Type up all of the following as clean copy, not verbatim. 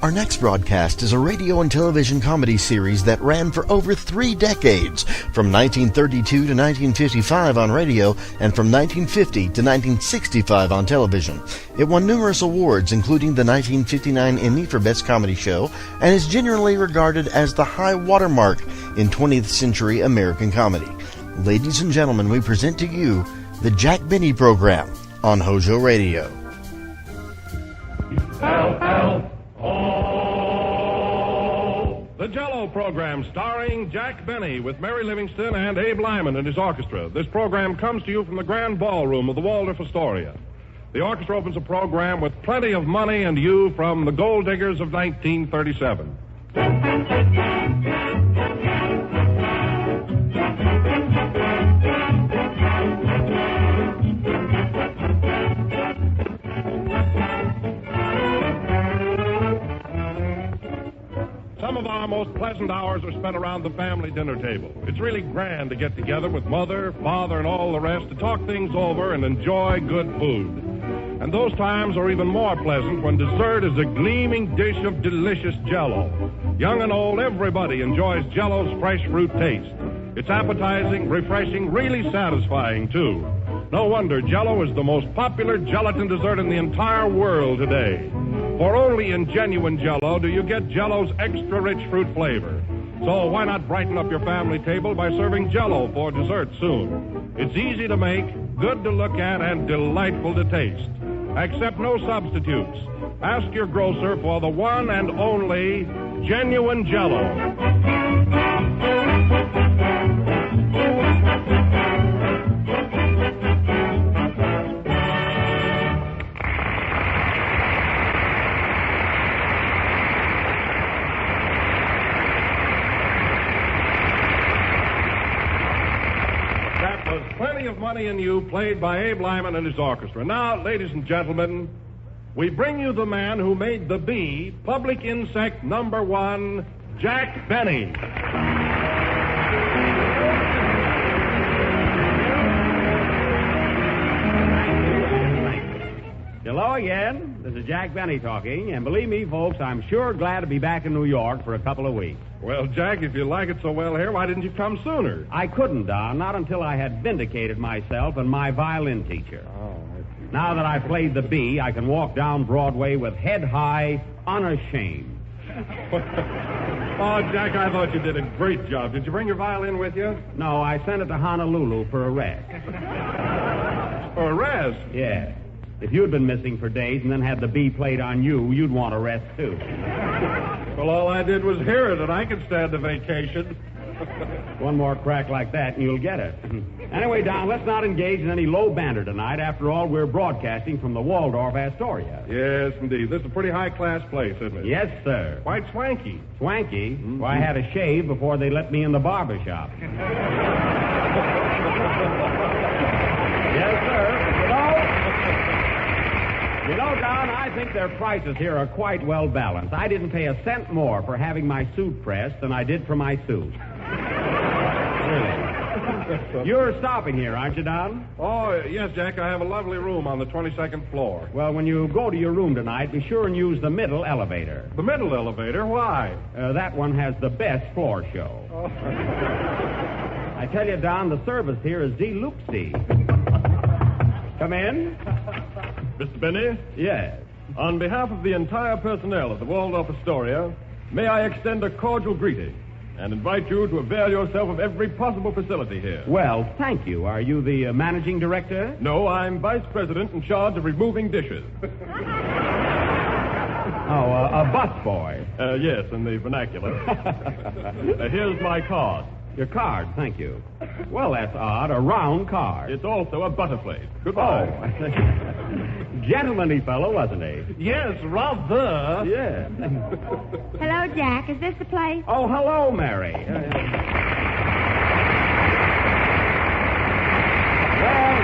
Our next broadcast is a radio and television comedy series that ran for over 3 decades, from 1932 to 1955 on radio and from 1950 to 1965 on television. It won numerous awards, including the 1959 Emmy for Best Comedy Show, and is generally regarded as the high watermark in 20th century American comedy. Ladies and gentlemen, we present to you the Jack Benny Program on HOJO Radio. The Jell-O program starring Jack Benny with Mary Livingston and Abe Lyman and his orchestra. This program comes to you from the Grand Ballroom of the Waldorf Astoria. The orchestra opens a program with Plenty of Money and You from the Gold Diggers of 1937. Some of our most pleasant hours are spent around the family dinner table. It's really grand to get together with mother, father, and all the rest to talk things over and enjoy good food. And those times are even more pleasant when dessert is a gleaming dish of delicious Jell-O. Young and old, everybody enjoys Jell-O's fresh fruit taste. It's appetizing, refreshing, really satisfying, too. No wonder Jell-O is the most popular gelatin dessert in the entire world today. For only in genuine Jell-O do you get Jell-O's extra rich fruit flavor. So why not brighten up your family table by serving Jell-O for dessert soon? It's easy to make, good to look at, and delightful to taste. Accept no substitutes. Ask your grocer for the one and only genuine Jell-O. Plenty of Money in You, played by Abe Lyman and his orchestra. Now, ladies and gentlemen, we bring you the man who made the bee public insect number 1, Jack Benny. Hello again. This is Jack Benny talking, and believe me, folks, I'm sure glad to be back in New York for a couple of weeks. Well, Jack, if you like it so well here, why didn't you come sooner? I couldn't, Don, not until I had vindicated myself and my violin teacher. Oh, Now that I've played the bee, I can walk down Broadway with head high, unashamed. Oh, Jack, I thought you did a great job. Did you bring your violin with you? No, I sent it to Honolulu for a rest. For a rest? Yeah. If you'd been missing for days and then had the bee played on you, you'd want a rest, too. Well, all I did was hear it, and I could stand a vacation. One more crack like that, and you'll get it. Anyway, Don, let's not engage in any low banter tonight. After all, we're broadcasting from the Waldorf Astoria. Yes, indeed. This is a pretty high-class place, isn't it? Yes, sir. Quite swanky. Swanky? Mm-hmm. Well, I had a shave before they let me in the barber shop. Yes, sir. You know, Don, I think their prices here are quite well balanced. I didn't pay a cent more for having my suit pressed than I did for my suit. Really. You're stopping here, aren't you, Don? Oh, yes, Jack. I have a lovely room on the 22nd floor. Well, when you go to your room tonight, be sure and use the middle elevator. The middle elevator? Why? That one has the best floor show. Oh. I tell you, Don, the service here is deluxe-y. Come in. Mr. Benny? Yes. On behalf of the entire personnel of the Waldorf Astoria, may I extend a cordial greeting and invite you to avail yourself of every possible facility here. Well, thank you. Are you the managing director? No, I'm vice president in charge of removing dishes. A busboy. Yes, in the vernacular. Here's my card. Your card, thank you. Well, that's odd. A round card. It's also a butterplate. Goodbye. Oh. Gentlemanly fellow, wasn't he? Yes, rather. Yes. Hello, Jack. Is this the place? Oh, hello, Mary. Well,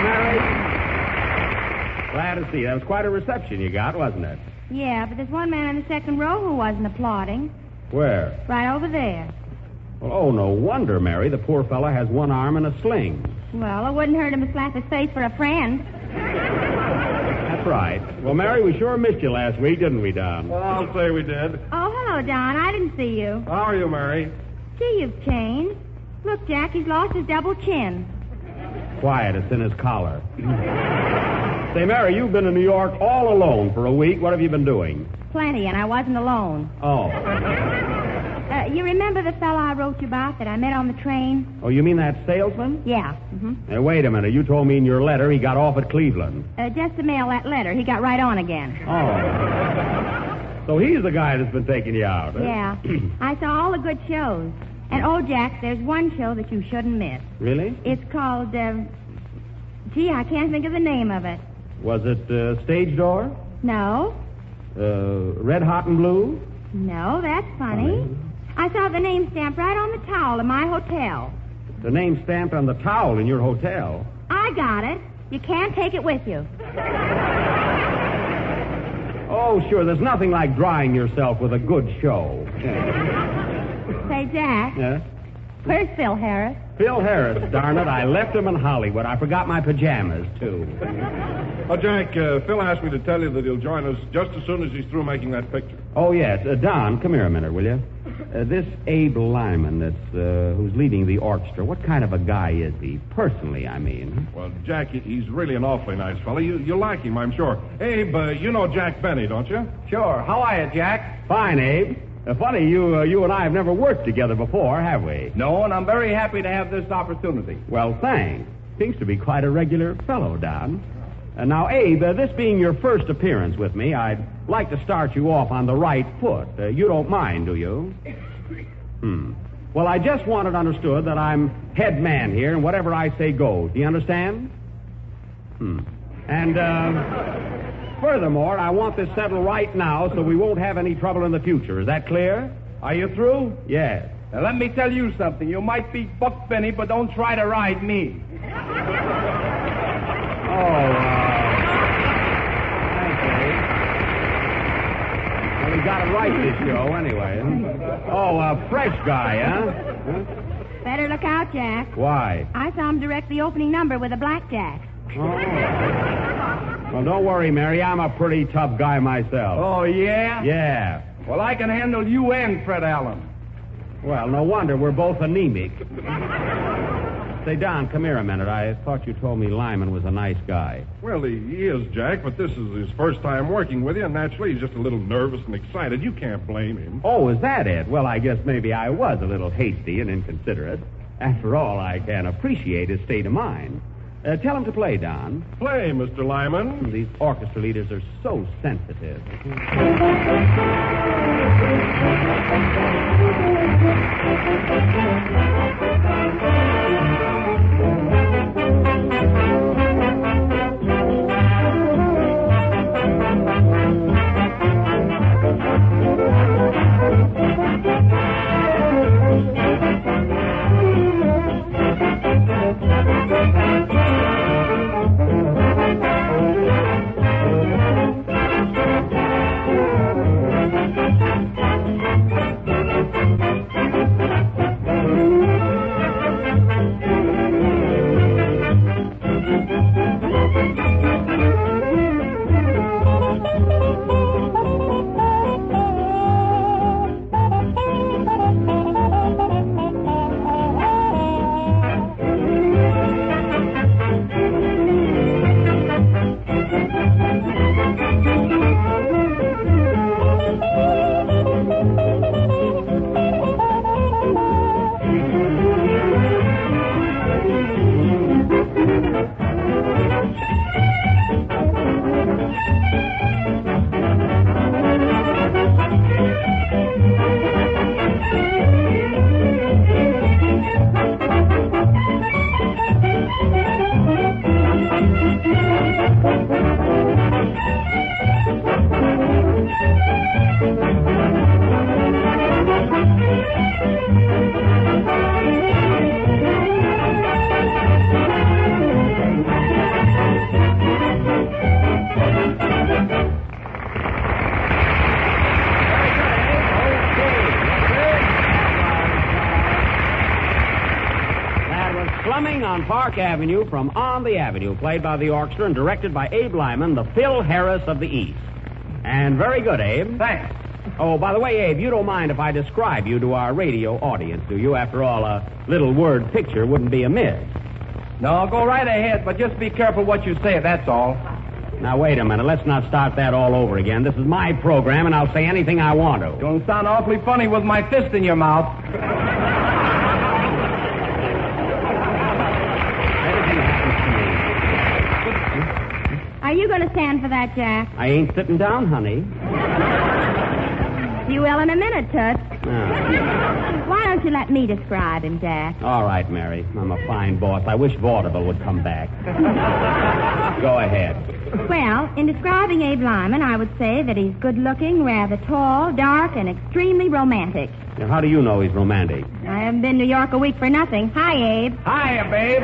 Mary. Glad to see you. That was quite a reception you got, wasn't it? Yeah, but there's one man in the second row who wasn't applauding. Where? Right over there. Well, oh, no wonder, Mary. The poor fella has one arm in a sling. Well, it wouldn't hurt him to slap his face for a friend. That's That's right. Well, Mary, we sure missed you last week, didn't we, Don? Well, I'll say we did. Oh, hello, Don. I didn't see you. How are you, Mary? Gee, you've changed. Look, Jack, he's lost his double chin. Quiet, it's in his collar. Say, Mary, you've been in New York all alone for a week. What have you been doing? Plenty, and I wasn't alone. Oh. You remember the fellow I wrote you about that I met on the train? Oh, you mean that salesman? Yeah. Mm-hmm. Hey, wait a minute. You told me in your letter he got off at Cleveland. Just to mail that letter. He got right on again. Oh. So he's the guy that's been taking you out, huh? Yeah. I saw all the good shows. And, oh, Jack, there's one show that you shouldn't miss. Really? It's called, gee, I can't think of the name of it. Was it Stage Door? No. Red Hot and Blue? No, that's funny. I saw the name stamped right on the towel in my hotel. The name stamped on the towel in your hotel? I got it. You can't take it with you. Oh, sure. There's nothing like drying yourself with a good show. Say, Jack. Yeah? Where's Phil Harris? Phil Harris, darn it. I left him in Hollywood. I forgot my pajamas, too. Oh, Jack, Phil asked me to tell you that he'll join us just as soon as he's through making that picture. Oh, yes. Don, come here a minute, will you? This Abe Lyman who's leading the orchestra, what kind of a guy is he? Personally, I mean. Well, Jack, he's really an awfully nice fellow. You'll like him, I'm sure. Abe, you know Jack Benny, don't you? Sure. How are you, Jack? Fine, Abe. Funny, you and I have never worked together before, have we? No, and I'm very happy to have this opportunity. Well, thanks. Seems to be quite a regular fellow, Don. Now, Abe, this being your first appearance with me, I'd like to start you off on the right foot. You don't mind, do you? Well, I just want it understood that I'm head man here, and whatever I say goes. Do you understand? And, furthermore, I want this settled right now so we won't have any trouble in the future. Is that clear? Are you through? Yes. Now, let me tell you something. You might be Buck Benny, but don't try to ride me. Well, we got it right this show, anyway. Fresh guy, huh? Better look out, Jack. Why? I saw him direct the opening number with a blackjack. Well, don't worry, Mary. I'm a pretty tough guy myself. Oh, yeah? Yeah. Well, I can handle you and Fred Allen. Well, no wonder we're both anemic. Say, Don, come here a minute. I thought you told me Lyman was a nice guy. Well, he is, Jack, but this is his first time working with you, and naturally he's just a little nervous and excited. You can't blame him. Oh, is that it? Well, I guess maybe I was a little hasty and inconsiderate. After all, I can appreciate his state of mind. Tell him to play, Don. Play, Mr. Lyman. These orchestra leaders are so sensitive. Park Avenue from On the Avenue, played by the orchestra and directed by Abe Lyman, the Phil Harris of the East. And very good, Abe. Thanks. Oh, by the way, Abe, you don't mind if I describe you to our radio audience, do you? After all, a little word picture wouldn't be amiss. No, go right ahead, but just be careful what you say, that's all. Now, wait a minute. Let's not start that all over again. This is my program, and I'll say anything I want to. You'll sound awfully funny with my fist in your mouth. Are you going to stand for that, Jack? I ain't sitting down, honey. You will in a minute, Toots. Oh. Why don't you let me describe him, Jack? All right, Mary. I'm a fine boss. I wish Vaudeville would come back. Go ahead. Well, in describing Abe Lyman, I would say that he's good-looking, rather tall, dark, and extremely romantic. Now, how do you know he's romantic? I haven't been to New York a week for nothing. Hi, Abe. Hiya, babe.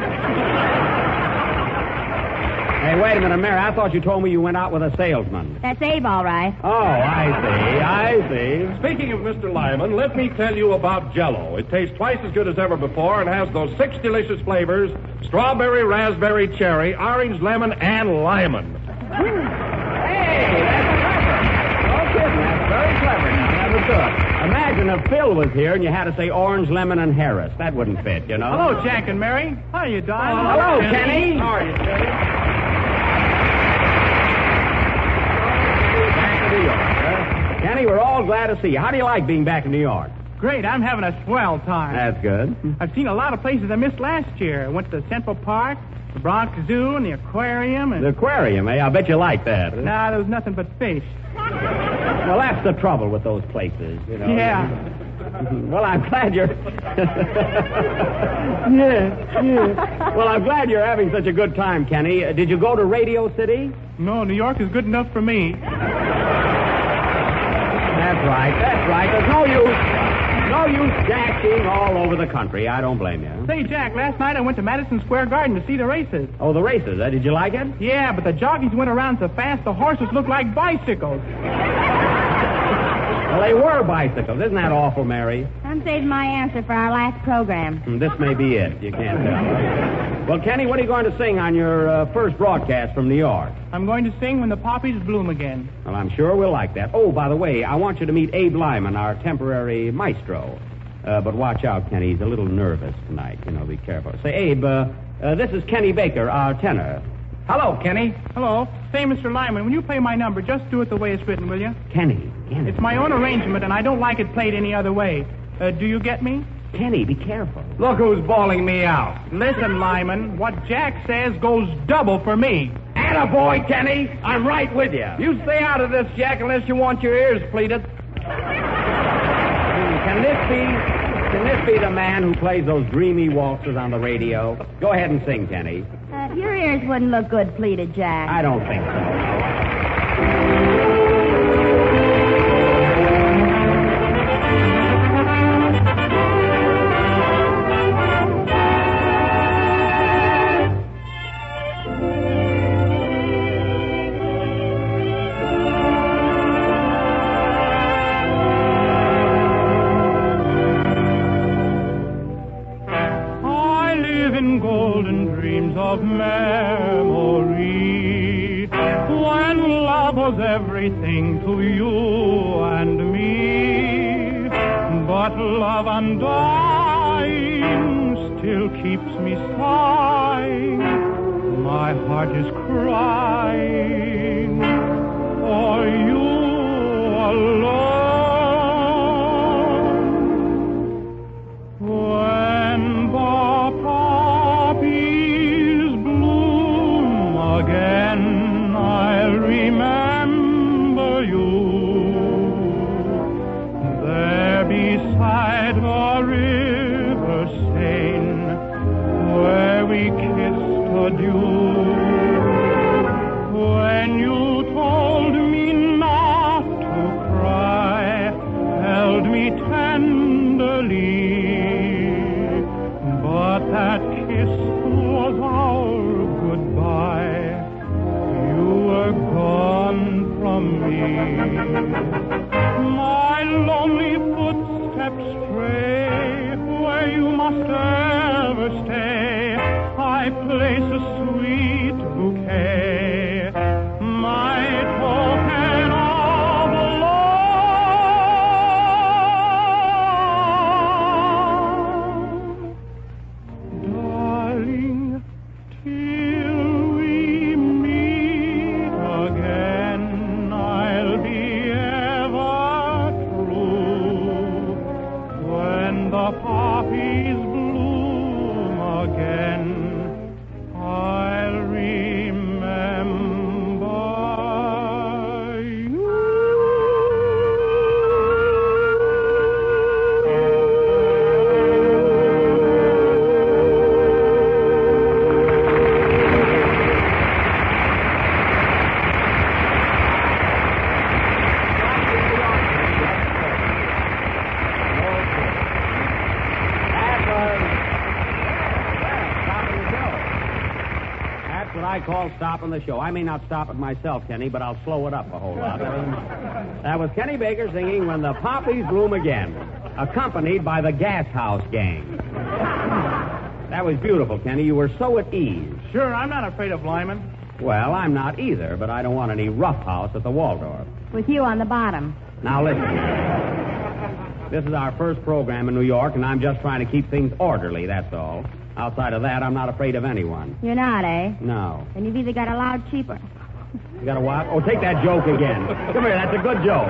Hey, wait a minute, Mary. I thought you told me you went out with a salesman. That's Abe, all right. Oh, I see. Speaking of Mr. Lyman, let me tell you about Jell-O. It tastes twice as good as ever before and has those 6 delicious flavors: strawberry, raspberry, cherry, orange, lemon, and lemon. Hey, that's clever. No kidding, that's very clever now. That was good. Imagine if Phil was here and you had to say orange, lemon, and Harris. That wouldn't fit, you know. Hello, Jack and Mary. How are you, darling? Hello, Kenny. How are you, Kenny? Back to New York, huh? Kenny, we're all glad to see you. How do you like being back in New York? Great, I'm having a swell time. That's good. I've seen a lot of places I missed last year. I went to Central Park, the Bronx Zoo, and the aquarium, and... The aquarium, eh? I bet you like that. Nah, there was nothing but fish. Well, that's the trouble with those places, you know. Yeah. Well, I'm glad you're... yeah. Well, I'm glad you're having such a good time, Kenny. Did you go to Radio City? No, New York is good enough for me. That's right. There's no use jacking all over the country. I don't blame you. Say, Jack, last night I went to Madison Square Garden to see the races. Oh, the races. Did you like it? Yeah, but the jockeys went around so fast the horses looked like bicycles. Well, they were bicycles. Isn't that awful, Mary? I'm saving my answer for our last program. This may be it. You can't tell. Well, Kenny, what are you going to sing on your first broadcast from New York? I'm going to sing When the Poppies Bloom Again. Well, I'm sure we'll like that. Oh, by the way, I want you to meet Abe Lyman, our temporary maestro. But watch out, Kenny. He's a little nervous tonight. You know, be careful. Say, Abe, this is Kenny Baker, our tenor. Hello, Kenny. Hello. Say, Mr. Lyman, when you play my number, just do it the way it's written, will you? Kenny. It's my own arrangement, and I don't like it played any other way. Do you get me? Kenny, be careful. Look who's bawling me out. Listen, Lyman, what Jack says goes double for me. Attaboy, Kenny. I'm right with you. You stay out of this, Jack, unless you want your ears pleated. Can this be the man who plays those dreamy waltzes on the radio? Go ahead and sing, Kenny. Your ears wouldn't look good pleated, Jack. I don't think so. Of memory, when love was everything to you and me, but love undying still keeps me sighing. My heart is crying for you alone. When the poppies bloom again, I'll remember you there beside the river Seine, where we kissed adieu. When all stopping the show. I may not stop it myself, Kenny, but I'll slow it up a whole lot. That was Kenny Baker singing When the Poppies Bloom Again, accompanied by the Gas House Gang. That was beautiful, Kenny. You were so at ease. Sure, I'm not afraid of linemen. Well, I'm not either, but I don't want any roughhouse at the Waldorf. With you on the bottom. Now, listen. This is our first program in New York, and I'm just trying to keep things orderly, that's all. Outside of that, I'm not afraid of anyone. You're not, eh? No. Then you've either got a loud cheaper. You got a what? Oh, take that joke again. Come here, that's a good joke.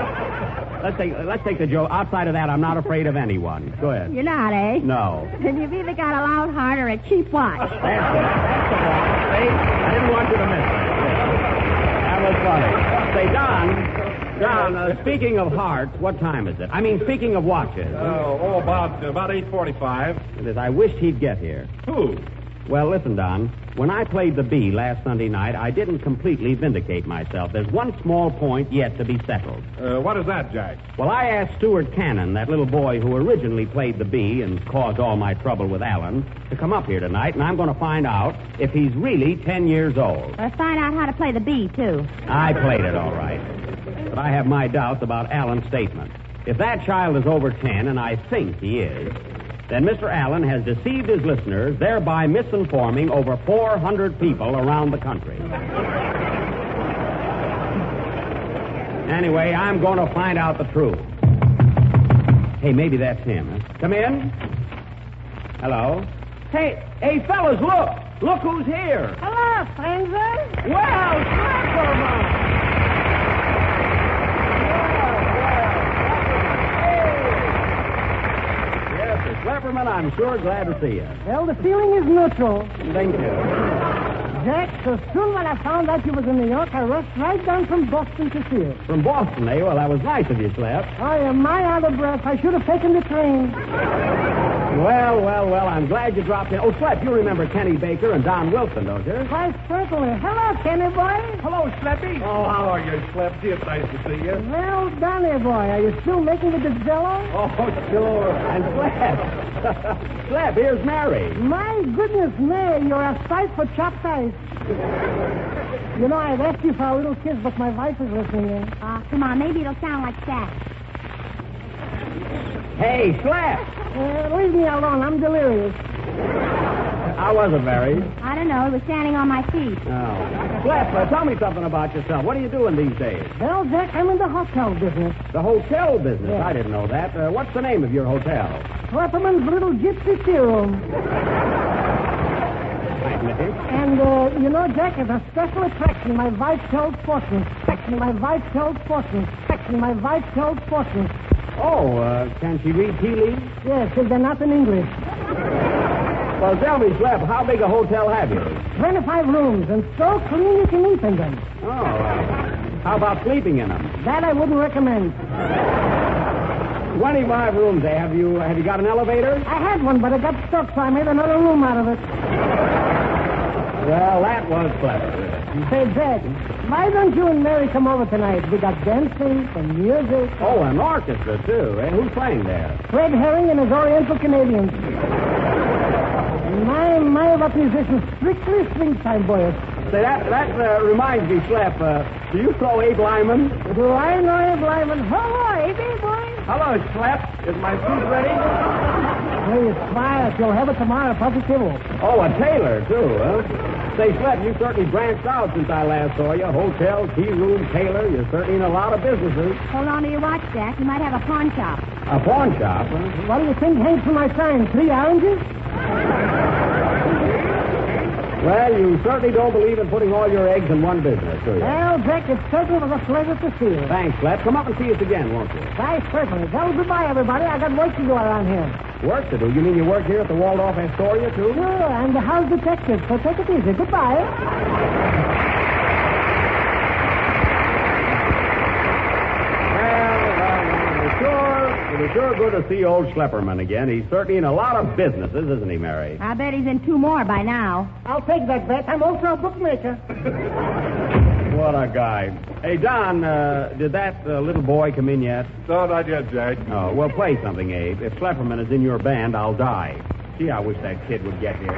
Let's take the joke. Outside of that, I'm not afraid of anyone. Go ahead. You're not, eh? No. Then you've either got a loud heart or a cheap watch. That's it. That's the one. See? I didn't want you to miss that. That was funny. Say, Don, speaking of hearts, what time is it? I mean, speaking of watches. About 8:45. It is. I wished he'd get here. Who? Well, listen, Don. When I played the bee last Sunday night, I didn't completely vindicate myself. There's one small point yet to be settled. What is that, Jack? Well, I asked Stuart Cannon, that little boy who originally played the bee and caused all my trouble with Alan, to come up here tonight, and I'm going to find out if he's really 10 years old. Let's find out how to play the bee, too. I played it all right. But I have my doubts about Alan's statement. If that child is over 10, and I think he is, then Mr. Allen has deceived his listeners, thereby misinforming over 400 people around the country. Anyway, I'm going to find out the truth. Hey, maybe that's him. Huh? Come in. Hello. Hey, fellas, look. Look who's here. Hello, stranger. Well, Schlepperman. Schlepperman, I'm sure glad to see you. Well, the feeling is neutral. Thank you. Jack, so soon when I found out you was in New York, I rushed right down from Boston to see you. From Boston, eh? Well, that was nice of you, Slep. I am my out of breath. I should have taken the train. Well, I'm glad you dropped in. Oh, Slep, you remember Kenny Baker and Don Wilson, don't you? Why, certainly. Hello, Kenny boy. Hello, Sleppy. Oh, how are you, Slep? It's nice to see you. Well, Donny boy, are you still making the Jello? Oh, sure. And Slep. Slep, here's Mary. My goodness, May, you're a sight for chopped ice. You know, I'd asked you for a little kiss, but my wife is listening in. Come on, maybe it'll sound like that. Hey, Slep. Leave me alone. I'm delirious. How was it, Mary? I don't know. He was standing on my feet. Oh. Slep, tell me something about yourself. What are you doing these days? Well, Jack, I'm in the hotel business. The hotel business? Yeah. I didn't know that. What's the name of your hotel? Schlepperman's Little Gypsy Tea Room. Nice, Nicky. And, you know, Jack, it's a special attraction. My wife tells fortunes. My wife tells fortunes. My wife tells fortunes. Oh, can she read tea leaves? Yes, they're not in English. Well, tell me, Slep, how big a hotel have you? 25 rooms, and so clean you can eat in them. Oh, how about sleeping in them? That I wouldn't recommend. 25 rooms, eh? Have you got an elevator? I had one, but it got stuck, so I made another room out of it. Well, that was clever. Say, Jack, why don't you and Mary come over tonight? We got dancing and music. Oh, an orchestra, too, eh? Who's playing there? Fred Herring and his Oriental Canadians. My, what musicians. Strictly swing time, boys. Say, that reminds me, Slep, do you throw Abe Lyman? Do I know Abe Lyman? Hello, Abe, boy. Hello, Slep. Is my suit ready? Please, quiet. You'll have it tomorrow, positive. Oh, a tailor, too, huh? Say, Slep, you certainly branched out since I last saw you. Hotel, tea room, tailor. You're certainly in a lot of businesses. Hold on to your watch, Jack. You might have a pawn shop. A pawn shop, huh? What do you think hangs from my sign? 3 oranges? Well, you certainly don't believe in putting all your eggs in one business, do you? Well, Jack, it certainly was a pleasure to see you. Thanks, Slep. Come up and see us again, won't you? Why, certainly. Well, goodbye, everybody. I got work to do around here. Work to do? You mean you work here at the Waldorf Astoria, too? Sure, I'm the house detective, so take it easy. Goodbye. It is sure good to see old Schlepperman again. He's certainly in a lot of businesses, isn't he, Mary? I bet he's in 2 more by now. I'll take that bet. I'm also a bookmaker. What a guy. Hey, Don, did that little boy come in yet? No, not yet, Jack. Oh, well, play something, Abe. If Schlepperman is in your band, I'll die. Gee, I wish that kid would get here.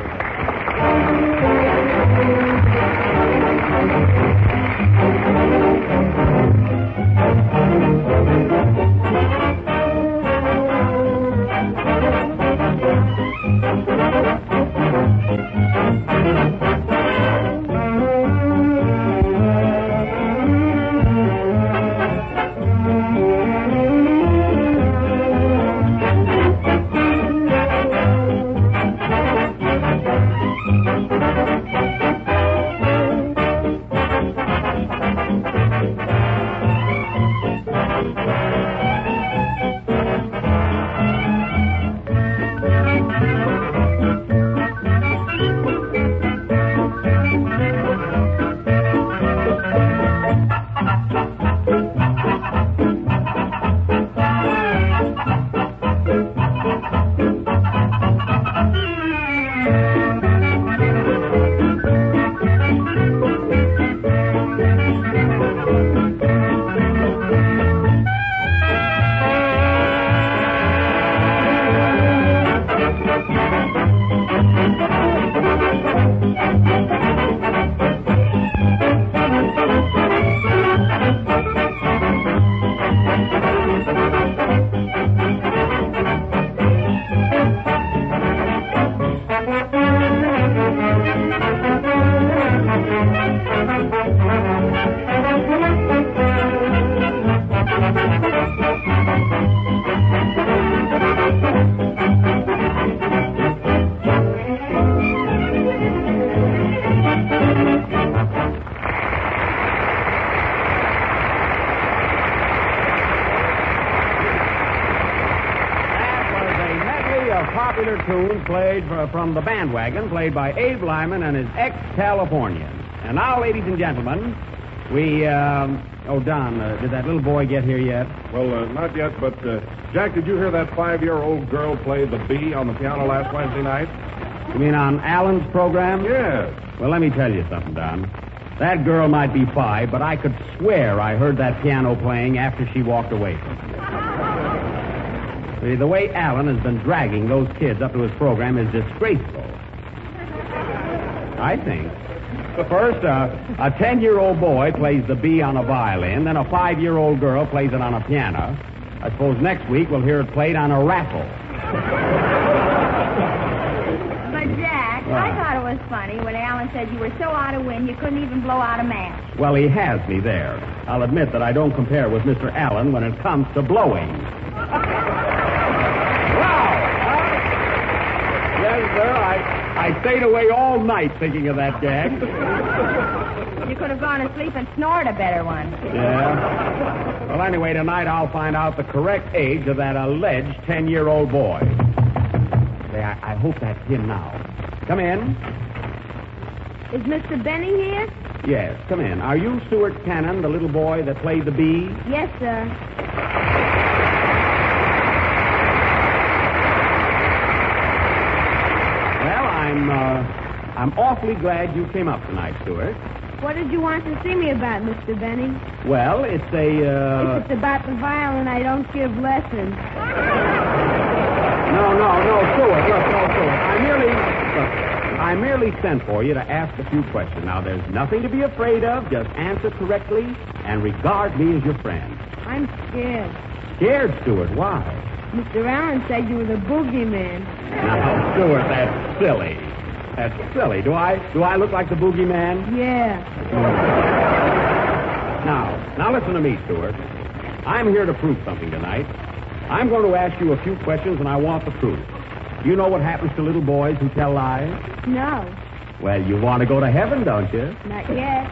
Popular tunes played from the bandwagon, played by Abe Lyman and his ex-Californians. And now, ladies and gentlemen, we, Don, did that little boy get here yet? Well, not yet, but, Jack, did you hear that 5-year-old girl play the B on the piano last Wednesday night? You mean on Alan's program? Yes. Well, let me tell you something, Don. That girl might be 5, but I could swear I heard that piano playing after she walked away from me. See, the way Alan has been dragging those kids up to his program is disgraceful. I think. First, a 10-year-old boy plays the B on a violin, then a 5-year-old girl plays it on a piano. I suppose next week we'll hear it played on a raffle. But, Jack, I thought it was funny when Alan said you were so out of wind you couldn't even blow out a match. Well, he has me there. I'll admit that I don't compare with Mr. Allen when it comes to blowing. Yes, sir, I stayed away all night thinking of that gag. You could have gone to sleep and snored a better one. Yeah. Well, anyway, tonight I'll find out the correct age of that alleged 10-year-old boy. Say, I hope that's him now. Come in. Is Mr. Benning here? Yes, come in. Are you Stuart Cannon, the little boy that played the B? Yes, sir. I'm awfully glad you came up tonight, Stuart. What did you want to see me about, Mr. Benning? Well, it's a, If it's about the violin, I don't give lessons. No, Stuart. Look, no, Stuart. I merely sent for you to ask a few questions. Now, there's nothing to be afraid of. Just answer correctly and regard me as your friend. I'm scared. Scared, Stuart? Why? Mr. Allen said you were the boogeyman. Now, Stuart, that's silly. That's silly. Do I look like the boogeyman? Yeah. Now listen to me, Stuart. I'm here to prove something tonight. I'm going to ask you a few questions, and I want the proof. You know what happens to little boys who tell lies? No. Well, you want to go to heaven, don't you? Not yet.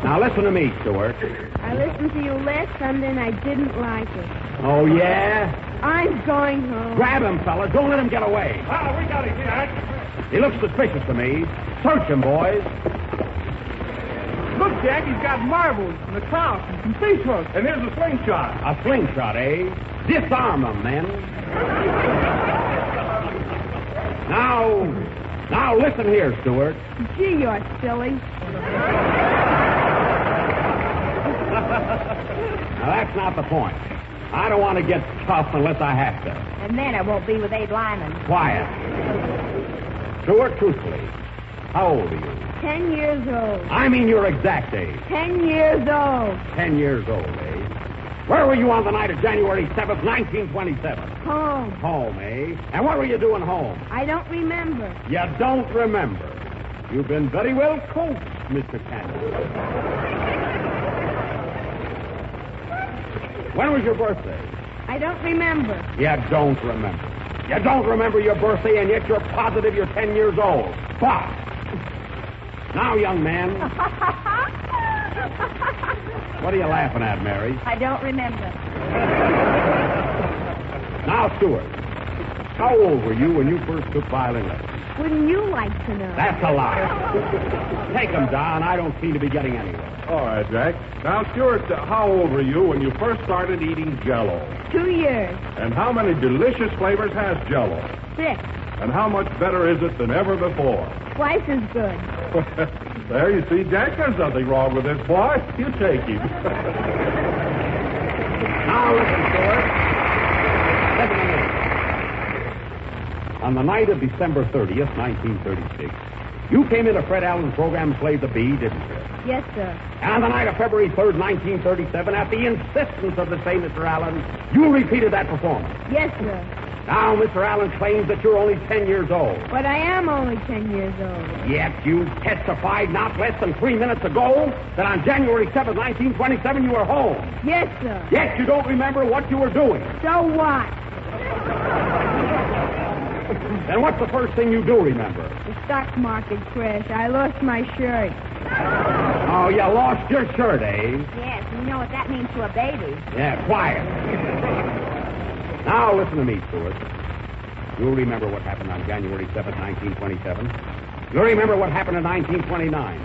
Now listen to me, Stuart. I listened to you last Sunday, and I didn't like it. Oh, yeah? I'm going home. Grab him, fella. Don't let him get away. Ah, we got him, Jack. He looks suspicious to me. Search him, boys. Look, Jack, he's got marbles and a trout and some fish hooks. And here's a slingshot. A slingshot, eh? Disarm him, then. Now, listen here, Stuart. Gee, you're silly. Now, that's not the point. I don't want to get tough unless I have to. And then I won't be with Abe Lyman. Quiet. Stuart, truthfully, How old are you? 10 years old. I mean your exact age. 10 years old. 10 years old, eh? Where were you on the night of January 7th, 1927? Home. Home, eh? And what were you doing home? I don't remember. You don't remember. You've been very well coached, Mr. Cannon. When was your birthday? I don't remember. You don't remember. You don't remember your birthday, and yet you're positive you're 10 years old. Bah! Now, young man. What are you laughing at, Mary? I don't remember. Now, Stuart, how old were you when you first took violin lessons? Wouldn't you like to know? That's a lie. Take them, Don. I don't seem to be getting anywhere. All right, Jack. Now, Stuart, how old were you when you first started eating Jell-O? 2 years. And how many delicious flavors has Jell-O? 6. And how much better is it than ever before? Twice as good. There you see, Jack, there's nothing wrong with this boy. You take him. Now, listen, Stuart. Listen to me. On the night of December 30th, 1936, you came into Fred Allen's program and played the bee, didn't you? Yes, sir. And on the night of February 3rd, 1937, at the insistence of the same Mr. Allen, you repeated that performance. Yes, sir. Now, Mr. Allen claims that you're only 10 years old. But I am only 10 years old. Yet you testified not less than 3 minutes ago that on January 7th, 1927, you were home. Yes, sir. Yet you don't remember what you were doing. So what? Then what's the first thing you do remember? The stock market crash. I lost my shirt. Oh, you lost your shirt, eh? Yes, you know what that means to a baby. Yeah, quiet. Now, listen to me, Stuart. You'll remember what happened on January 7th, 1927. You'll remember what happened in 1929.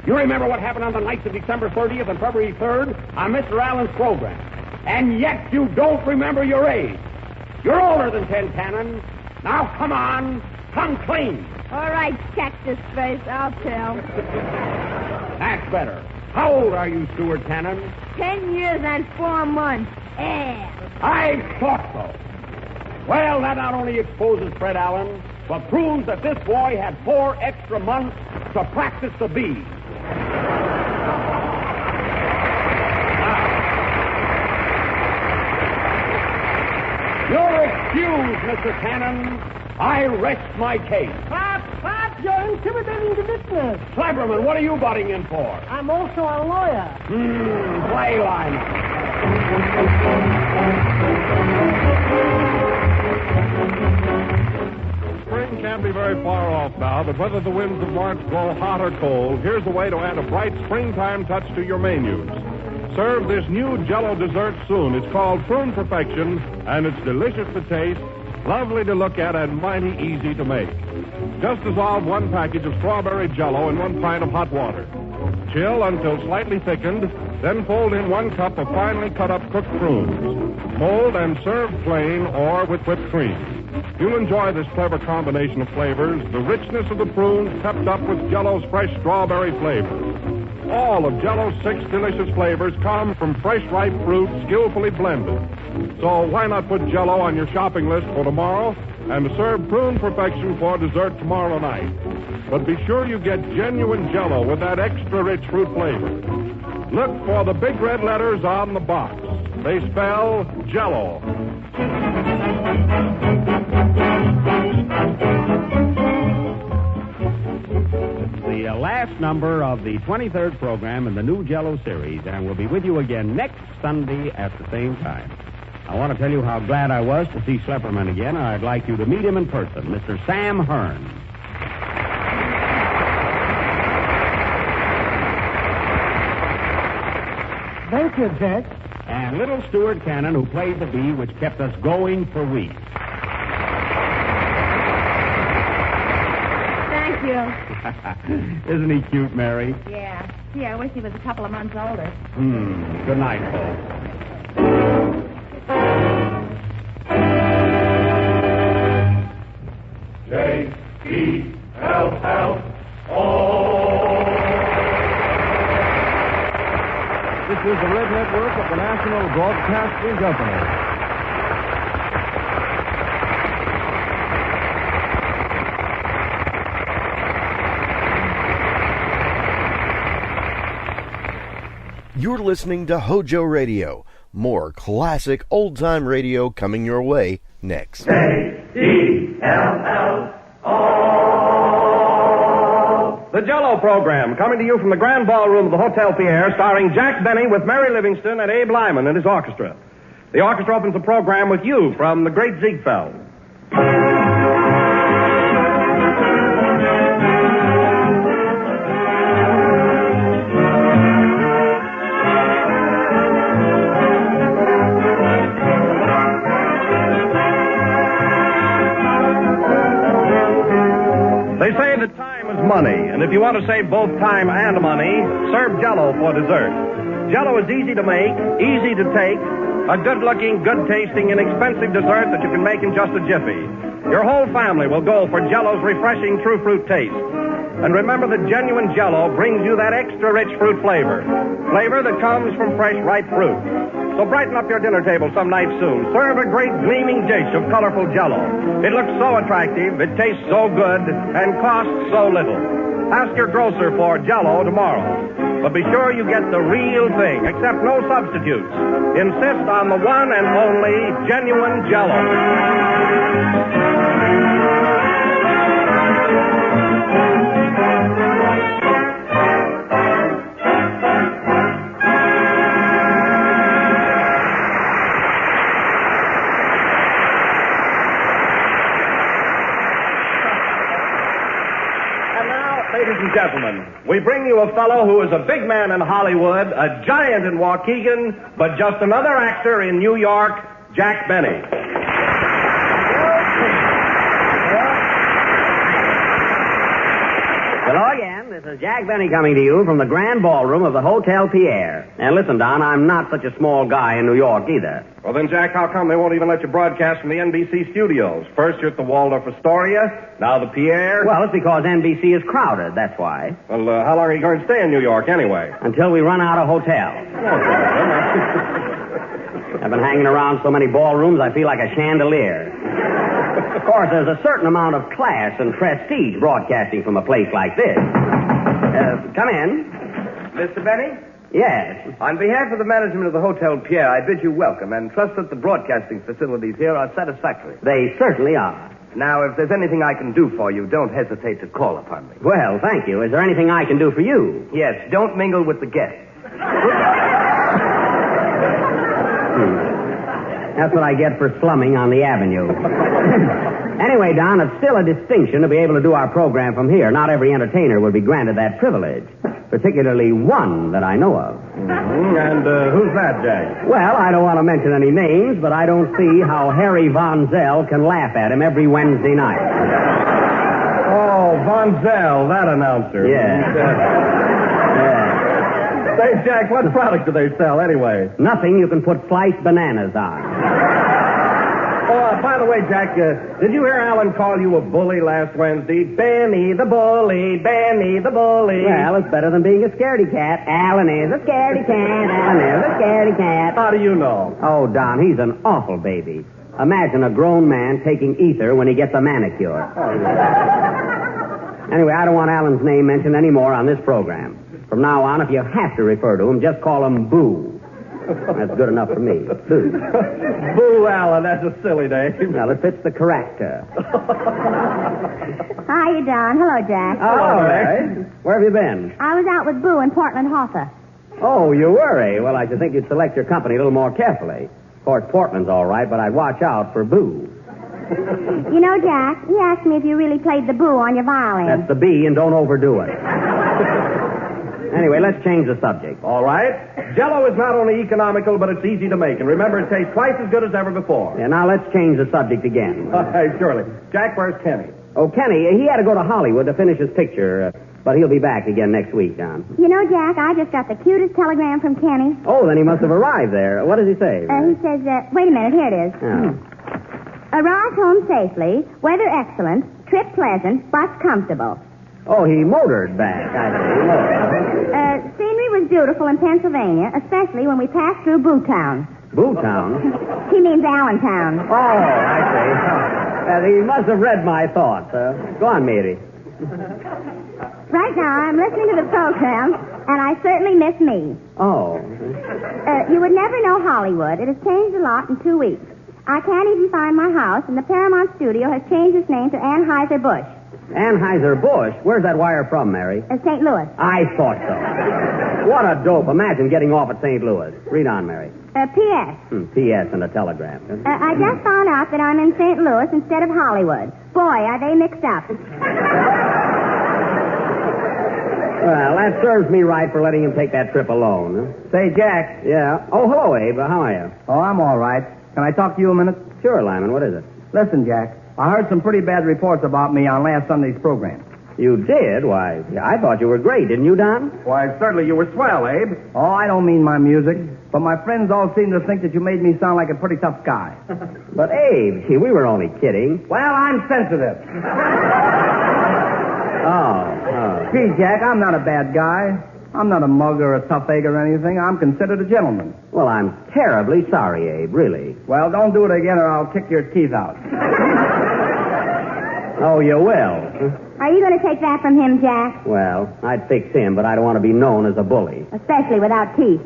You remember what happened on the nights of December 30th and February 3rd on Mr. Allen's program. And yet you don't remember your age. You're older than 10 Cannon. Now, come on. Come clean. All right, Cactus Face, I'll tell. That's better. How old are you, Stuart Cannon? 10 years and 4 months. Yeah. I thought so. Well, that not only exposes Fred Allen, but proves that this boy had 4 extra months to practice the bee. You're excused, Mr. Cannon. I rest my case. Pop, you're intimidating the witness. Cleverman, what are you butting in for? I'm also a lawyer. Play line. Spring can't be very far off now, but whether the winds of March blow hot or cold, here's a way to add a bright springtime touch to your menus. Serve this new Jell-O dessert soon. It's called Prune Perfection, and it's delicious to taste, lovely to look at, and mighty easy to make. Just dissolve 1 package of strawberry Jell-O in 1 pint of hot water. Chill until slightly thickened, then fold in 1 cup of finely cut up cooked prunes. Mold and serve plain or with whipped cream. You'll enjoy this clever combination of flavors, the richness of the prunes pepped up with Jell-O's fresh strawberry flavor. All of Jell-O's 6 delicious flavors come from fresh, ripe fruit, skillfully blended. So why not put Jell-O on your shopping list for tomorrow and serve Prune Perfection for dessert tomorrow night? But be sure you get genuine Jell-O with that extra rich fruit flavor. Look for the big red letters on the box. They spell Jell-O. The last number of the 23rd program in the new Jell-O series, and we'll be with you again next Sunday at the same time. I want to tell you how glad I was to see Schlepperman again. I'd like you to meet him in person, Mr. Sam Hearn. Thank you, Jack. And little Stuart Cannon, who played the bee, which kept us going for weeks. Thank you. Isn't he cute, Mary? Yeah. Gee, I wish he was a couple of months older. Good night, folks. J-E-L-L-O. This is the Red Network of the National Broadcasting Company. You're listening to HOJO Radio. More classic old-time radio coming your way next. K-E-L-L-O. The Jell-O program, coming to you from the Grand Ballroom of the Hotel Pierre, starring Jack Benny with Mary Livingston and Abe Lyman and his orchestra. The orchestra opens the program with You from the Great Ziegfeld. They say that time is money, and if you want to save both time and money, serve Jell-O for dessert. Jell-O is easy to make, easy to take, a good-looking, good-tasting, inexpensive dessert that you can make in just a jiffy. Your whole family will go for Jell-O's refreshing true fruit taste. And remember that genuine Jell-O brings you that extra rich fruit flavor that comes from fresh, ripe fruit. So brighten up your dinner table some night soon. Serve a great gleaming dish of colorful Jell-O. It looks so attractive, it tastes so good, and costs so little. Ask your grocer for Jell-O tomorrow. But be sure you get the real thing, except no substitutes. Insist on the one and only genuine Jell-O. Ladies and gentlemen, we bring you a fellow who is a big man in Hollywood, a giant in Waukegan, but just another actor in New York, Jack Benny. Hello again. This is Jack Benny coming to you from the Grand Ballroom of the Hotel Pierre. And listen, Don, I'm not such a small guy in New York either. Well, then, Jack, how come they won't even let you broadcast from the NBC studios? First, you're at the Waldorf Astoria, now the Pierre. Well, it's because NBC is crowded, that's why. Well, how long are you going to stay in New York, anyway? Until we run out of hotel. I've been hanging around so many ballrooms, I feel like a chandelier. Of course, there's a certain amount of class and prestige broadcasting from a place like this. Come in. Mr. Benny? Yes. On behalf of the management of the Hotel Pierre, I bid you welcome and trust that the broadcasting facilities here are satisfactory. They certainly are. Now, if there's anything I can do for you, don't hesitate to call upon me. Well, thank you. Is there anything I can do for you? Yes, don't mingle with the guests. That's what I get for slumming on the avenue. Anyway, Don, it's still a distinction to be able to do our program from here. Not every entertainer would be granted that privilege, particularly one that I know of. Mm-hmm. And who's that, Jack? Well, I don't want to mention any names, but I don't see how Harry Von Zell can laugh at him every Wednesday night. Oh, Von Zell, that announcer. Yeah. Say, Jack, what product do they sell anyway? Nothing you can put sliced bananas on. Oh, by the way, Jack, did you hear Alan call you a bully last Wednesday? Benny the bully, Benny the bully. Well, it's better than being a scaredy cat. Alan is a scaredy cat. Alan is a scaredy cat. How do you know? Oh, Don, he's an awful baby. Imagine a grown man taking ether when he gets a manicure. Oh, yeah. Anyway, I don't want Alan's name mentioned anymore on this program. From now on, if you have to refer to him, just call him Boo. That's good enough for me. Boo. Boo, Alan, that's a silly name. Well, it fits the character. Hiya, Don. Hello, Jack. Oh, all right. Where have you been? I was out with Boo in Portland Hoffa. Oh, you were, eh? Well, I should think you'd select your company a little more carefully. Of course, Portland's all right, but I'd watch out for Boo. You know, Jack, he asked me if you really played the Boo on your violin. That's the B, and don't overdo it. Anyway, let's change the subject. All right. Jell-O is not only economical, but it's easy to make. And remember, it tastes twice as good as ever before. Yeah, now let's change the subject again. Surely. Jack, where's Kenny? Oh, Kenny, he had to go to Hollywood to finish his picture, but he'll be back again next week, Don. You know, Jack, I just got the cutest telegram from Kenny. Oh, then he must have arrived there. What does he say? He says, wait a minute, here it is. Oh. Arrived home safely, weather excellent, trip pleasant, bus comfortable. Oh, he motored back. I see. Scenery was beautiful in Pennsylvania, especially when we passed through Bootown. Bootown? He means Allentown. Oh, I see. He must have read my thoughts. Go on, Mary. Right now, I'm listening to the program, And I certainly miss me. Oh. You would never know Hollywood. It has changed a lot in 2 weeks. I can't even find my house, and the Paramount studio has changed its name to Anheuser-Busch. Anheuser-Busch? Where's that wire from, Mary? St. Louis. I thought so. What a dope. Imagine getting off at St. Louis. Read on, Mary. P.S. P.S. and a telegram. I just found out that I'm in St. Louis instead of Hollywood. Boy, are they mixed up. Well, that serves me right for letting him take that trip alone. Say, Jack. Yeah. Oh, hello, Abe. How are you? Oh, I'm all right. Can I talk to you a minute? Sure, Lyman. What is it? Listen, Jack. I heard some pretty bad reports about me on last Sunday's program. You did? Why, I thought you were great, didn't you, Don? Why, certainly you were swell, Abe. Oh, I don't mean my music. But my friends all seem to think that you made me sound like a pretty tough guy. But, Abe, gee, we were only kidding. Well, I'm sensitive. Oh. Gee, Jack, I'm not a bad guy. I'm not a mug or a tough egg or anything. I'm considered a gentleman. Well, I'm terribly sorry, Abe, really. Well, don't do it again or I'll kick your teeth out. Oh, you will? Are you going to take that from him, Jack? Well, I'd fix him, but I don't want to be known as a bully. Especially without teeth.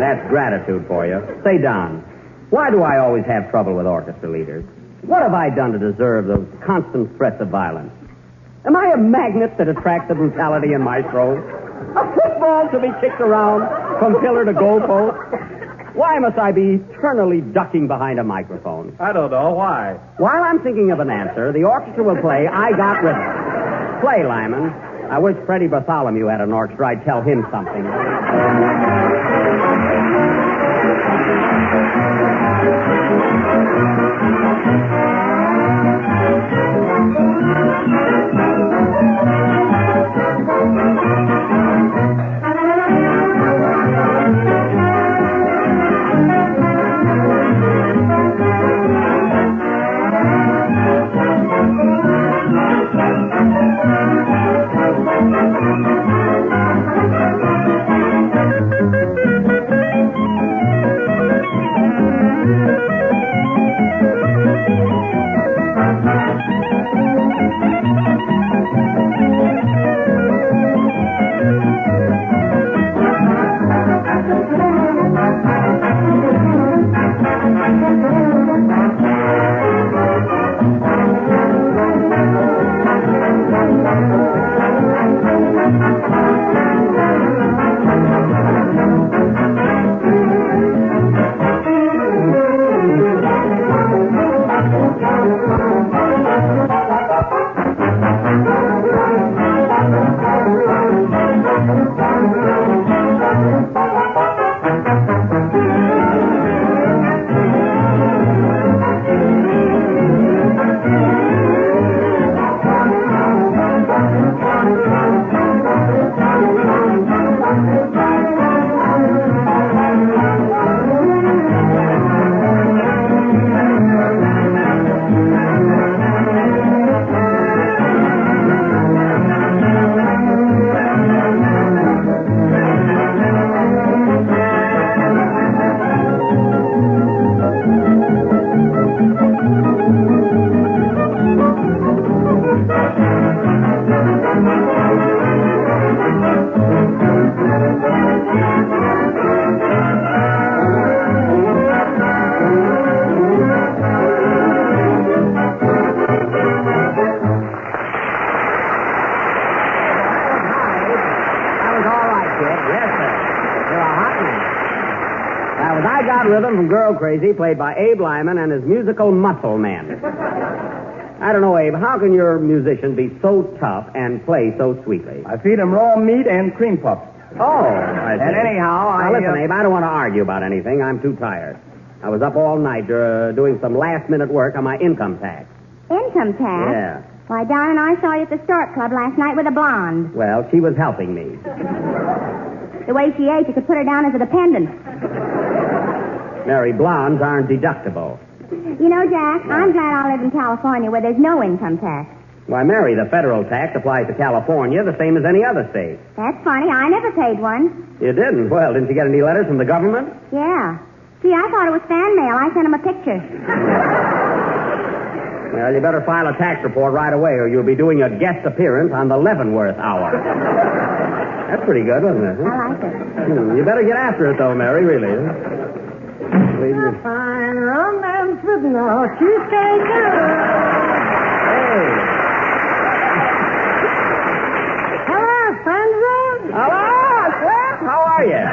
That's gratitude for you. Say, Don, why do I always have trouble with orchestra leaders? What have I done to deserve those constant threats of violence? Am I a magnet that attracts the brutality in my throat? A football to be kicked around from pillar to goalpost? Why must I be eternally ducking behind a microphone? I don't know. Why? While I'm thinking of an answer, the orchestra will play I Got Rhythm. Play, Lyman. I wish Freddie Bartholomew had an orchestra. I'd tell him something. Rhythm from Girl Crazy, played by Abe Lyman and his musical muscle men. I don't know, Abe, how can your musician be so tough and play so sweetly? I feed him raw meat and cream puffs. Oh, I see. And anyhow, now, listen, Abe, I don't want to argue about anything. I'm too tired. I was up all night doing some last-minute work on my income tax. Income tax? Yeah. Why, Don and I saw you at the Stork Club last night with a blonde. Well, she was helping me. The way she ate, you could put her down as a dependent. Mary, blondes aren't deductible. You know, Jack, I'm glad I live in California where there's no income tax. Why, Mary, the federal tax applies to California the same as any other state. That's funny. I never paid one. You didn't? Well, didn't you get any letters from the government? Yeah. See, I thought it was fan mail. I sent him a picture. Well, you better file a tax report right away, or you'll be doing a guest appearance on the Leavenworth Hour. That's pretty good, wasn't it? Huh? I like it. You better get after it, though, Mary, really. Fine romance with no cheesecake. Hey. Hello, Sandra. Hello, Slap. How are you?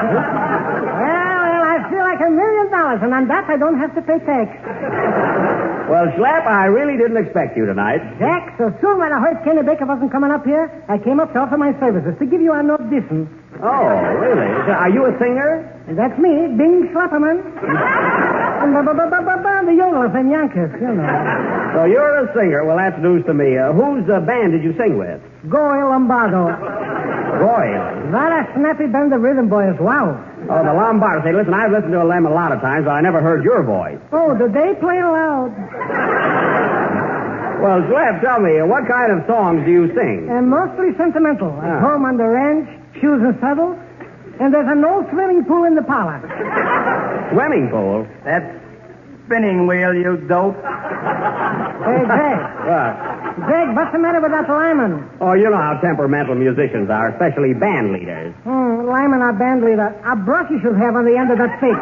Well, I feel like $1 million, and on that I don't have to pay tax. Well, Slap, I really didn't expect you tonight. Jack, so soon when I heard Kenny Baker wasn't coming up here, I came up to offer my services to give you an audition. Oh, really? So, are you a singer? That's me, Bing Schlapperman. And the Yodelers and Yonkers, you know. So you're a singer. Well, that's news to me. Whose band did you sing with? Goy Lombardo. Goy. What a snappy band of rhythm boys. Wow. Oh, the Lombardo. Say, listen, I've listened to them a lot of times, but I never heard your voice. Oh, do they play loud? Well, Slap, tell me, what kind of songs do you sing? Mostly sentimental. At home on the ranch, shoes and saddles. And there's an old swimming pool in the parlor. Swimming pool? That's spinning wheel, you dope. Hey, Greg. What? Greg, what's the matter with that lineman? Oh, you know how temperamental musicians are, especially band leaders. Lyman, our band leader. A brush you should have on the end of that stick.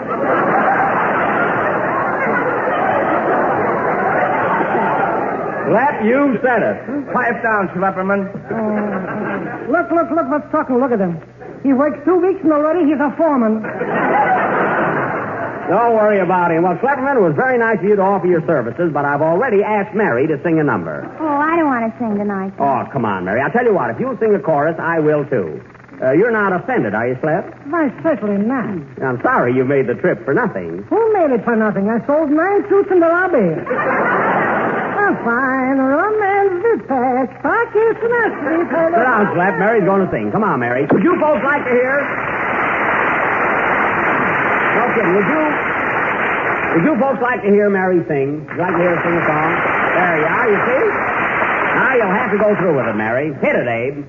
Slap, you said it. Pipe down, Slapperman. Look what's talking. Look at him. He works 2 weeks and already he's a foreman. Don't worry about him. Well, Slapperman, it was very nice of you to offer your services, but I've already asked Mary to sing a number. Oh, I don't want to sing tonight. Oh, come on, Mary. I'll tell you what. If you'll sing a chorus, I will, too. You're not offended, are you, Slap? Why, certainly not. I'm sorry you made the trip for nothing. Who made it for nothing? I sold 9 suits in the lobby. A fine romance detached. Pockets not sweet. Sit down, Slap. Mary's going to sing. Come on, Mary. Would you folks like to hear? No kidding. Would you folks like to hear Mary sing? Would you like to hear her sing a song? There you are, you see? Now you'll have to go through with it, Mary. Hit it, Abe.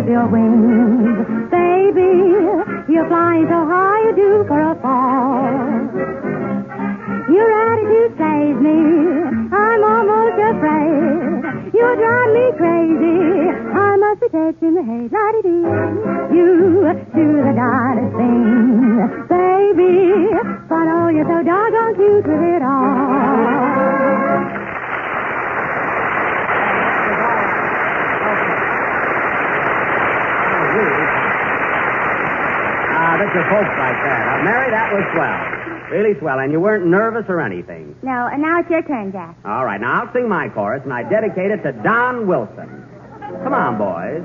Your wings, baby, you're flying so high you do for a fall. Your attitude saves me, I'm almost afraid. You drive me crazy, I must be taking the hay. La-dee-dee. You do the darndest thing, baby, but oh, you're so doggone cute with it all. Your folks like that. Mary, that was swell. Really swell. And you weren't nervous or anything. No, and now it's your turn, Jack. All right, now I'll sing my chorus, and I dedicate it to Don Wilson. Come on, boys.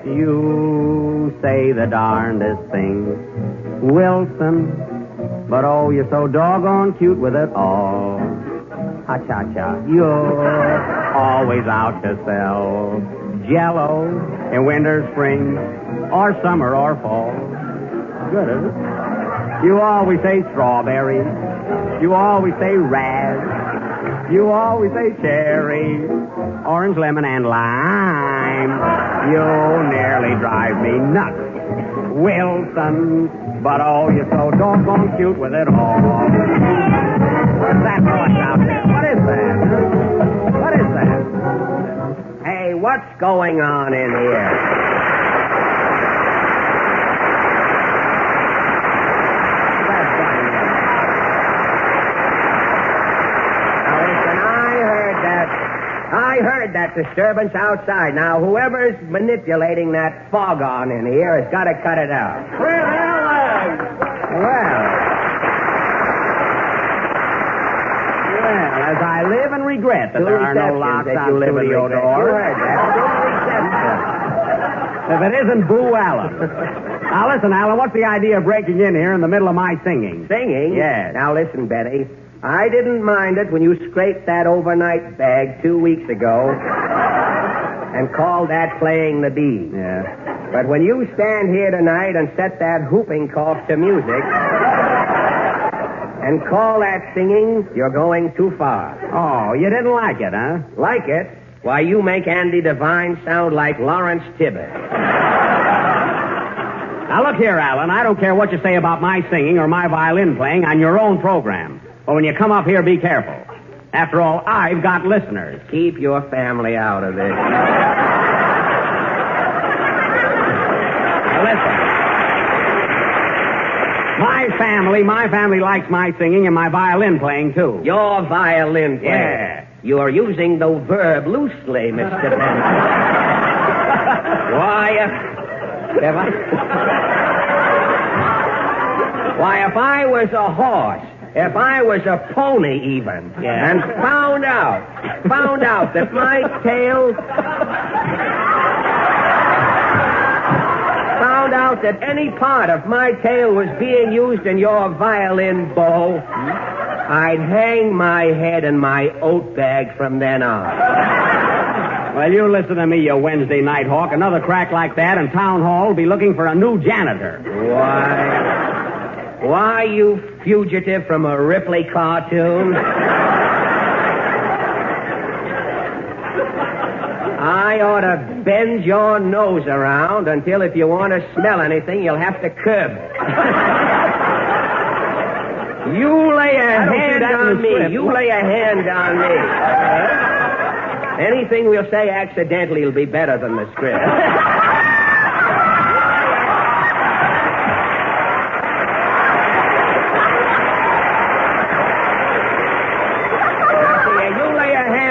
You say the darndest thing, Wilson, but oh, you're so doggone cute with it all. Ha-cha-cha. You're always out to sell Jell-O in winter, spring, or summer, or fall. Good, isn't it? You always say strawberry. You always say raz. You always say cherry, orange, lemon, and lime. You nearly drive me nuts, Wilson. But oh, you're so doggone cute with it all. What's that noise out there? What is that? What is that? Hey, what's going on in here? I heard that disturbance outside. Now, whoever's manipulating that foghorn in here has got to cut it out. Well. as I live and regret that there are no locks on studio doors. If it isn't Boo Allen. Now, listen, Allen, what's the idea of breaking in here in the middle of my singing? Singing? Yes. Now, listen, Betty. I didn't mind it when you scraped that overnight bag 2 weeks ago and called that playing the beat. Yeah. But when you stand here tonight and set that whooping cough to music and call that singing, you're going too far. Oh, you didn't like it, huh? Like it? Why, you make Andy Devine sound like Lawrence Tibbett. Now, look here, Allen. I don't care what you say about my singing or my violin playing on your own program. But when you come up here, be careful. After all, I've got listeners. Keep your family out of this. Listen. My family likes my singing and my violin playing, too. Your violin playing? Yeah. You're using the verb loosely, Mr. Benson. Why, if I was a horse, if I was a pony even, and found out that my tail... found out that any part of my tail was being used in your violin bow, I'd hang my head in my oat bag from then on. Well, you listen to me, you Wednesday night hawk. Another crack like that, and Town Hall will be looking for a new janitor. Why, you fugitive from a Ripley cartoon? I ought to bend your nose around until if you want to smell anything, you'll have to curb it. You lay a hand on me. You lay a hand on me. Anything we'll say accidentally will be better than the script.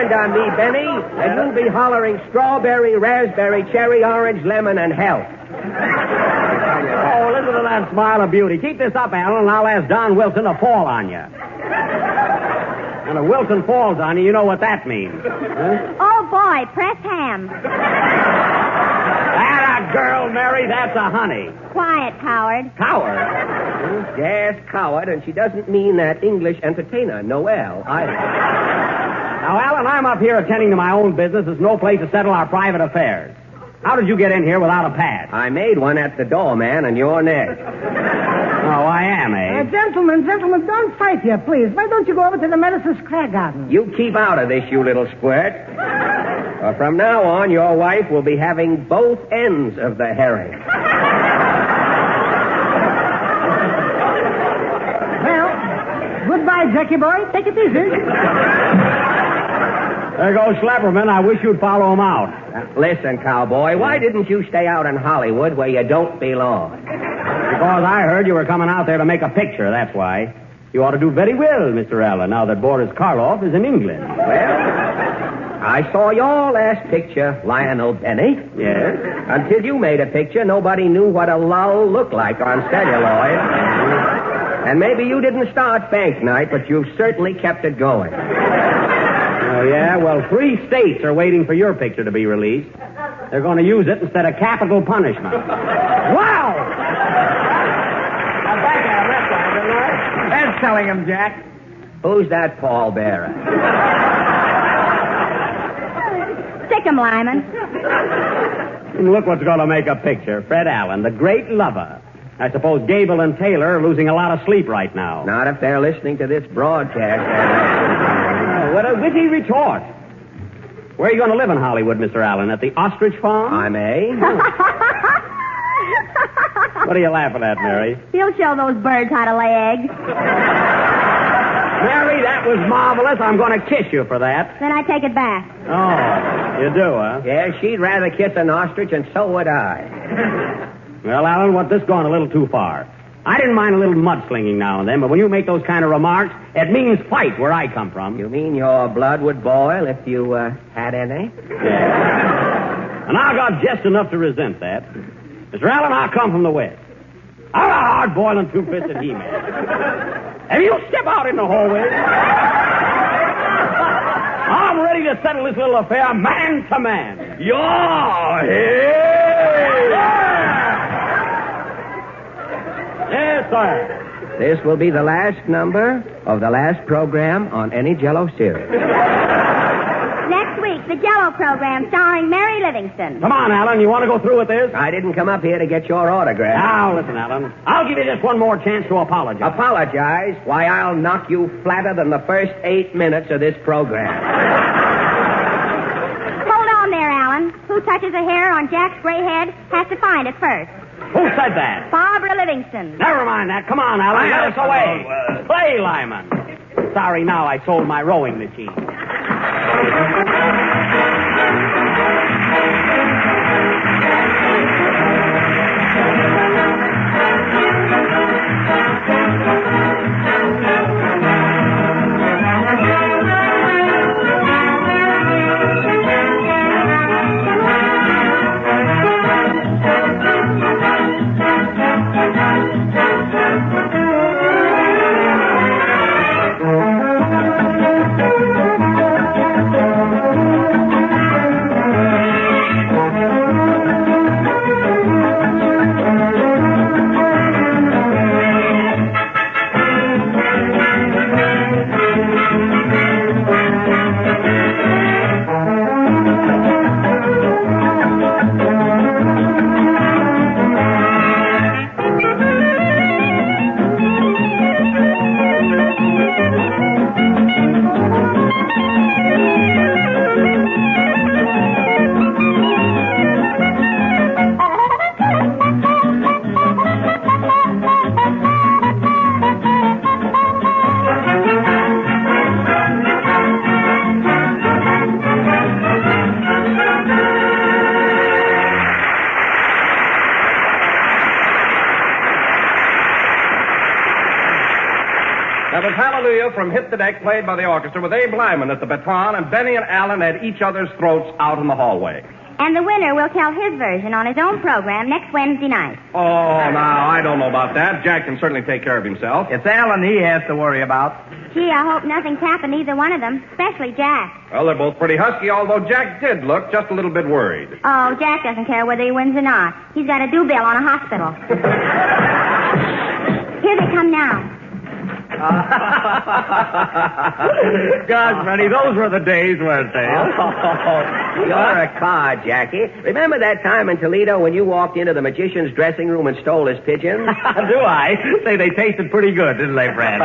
On me, Benny, and you'll be hollering strawberry, raspberry, cherry, orange, lemon, and health. Oh, listen to that smile of beauty. Keep this up, Alan, and I'll ask Don Wilson to fall on you. And if Wilson falls on you, you know what that means. Huh? Oh, boy, press ham. That a girl, Mary, that's a honey. Quiet, coward. Coward? Yes, coward, and she doesn't mean that English entertainer, Noel, either. Now, Alan, I'm up here attending to my own business. There's no place to settle our private affairs. How did you get in here without a pass? I made one at the door, man, and you're next. Oh, I am, eh? Gentlemen, don't fight here, please. Why don't you go over to the Medicine Square Garden? You keep out of this, you little squirt. From now on, your wife will be having both ends of the herring. Well, goodbye, Jackie boy. Take it easy. There goes Schlepperman. I wish you'd follow him out. Listen, cowboy, why didn't you stay out in Hollywood where you don't belong? Because I heard you were coming out there to make a picture, that's why. You ought to do very well, Mr. Allen, now that Boris Karloff is in England. Well, I saw your last picture, Lionel Benny. Yes? Until you made a picture, nobody knew what a lull looked like on celluloid. And maybe you didn't start Bank Night, but you've certainly kept it going. Oh, yeah? Well, 3 states are waiting for your picture to be released. They're going to use it instead of capital punishment. Wow! That's telling him, Jack. Who's that pallbearer? Stick 'em, Lyman. And look what's going to make a picture. Fred Allen, the great lover. I suppose Gable and Taylor are losing a lot of sleep right now. Not if they're listening to this broadcast. What a witty retort. Where are you going to live in Hollywood, Mr. Allen? At the Ostrich Farm? I may. What are you laughing at, Mary? He'll show those birds how to lay eggs. Mary, that was marvelous. I'm going to kiss you for that. Then I take it back. Oh, you do, huh? Yeah, she'd rather kiss an ostrich, and so would I. Well, Alan, this gone a little too far. I didn't mind a little mudslinging now and then, but when you make those kind of remarks, it means fight where I come from. You mean your blood would boil if you had any? Yeah. And I got just enough to resent that. Mr. Allen, I come from the West. I'm a hard-boiling, two-fisted He-Man. If you step out in the hallway... I'm ready to settle this little affair man to man. Yeah! Yes, sir. This will be the last number of the last program on any Jello series. Next week, the Jello program starring Mary Livingston. Come on, Alan. You want to go through with this? I didn't come up here to get your autograph. Now, listen, Alan. I'll give you just one more chance to apologize. Apologize? Why, I'll knock you flatter than the first 8 minutes of this program. Hold on there, Alan. Who touches a hair on Jack's gray head has to find it first. Who said that? Barbara Livingston. Never mind that. Come on, Alan. Get us away. Play, Lyman. Sorry, now I sold my rowing machine. That was Hallelujah from Hit the Deck, played by the orchestra with Abe Lyman at the baton and Benny and Alan at each other's throats out in the hallway. And the winner will tell his version on his own program next Wednesday night. Oh, now, I don't know about that. Jack can certainly take care of himself. It's Alan he has to worry about. Gee, I hope nothing's happened to either one of them, especially Jack. Well, they're both pretty husky, although Jack did look just a little bit worried. Oh, Jack doesn't care whether he wins or not. He's got a due bill on a hospital. Here they come now. Gosh, Freddie, those were the days, weren't they? You're a card, Jackie. Remember that time in Toledo when you walked into the magician's dressing room and stole his pigeons? Do I? Say, they tasted pretty good, didn't they, Fred?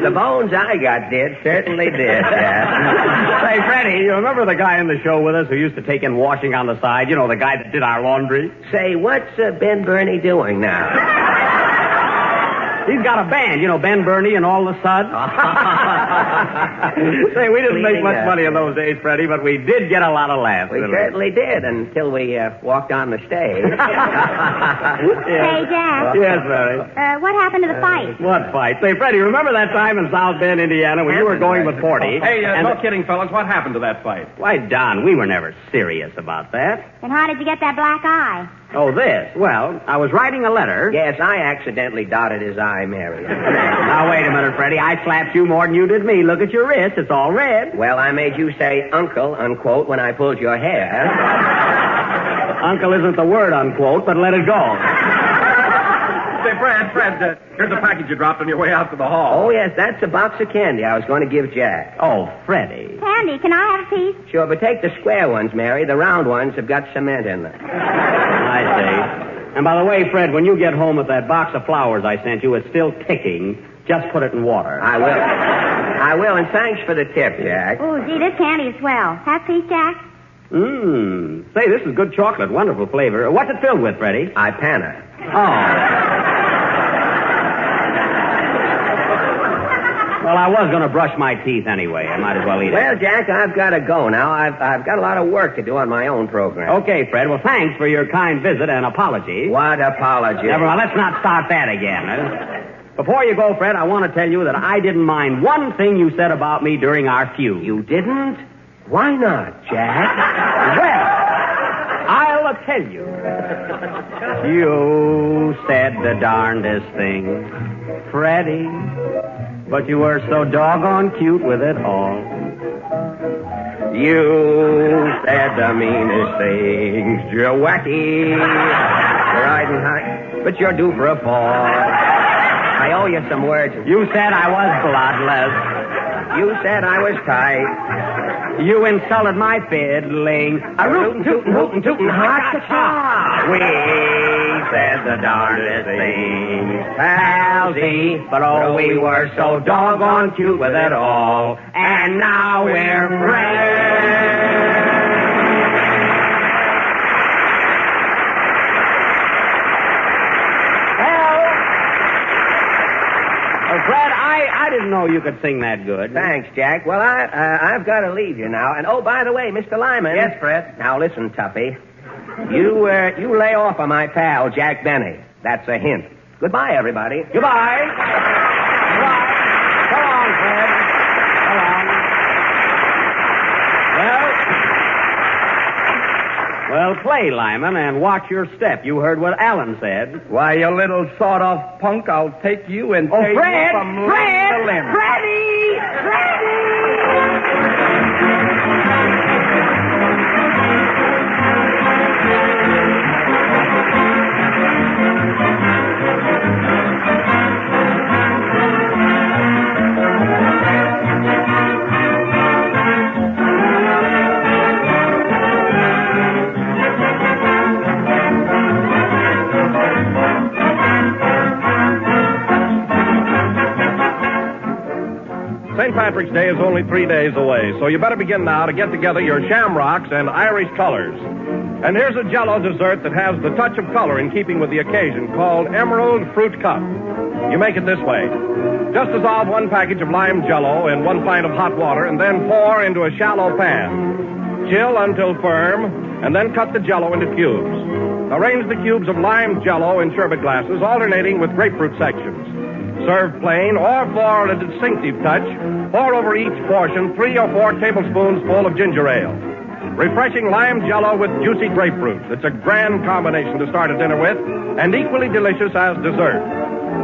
The bones I got did, certainly did, yeah. Say, Freddie, you remember the guy in the show with us who used to take in washing on the side? You know, the guy that did our laundry? Say, what's Ben Burney doing now? He's got a band, you know, Ben Burney and all the suds. Say, we didn't make much money in those days, Freddie, but we did get a lot of laughs. We certainly did, until we walked on the stage. Hey, Jack. Yes, Freddie. What happened to the fight? What fight? Say, Freddie, remember that time in South Bend, Indiana, when you were going with 40? Hey, no kidding, fellas. What happened to that fight? Why, Don, we were never serious about that. Then how did you get that black eye? Oh, this. Well, I was writing a letter. Yes, I accidentally dotted his eye, Mary. Now, wait a minute, Freddie. I slapped you more than you did me. Look at your wrist. It's all red. Well, I made you say uncle, unquote, when I pulled your hair. Uncle isn't the word, unquote, but let it go. Say, Fred, here's a package you dropped on your way out to the hall. Oh, yes, that's a box of candy I was going to give Jack. Oh, Freddie. Candy, can I have a piece? Sure, but take the square ones, Mary. The round ones have got cement in them. I see. And by the way, Fred, when you get home with that box of flowers I sent you, it's still ticking. Just put it in water. I will, and thanks for the tip, Jack. Oh, gee, this candy is swell. Have a piece, Jack? Say, this is good chocolate. Wonderful flavor. What's it filled with, Freddie? Ipana. Oh. Well, I was going to brush my teeth anyway. I might as well eat it. Well, Jack, I've got to go now. I've got a lot of work to do on my own program. Okay, Fred. Well, thanks for your kind visit and apology. What apology? Never mind. Let's not start that again. Before you go, Fred, I want to tell you that I didn't mind one thing you said about me during our feud. You didn't? Why not, Jack? Well, I'll tell you. You said the darndest thing, Freddie, but you were so doggone cute with it all. You said the meanest things, Joaquin. You're riding high, but you're due for a fall. I owe you some words. You said I was bloodless. You said I was tight. You insulted my fiddling. A rootin' tootin' hootin' tootin' ha-cha-cha. We said the darndest things, palsy, but oh, we were so doggone cute with it all. And now we're friends. Fred, I didn't know you could sing that good. Thanks, Jack. Well, I've got to leave you now. And, oh, by the way, Mr. Lyman. Yes, Fred? Now, listen, Tuffy. You lay off on my pal, Jack Benny. That's a hint. Goodbye, everybody. Goodbye. Goodbye. So long, Fred. So long. Well, play, Lyman, and watch your step. You heard what Alan said. Why, you little sawed-off punk, I'll take you and tear you from limb to limb. Freddie! St. Patrick's Day is only 3 days away, so you better begin now to get together your shamrocks and Irish colors. And here's a Jell-O dessert that has the touch of color in keeping with the occasion, called Emerald Fruit Cup. You make it this way. Just dissolve 1 package of lime Jell-O in 1 pint of hot water and then pour into a shallow pan. Chill until firm, and then cut the Jell-O into cubes. Arrange the cubes of lime Jell-O in sherbet glasses, alternating with grapefruit sections. Serve plain, or for a distinctive touch, pour over each portion 3 or 4 tablespoons full of ginger ale. Refreshing lime Jell-O with juicy grapefruit. It's a grand combination to start a dinner with, and equally delicious as dessert.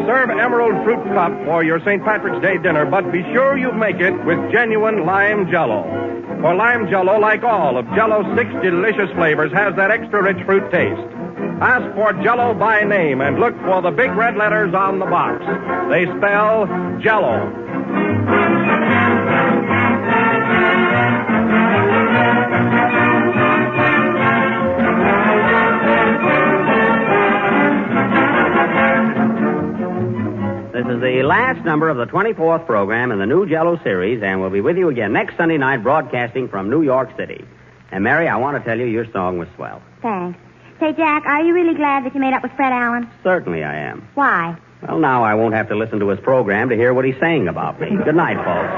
Serve Emerald Fruit Cup for your St. Patrick's Day dinner, but be sure you make it with genuine lime Jell-O. For lime Jell-O, like all of Jell-O's 6 delicious flavors, has that extra rich fruit taste. Ask for Jell-O by name and look for the big red letters on the box. They spell Jell-O. This is the last number of the 24th program in the new Jell-O series, and we'll be with you again next Sunday night broadcasting from New York City. And, Mary, I want to tell you your song was swell. Thanks. Say, Jack, are you really glad that you made up with Fred Allen? Certainly I am. Why? Well, now I won't have to listen to his program to hear what he's saying about me. Good night, folks.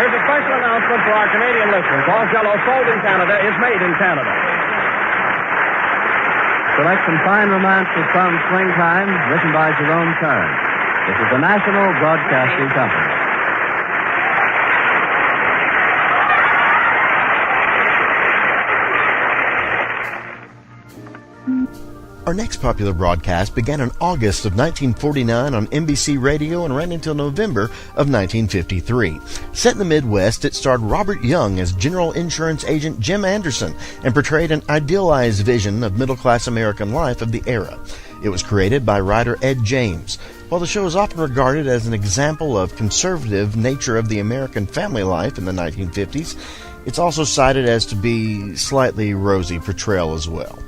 Here's a special announcement for our Canadian listeners. All Jell-O sold in Canada is made in Canada. Select some fine romances from Springtime, written by Jerome Kern. This is the National Broadcasting Company. Our next popular broadcast began in August of 1949 on NBC Radio and ran until November of 1953. Set in the Midwest, it starred Robert Young as General Insurance Agent Jim Anderson and portrayed an idealized vision of middle-class American life of the era. It was created by writer Ed James. While the show is often regarded as an example of conservative nature of the American family life in the 1950s, it's also cited as to be slightly rosy portrayal as well.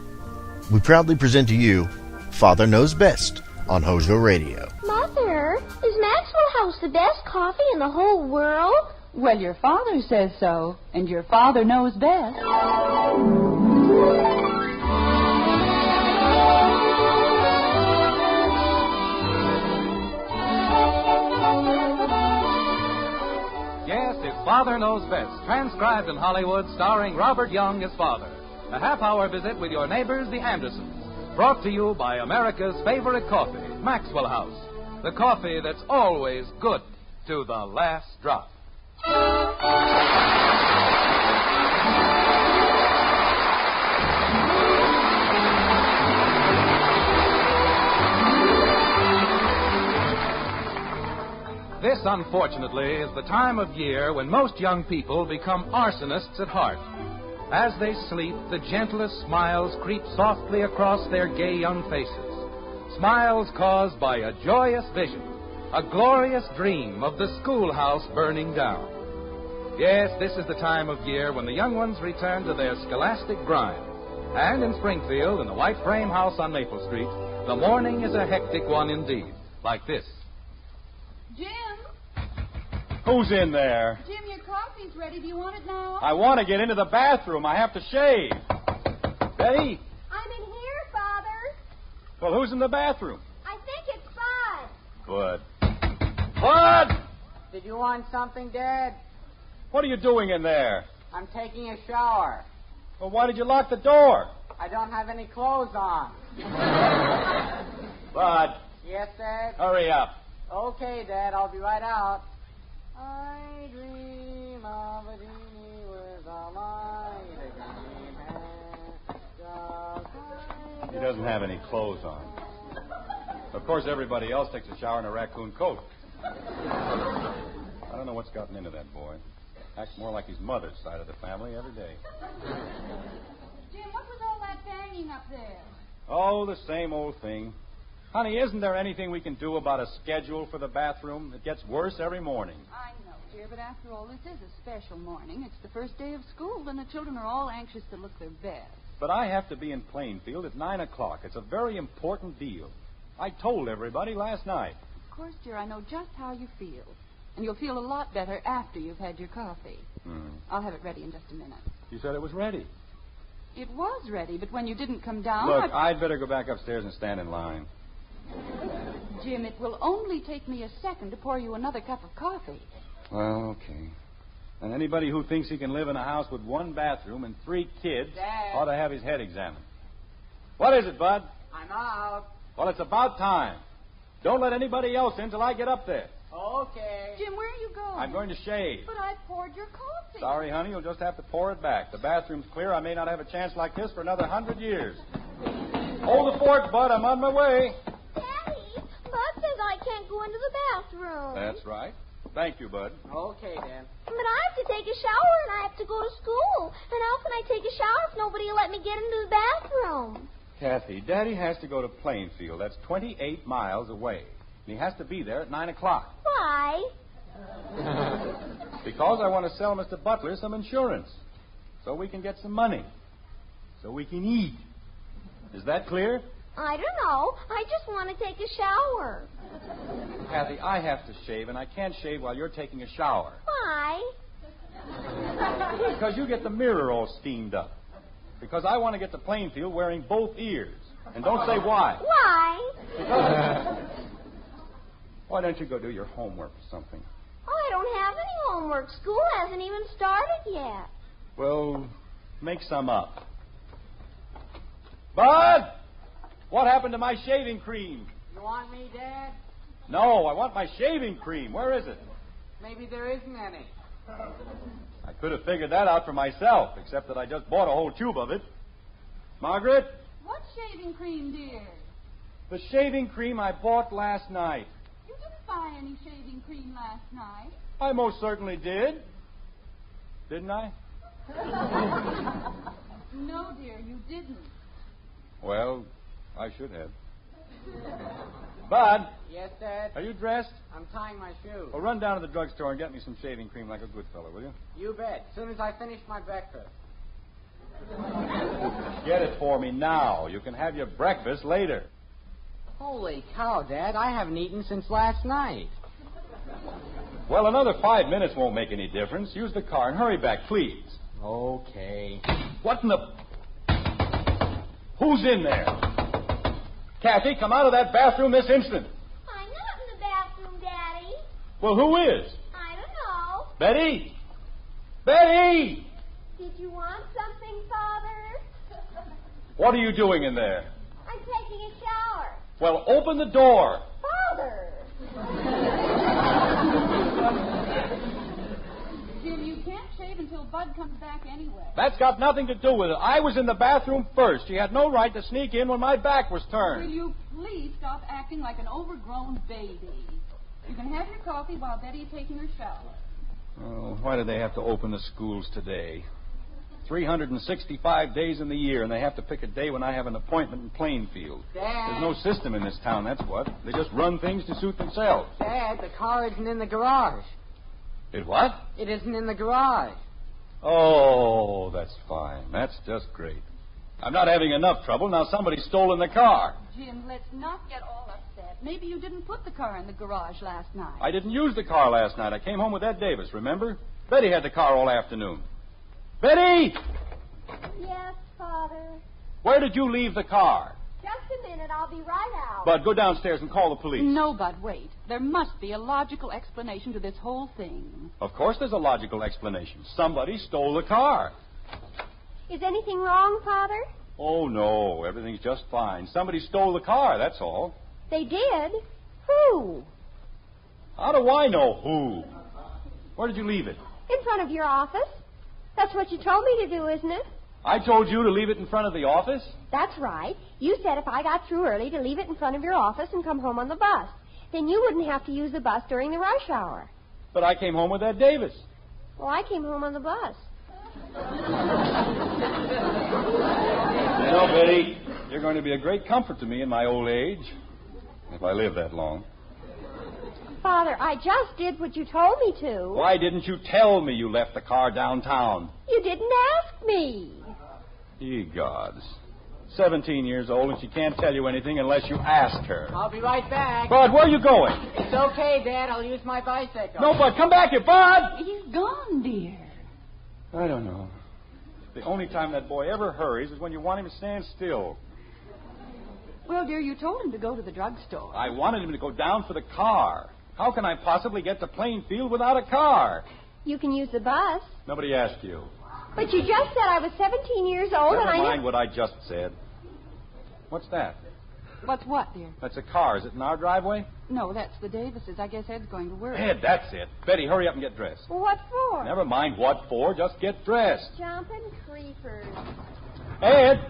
We proudly present to you Father Knows Best on HOJO Radio. Mother, is Maxwell House the best coffee in the whole world? Well, your father says so, and your father knows best. Yes, it's Father Knows Best, transcribed in Hollywood, starring Robert Young as father. A half-hour visit with your neighbors, the Andersons. Brought to you by America's favorite coffee, Maxwell House. The coffee that's always good to the last drop. unfortunately, is the time of year when most young people become arsonists at heart. As they sleep, the gentlest smiles creep softly across their gay young faces. Smiles caused by a joyous vision, a glorious dream of the schoolhouse burning down. Yes, this is the time of year when the young ones return to their scholastic grind. And in Springfield, in the white frame house on Maple Street, the morning is a hectic one indeed, like this. Jim? Who's in there? Jim, your coffee's ready. Do you want it now? I want to get into the bathroom. I have to shave. Betty? I'm in here, Father. Well, who's in the bathroom? I think it's Bud. Bud. Bud! Did you want something, Dad? What are you doing in there? I'm taking a shower. Well, why did you lock the door? I don't have any clothes on. Bud. Yes, Dad? Hurry up. Okay, Dad. I'll be right out. I dream of a genie with a light again. He doesn't have any clothes on. Of course, everybody else takes a shower in a raccoon coat. I don't know what's gotten into that boy. Acts more like his mother's side of the family every day. Jim, what was all that banging up there? Oh, the same old thing. Honey, isn't there anything we can do about a schedule for the bathroom? It gets worse every morning. I know, dear, but after all, this is a special morning. It's the first day of school, and the children are all anxious to look their best. But I have to be in Plainfield at 9 o'clock. It's a very important deal. I told everybody last night. Of course, dear, I know just how you feel. And you'll feel a lot better after you've had your coffee. I'll have it ready in just a minute. You said it was ready. It was ready, but when you didn't come down... Look, I'd better go back upstairs and stand in line. Jim, it will only take me a second to pour you another cup of coffee. Well, okay. And anybody who thinks he can live in a house with one bathroom and 3 kids Dad. ought to have his head examined. What is it, Bud? I'm out. Well, it's about time. Don't let anybody else in till I get up there. Okay. Jim, where are you going? I'm going to shave. But I poured your coffee. Sorry, honey, you'll just have to pour it back. The bathroom's clear. I may not have a chance like this for another 100 years. Hold the fort, Bud. I'm on my way. Daddy, Bud says I can't go into the bathroom. That's right. Thank you, Bud. Okay, then. But I have to take a shower and I have to go to school. And how can I take a shower if nobody will let me get into the bathroom? Kathy, Daddy has to go to Plainfield. That's 28 miles away. And he has to be there at 9 o'clock. Why? Because I want to sell Mr. Butler some insurance. So we can get some money. So we can eat. Is that clear? I don't know. I just want to take a shower. Kathy, I have to shave, and I can't shave while you're taking a shower. Why? Because you get the mirror all steamed up. Because I want to get to Plainfield wearing both ears. And don't say why. Why? Because... Why don't you go do your homework or something? Oh, I don't have any homework. School hasn't even started yet. Well, make some up. Bud! What happened to my shaving cream? You want me, Dad? No, I want my shaving cream. Where is it? Maybe there isn't any. I could have figured that out for myself, except that I just bought a whole tube of it. Margaret? What shaving cream, dear? The shaving cream I bought last night. You didn't buy any shaving cream last night. I most certainly did. Didn't I? No, dear, you didn't. Well, I should have. Bud? Yes, Dad? Are you dressed? I'm tying my shoe. Well, run down to the drugstore and get me some shaving cream like a good fellow, will you? You bet. As soon as I finish my breakfast. Get it for me now. You can have your breakfast later. Holy cow, Dad. I haven't eaten since last night. Well, another 5 minutes won't make any difference. Use the car and hurry back, please. Okay. What in the... Who's in there? Kathy, come out of that bathroom this instant. I'm not in the bathroom, Daddy. Well, who is? I don't know. Betty! Betty! Did you want something, Father? What are you doing in there? I'm taking a shower. Well, open the door. Father! Jim, you can't shave until Bud comes back anyway. That's got nothing to do with it. I was in the bathroom first. She had no right to sneak in when my back was turned. Will you please stop acting like an overgrown baby? You can have your coffee while Betty is taking her shower. Oh, why do they have to open the schools today? 365 days in the year, and they have to pick a day when I have an appointment in Plainfield. Dad. There's no system in this town, that's what. They just run things to suit themselves. Dad, the car isn't in the garage. It what? It isn't in the garage. Oh, that's fine. That's just great. I'm not having enough trouble. Now somebody's stolen the car. Jim, let's not get all upset. Maybe you didn't put the car in the garage last night. I didn't use the car last night. I came home with Ed Davis, remember? Betty had the car all afternoon. Betty! Yes, Father. Where did you leave the car? Just a minute. I'll be right out. Bud, go downstairs and call the police. No, Bud, wait. There must be a logical explanation to this whole thing. Of course there's a logical explanation. Somebody stole the car. Is anything wrong, Father? Oh, no. Everything's just fine. Somebody stole the car, that's all. They did? Who? How do I know who? Where did you leave it? In front of your office. That's what you told me to do, isn't it? I told you to leave it in front of the office? That's right. You said if I got through early to leave it in front of your office and come home on the bus. Then you wouldn't have to use the bus during the rush hour. But I came home with Ed Davis. Well, I came home on the bus. You know, Betty, you're going to be a great comfort to me in my old age, if I live that long. Father, I just did what you told me to. Why didn't you tell me you left the car downtown? You didn't ask me. Ye gods. 17 years old, and she can't tell you anything unless you ask her. I'll be right back. Bud, where are you going? It's okay, Dad. I'll use my bicycle. No, Bud, come back here, Bud! He's gone, dear. I don't know. The only time that boy ever hurries is when you want him to stand still. Well, dear, you told him to go to the drugstore. I wanted him to go down for the car. How can I possibly get to Plainfield without a car? You can use the bus. Nobody asked you. But you just said I was 17 years old Never and mind what I just said. What's that? What's what, dear? That's a car. Is it in our driveway? No, that's the Davises. I guess Ed's going to work. Ed, that's it. Betty, hurry up and get dressed. Well, what for? Never mind what for. Just get dressed. Jumping creepers. Ed!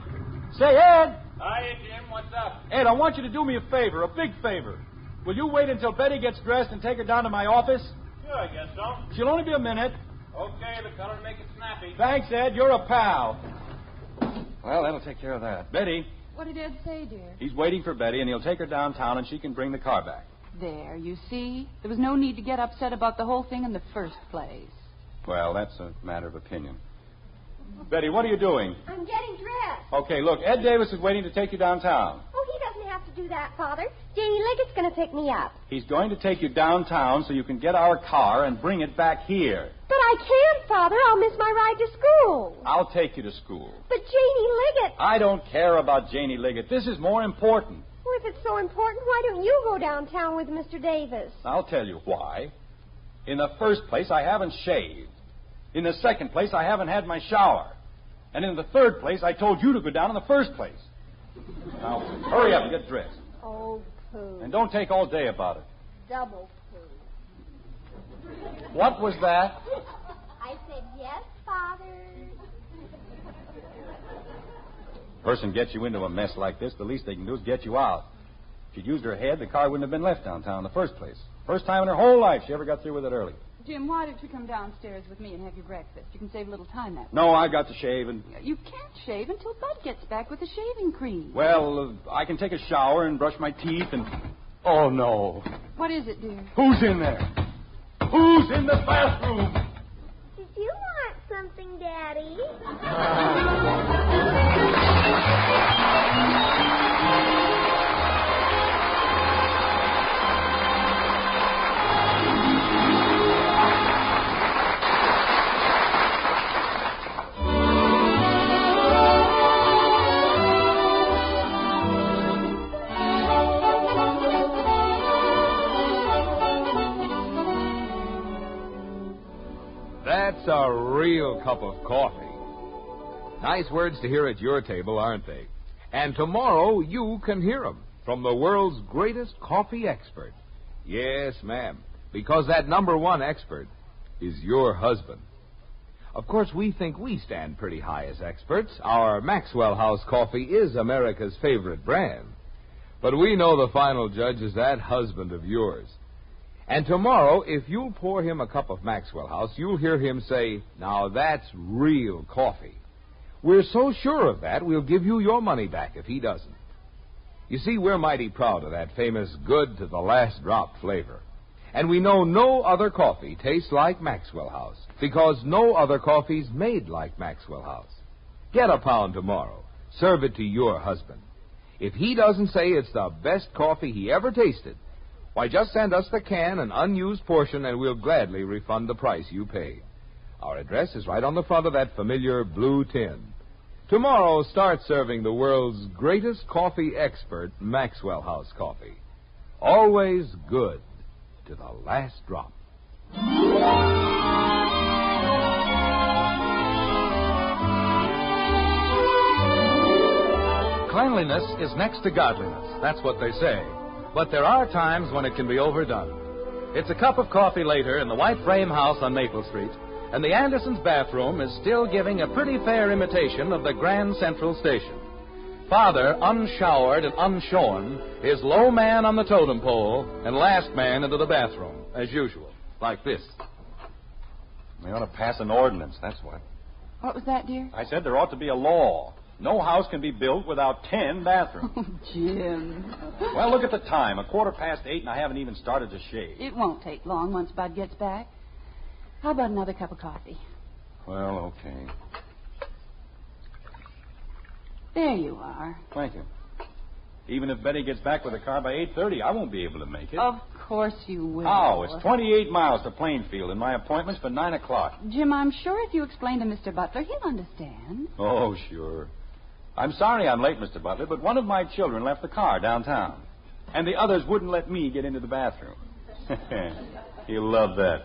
Say, Ed! Hiya, Jim. What's up? Ed, I want you to do me a favor, a big favor. Will you wait until Betty gets dressed and take her down to my office? Sure, I guess so. She'll only be a minute. Okay, the color make it snappy. Thanks, Ed. You're a pal. Well, that'll take care of that. Betty. What did Ed say, dear? He's waiting for Betty, and he'll take her downtown, and she can bring the car back. There, you see? There was no need to get upset about the whole thing in the first place. Well, that's a matter of opinion. Betty, what are you doing? I'm getting dressed. Okay, look, Ed Davis is waiting to take you downtown. Oh, he doesn't have to do that, Father. Janie Liggett's going to pick me up. He's going to take you downtown so you can get our car and bring it back here. But I can't, Father. I'll miss my ride to school. I'll take you to school. But Janie Liggett... I don't care about Janie Liggett. This is more important. Well, if it's so important, why don't you go downtown with Mr. Davis? I'll tell you why. In the first place, I haven't shaved. In the second place, I haven't had my shower. And in the third place, I told you to go down in the first place. Now, hurry up and get dressed. Oh, poo. And don't take all day about it. Double poo. What was that? I said yes, Father. Person gets you into a mess like this, the least they can do is get you out. If she'd used her head, the car wouldn't have been left downtown in the first place. First time in her whole life she ever got through with it early. Jim, why don't you come downstairs with me and have your breakfast? You can save a little time that way. No, I've got to shave and... You can't shave until Bud gets back with the shaving cream. Well, I can take a shower and brush my teeth and... Oh, no. What is it, dear? Who's in there? Who's in the bathroom? Did you want something, Daddy? That's a real cup of coffee. Nice words to hear at your table, aren't they? And tomorrow you can hear them from the world's greatest coffee expert. Yes, ma'am, because that number one expert is your husband. Of course, we think we stand pretty high as experts. Our Maxwell House coffee is America's favorite brand. But we know the final judge is that husband of yours. And tomorrow, if you'll pour him a cup of Maxwell House, you'll hear him say, "Now that's real coffee." We're so sure of that, we'll give you your money back if he doesn't. You see, we're mighty proud of that famous good to the last drop flavor. And we know no other coffee tastes like Maxwell House, because no other coffee's made like Maxwell House. Get a pound tomorrow. Serve it to your husband. If he doesn't say it's the best coffee he ever tasted, why, just send us the can, an unused portion, and we'll gladly refund the price you paid. Our address is right on the front of that familiar blue tin. Tomorrow, start serving the world's greatest coffee expert, Maxwell House Coffee. Always good to the last drop. Cleanliness is next to godliness. That's what they say. But there are times when it can be overdone. It's a cup of coffee later in the white frame house on Maple Street, and the Andersons' bathroom is still giving a pretty fair imitation of the Grand Central Station. Father, unshowered and unshorn, is low man on the totem pole and last man into the bathroom, as usual, like this. They ought to pass an ordinance, that's what. What was that, dear? I said there ought to be a law. No house can be built without 10 bathrooms. Oh, Jim. Well, look at the time. 8:15, and I haven't even started to shave. It won't take long once Bud gets back. How about another cup of coffee? Well, okay. There you are. Thank you. Even if Betty gets back with the car by 8:30, I won't be able to make it. Of course you will. Oh, it's 28 miles to Plainfield, and my appointment's for 9 o'clock. Jim, I'm sure if you explain to Mr. Butler, he'll understand. Oh, sure. I'm sorry I'm late, Mr. Butler, but one of my children left the car downtown, and the others wouldn't let me get into the bathroom. He'll love that.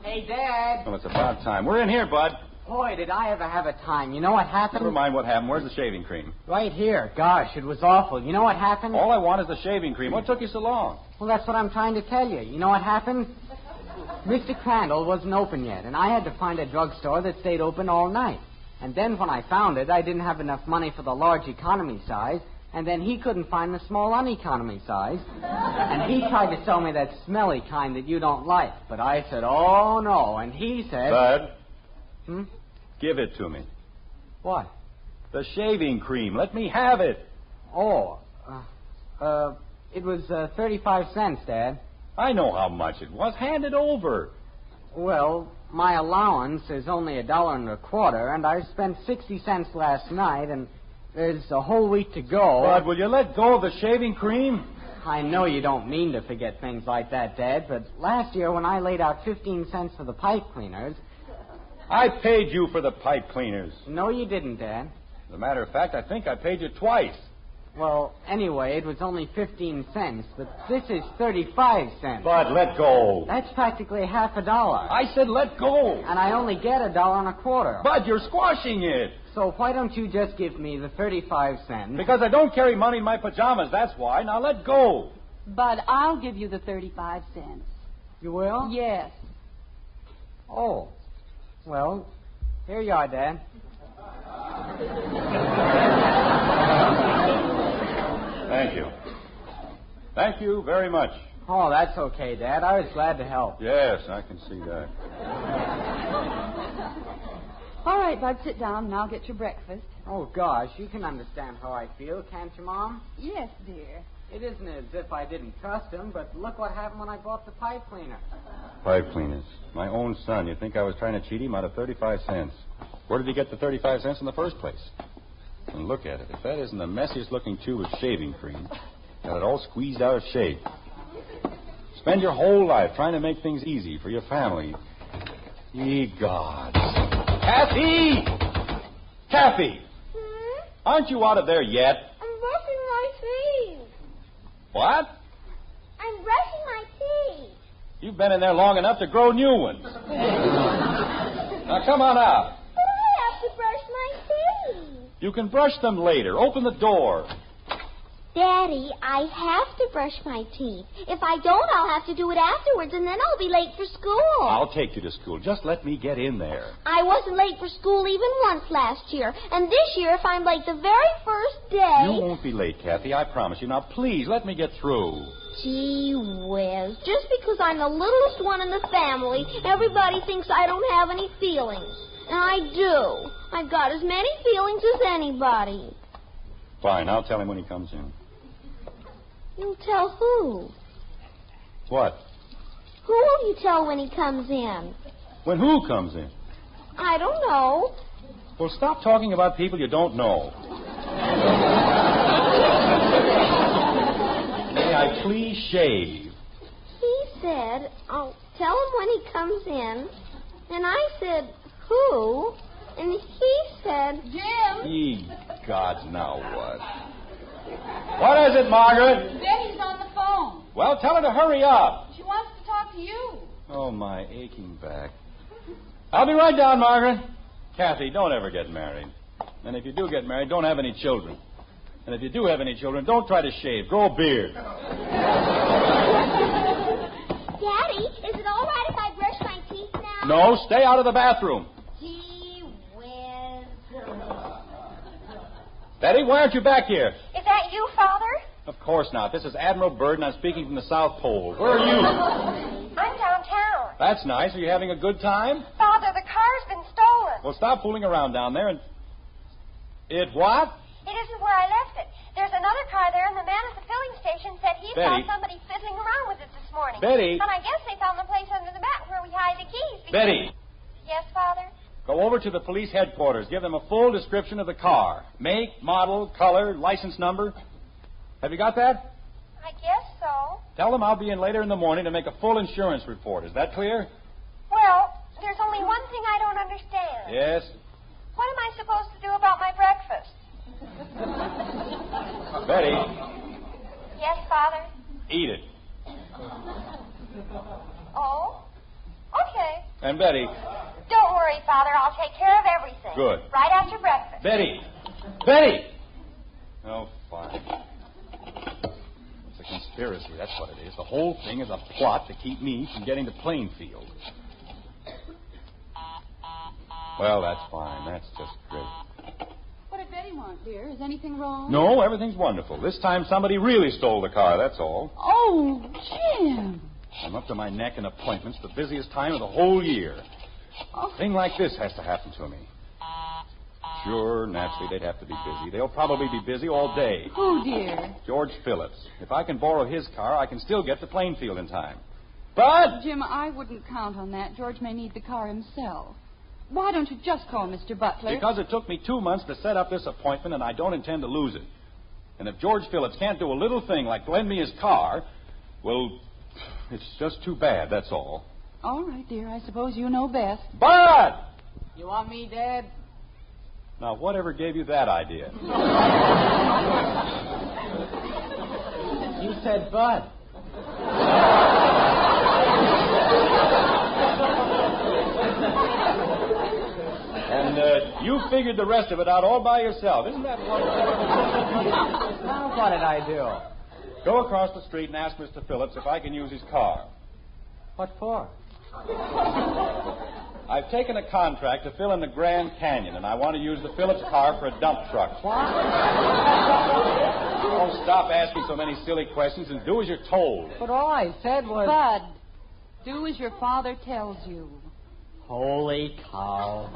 Hey, Dad. Well, it's about time. We're in here, Bud. Boy, did I ever have a time. You know what happened? Never mind what happened. Where's the shaving cream? Right here. Gosh, it was awful. You know what happened? All I want is the shaving cream. What took you so long? Well, that's what I'm trying to tell you. You know what happened? Mr. Crandall wasn't open yet, and I had to find a drugstore that stayed open all night. And then when I found it, I didn't have enough money for the large economy size, and then he couldn't find the small uneconomy size. And he tried to sell me that smelly kind that you don't like. But I said, oh, no. And he said... Bud, give it to me. What? The shaving cream. Let me have it. Oh, it was 35 cents, Dad. I know how much it was. Hand it over. Well, my allowance is only $1.25, and I spent 60 cents last night, and there's a whole week to go. Bud, will you let go of the shaving cream? I know you don't mean to forget things like that, Dad, but last year when I laid out 15 cents for the pipe cleaners... I paid you for the pipe cleaners. No, you didn't, Dad. As a matter of fact, I think I paid you twice. Well, anyway, it was only 15 cents, but this is 35 cents. Bud, let go. That's practically half $1. I said let go. And I only get $1.25. Bud, you're squashing it. So why don't you just give me the 35 cents? Because I don't carry money in my pajamas, that's why. Now let go. Bud, I'll give you the 35 cents. You will? Yes. Oh. Well, here you are, Dad. Thank you. Thank you very much. Oh, that's okay, Dad. I was glad to help. Yes, I can see that. All right, Bud, sit down and I'll get your breakfast. Oh, gosh, you can understand how I feel, can't you, Mom? Yes, dear. It isn't as if I didn't trust him, but look what happened when I bought the pipe cleaner. Pipe cleaners. My own son. You think I was trying to cheat him out of 35 cents? Where did he get the 35 cents in the first place? And look at it. If that isn't the messiest looking tube of shaving cream, got it all squeezed out of shape. Spend your whole life trying to make things easy for your family. Ye gods. Kathy! Kathy! Aren't you out of there yet? I'm brushing my teeth. What? I'm brushing my teeth. You've been in there long enough to grow new ones. Now come on out. But I have to brush my teeth. You can brush them later. Open the door. Daddy, I have to brush my teeth. If I don't, I'll have to do it afterwards, and then I'll be late for school. I'll take you to school. Just let me get in there. I wasn't late for school even once last year. And this year, if I'm late the very first day... You won't be late, Kathy, I promise you. Now, please, let me get through. Gee whiz. Just because I'm the littlest one in the family, everybody thinks I don't have any feelings. And I do. I've got as many feelings as anybody. Fine, I'll tell him when he comes in. You'll tell who? What? Who will you tell when he comes in? When who comes in? I don't know. Well, stop talking about people you don't know. May I please shave? He said, I'll tell him when he comes in. And I said, who? And he said, Jim! Ye gods, now what? What is it, Margaret? Betty's on the phone. Well, tell her to hurry up. She wants to talk to you. Oh, my aching back. I'll be right down, Margaret. Kathy, don't ever get married. And if you do get married, don't have any children. And if you do have any children, don't try to shave. Grow a beard. Daddy, is it all right if I brush my teeth now? No, stay out of the bathroom. Gee whiz. Betty, why aren't you back here? Is that you, Father? Of course not. This is Admiral Byrd, and I'm speaking from the South Pole. Where are you? I'm downtown. That's nice. Are you having a good time? Father, the car's been stolen. Well, stop fooling around down there and... It what? It isn't where I left it. There's another car there, and the man at the filling station said he saw Betty. somebody fiddling around with it this morning. Betty. And I guess they found the place under the mat where we hide the keys. Betty. Yes, Father? Go over to the police headquarters. Give them a full description of the car. Make, model, color, license number. Have you got that? I guess so. Tell them I'll be in later in the morning to make a full insurance report. Is that clear? Well, there's only one thing I don't understand. Yes. What am I supposed to do about my breakfast? Betty, Yes, Father? eat it. Oh? Okay. And Betty, Don't worry, Father. I'll take care of everything. Good. Right after breakfast. Betty! Betty! Oh, fine. It's a conspiracy, that's what it is. The whole thing is a plot to keep me from getting to Plainfield. Well, that's fine. That's just great. What did Betty want, dear? Is anything wrong? No, everything's wonderful. This time somebody really stole the car, that's all. Oh, Jim. I'm up to my neck in appointments, the busiest time of the whole year. A thing like this has to happen to me. Sure, naturally, they'd have to be busy. They'll probably be busy all day. Who, dear? George Phillips. If I can borrow his car, I can still get to Plainfield in time. But... Jim, I wouldn't count on that. George may need the car himself. Why don't you just call Mr. Butler? Because it took me 2 months to set up this appointment, and I don't intend to lose it. And if George Phillips can't do a little thing like lend me his car, well, it's just too bad, that's all. All right, dear. I suppose you know best. Bud! You want me, Dad? Now, whatever gave you that idea? You said Bud. And you figured the rest of it out all by yourself. Isn't that wonderful? Now, what did I do? Go across the street and ask Mr. Phillips if I can use his car. What for? I've taken a contract to fill in the Grand Canyon, and I want to use the Phillips car for a dump truck. What? Oh, stop asking so many silly questions and do as you're told. But all I said was... Bud, do as your father tells you. Holy cow.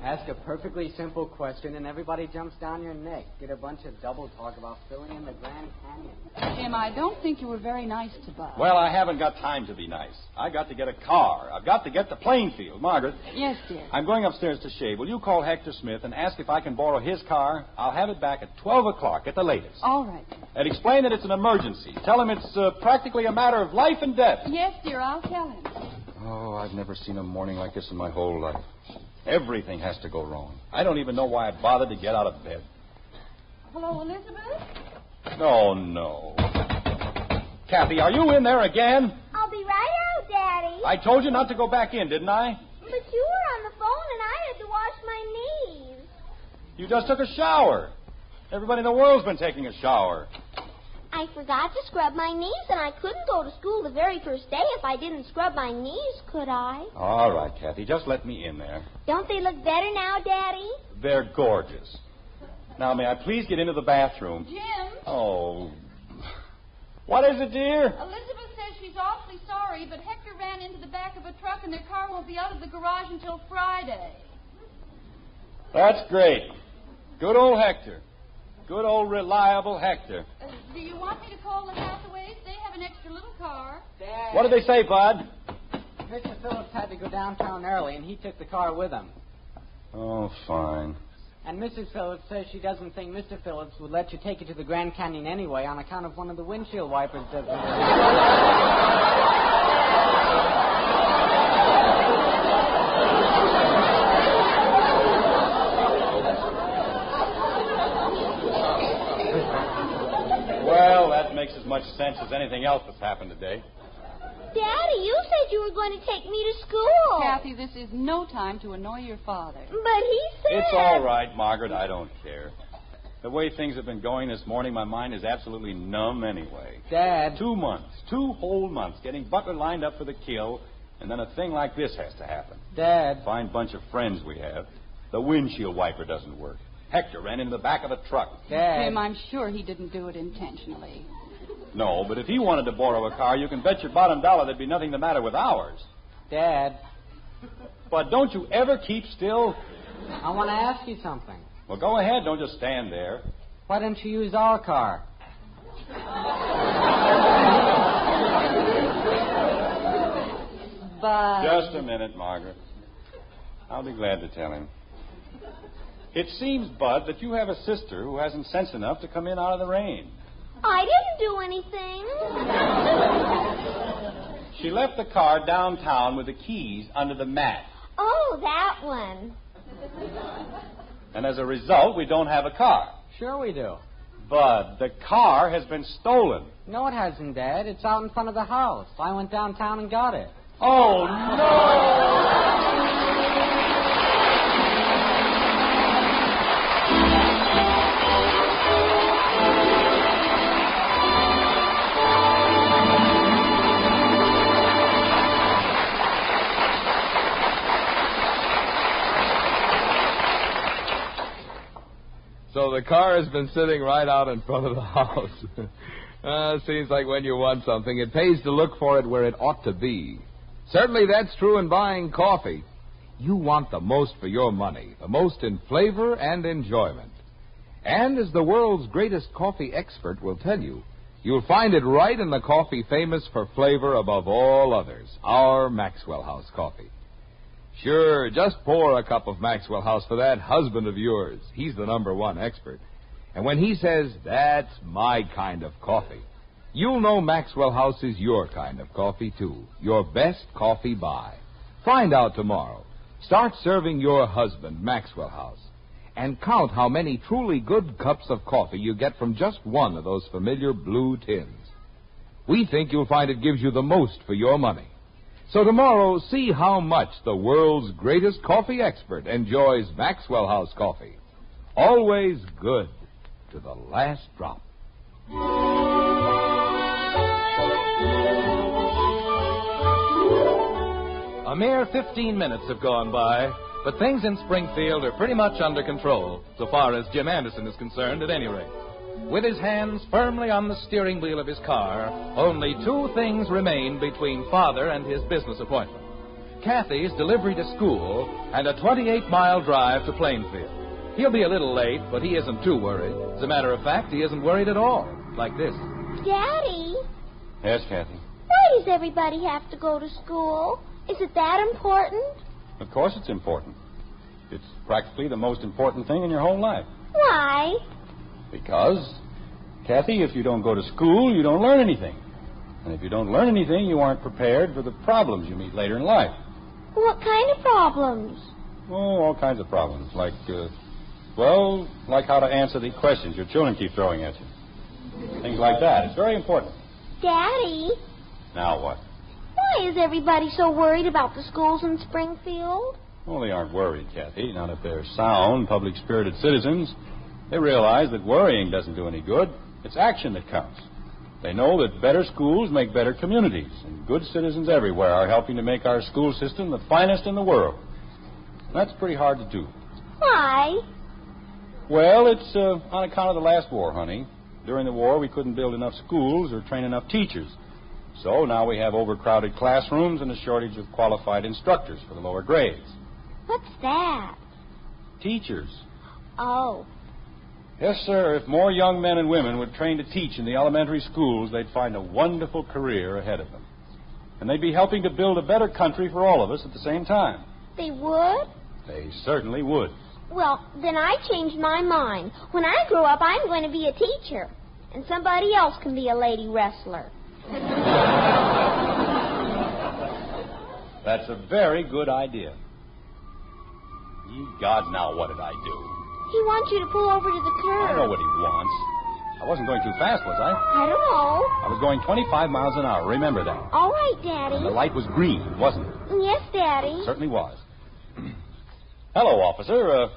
Ask a perfectly simple question and everybody jumps down your neck. Get a bunch of double talk about filling in the Grand Canyon. Jim, I don't think you were very nice to Bud. Well, I haven't got time to be nice. I got to get a car. I've got to get to Plainfield. Margaret. Yes, dear. I'm going upstairs to shave. Will you call Hector Smith and ask if I can borrow his car? I'll have it back at 12 o'clock at the latest. All right. And explain that it's an emergency. Tell him it's practically a matter of life and death. Yes, dear, I'll tell him. Oh, I've never seen a morning like this in my whole life. Everything has to go wrong. I don't even know why I bothered to get out of bed. Hello, Elizabeth? No. Kathy, are you in there again? I'll be right out, Daddy. I told you not to go back in, didn't I? But you were on the phone and I had to wash my knees. You just took a shower. Everybody in the world's been taking a shower. I forgot to scrub my knees, and I couldn't go to school the very first day if I didn't scrub my knees, could I? All right, Kathy, just let me in there. Don't they look better now, Daddy? They're gorgeous. Now, may I please get into the bathroom? Jim? Oh. What is it, dear? Elizabeth says she's awfully sorry, but Hector ran into the back of a truck and their car won't be out of the garage until Friday. That's great. Good old Hector. Good old reliable Hector. Do you want me to call the Hathaways? They have an extra little car. Dad. What did they say, Bud? Mr. Phillips had to go downtown early, and he took the car with him. Oh, fine. And Mrs. Phillips says she doesn't think Mr. Phillips would let you take it to the Grand Canyon anyway on account of one of the windshield wipers doesn't. Well, that makes as much sense as anything else that's happened today. Daddy, you said you were going to take me to school. Kathy, this is no time to annoy your father. But he said... It's all right, Margaret. I don't care. The way things have been going this morning, my mind is absolutely numb anyway. Dad. 2 months. 2 whole months getting Butler lined up for the kill, and then a thing like this has to happen. Dad. Fine bunch of friends we have. The windshield wiper doesn't work. Hector ran into the back of a truck. Dad. Jim, I'm sure he didn't do it intentionally. No, but if he wanted to borrow a car, you can bet your bottom dollar there'd be nothing the matter with ours. Dad. But don't you ever keep still? I want to ask you something. Well, go ahead. Don't just stand there. Why don't you use our car? But... Just a minute, Margaret. I'll be glad to tell him. It seems, Bud, that you have a sister who hasn't sense enough to come in out of the rain. I didn't do anything. She left the car downtown with the keys under the mat. Oh, that one. And as a result, we don't have a car. Sure we do. Bud, the car has been stolen. No, it hasn't, Dad. It's out in front of the house. I went downtown and got it. Oh, no! So the car has been sitting right out in front of the house. Seems like when you want something, it pays to look for it where it ought to be. Certainly that's true in buying coffee. You want the most for your money, the most in flavor and enjoyment. And as the world's greatest coffee expert will tell you, you'll find it right in the coffee famous for flavor above all others, our Maxwell House coffee. Sure, just pour a cup of Maxwell House for that husband of yours. He's the #1 expert. And when he says, that's my kind of coffee, you'll know Maxwell House is your kind of coffee, too. Your best coffee buy. Find out tomorrow. Start serving your husband Maxwell House. And count how many truly good cups of coffee you get from just one of those familiar blue tins. We think you'll find it gives you the most for your money. So tomorrow, see how much the world's greatest coffee expert enjoys Maxwell House coffee. Always good to the last drop. A mere 15 minutes have gone by, but things in Springfield are pretty much under control, so far as Jim Anderson is concerned at any rate. With his hands firmly on the steering wheel of his car, only 2 things remain between Father and his business appointment. Kathy's delivery to school and a 28-mile drive to Plainfield. He'll be a little late, but he isn't too worried. As a matter of fact, he isn't worried at all. Like this. Daddy, Yes, Kathy. why does everybody have to go to school? Is it that important? Of course it's important. It's practically the most important thing in your whole life. Why? Because, Kathy, if you don't go to school, you don't learn anything. And if you don't learn anything, you aren't prepared for the problems you meet later in life. What kind of problems? Oh, all kinds of problems. Like how to answer the questions your children keep throwing at you. Things like that. It's very important. Daddy, Now what? why is everybody so worried about the schools in Springfield? Well, they aren't worried, Kathy. Not if they're sound, public-spirited citizens. They realize that worrying doesn't do any good. It's action that counts. They know that better schools make better communities, and good citizens everywhere are helping to make our school system the finest in the world. That's pretty hard to do. Why? Well, it's on account of the last war, honey. During the war, we couldn't build enough schools or train enough teachers. So now we have overcrowded classrooms and a shortage of qualified instructors for the lower grades. What's that? Teachers. Oh. Yes, sir. If more young men and women would train to teach in the elementary schools, they'd find a wonderful career ahead of them. And they'd be helping to build a better country for all of us at the same time. They would? They certainly would. Well, then I changed my mind. When I grow up, I'm going to be a teacher. And somebody else can be a lady wrestler. That's a very good idea. Ye gods, now what did I do? He wants you to pull over to the curb. I know what he wants. I wasn't going too fast, was I? I don't know. I was going 25 miles an hour. Remember that. All right, Daddy. And the light was green, wasn't it? Yes, Daddy. It certainly was. Hello, officer.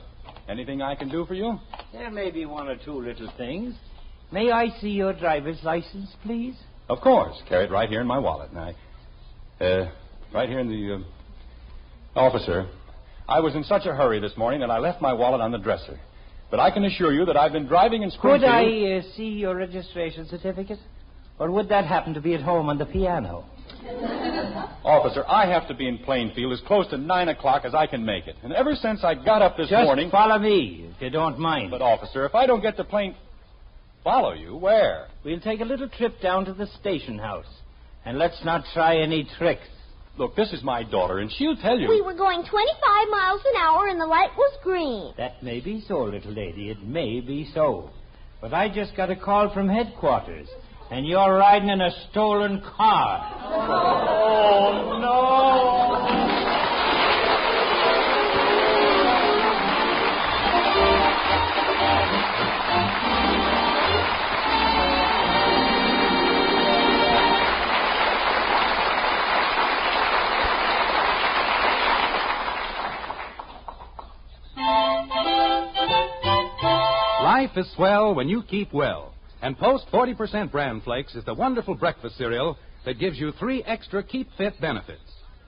Anything I can do for you? There may be one or two little things. May I see your driver's license, please? Of course. Carry it right here in my wallet. And right here in the... Officer, I was in such a hurry this morning that I left my wallet on the dresser. But I can assure you that I've been driving in Springfield... Could I see your registration certificate? Or would that happen to be at home on the piano? Officer, I have to be in Plainfield as close to 9 o'clock as I can make it. And ever since I got up this morning... Just follow me, if you don't mind. But, officer, if I don't get to Follow you? Where? We'll take a little trip down to the station house. And let's not try any tricks. Look, this is my daughter, and she'll tell you... We were going 25 miles an hour, and the light was green. That may be so, little lady. It may be so. But I just got a call from headquarters, and you're riding in a stolen car. Oh, no! Life is swell when you keep well. And Post 40% Bran Flakes is the wonderful breakfast cereal that gives you 3 extra Keep Fit benefits.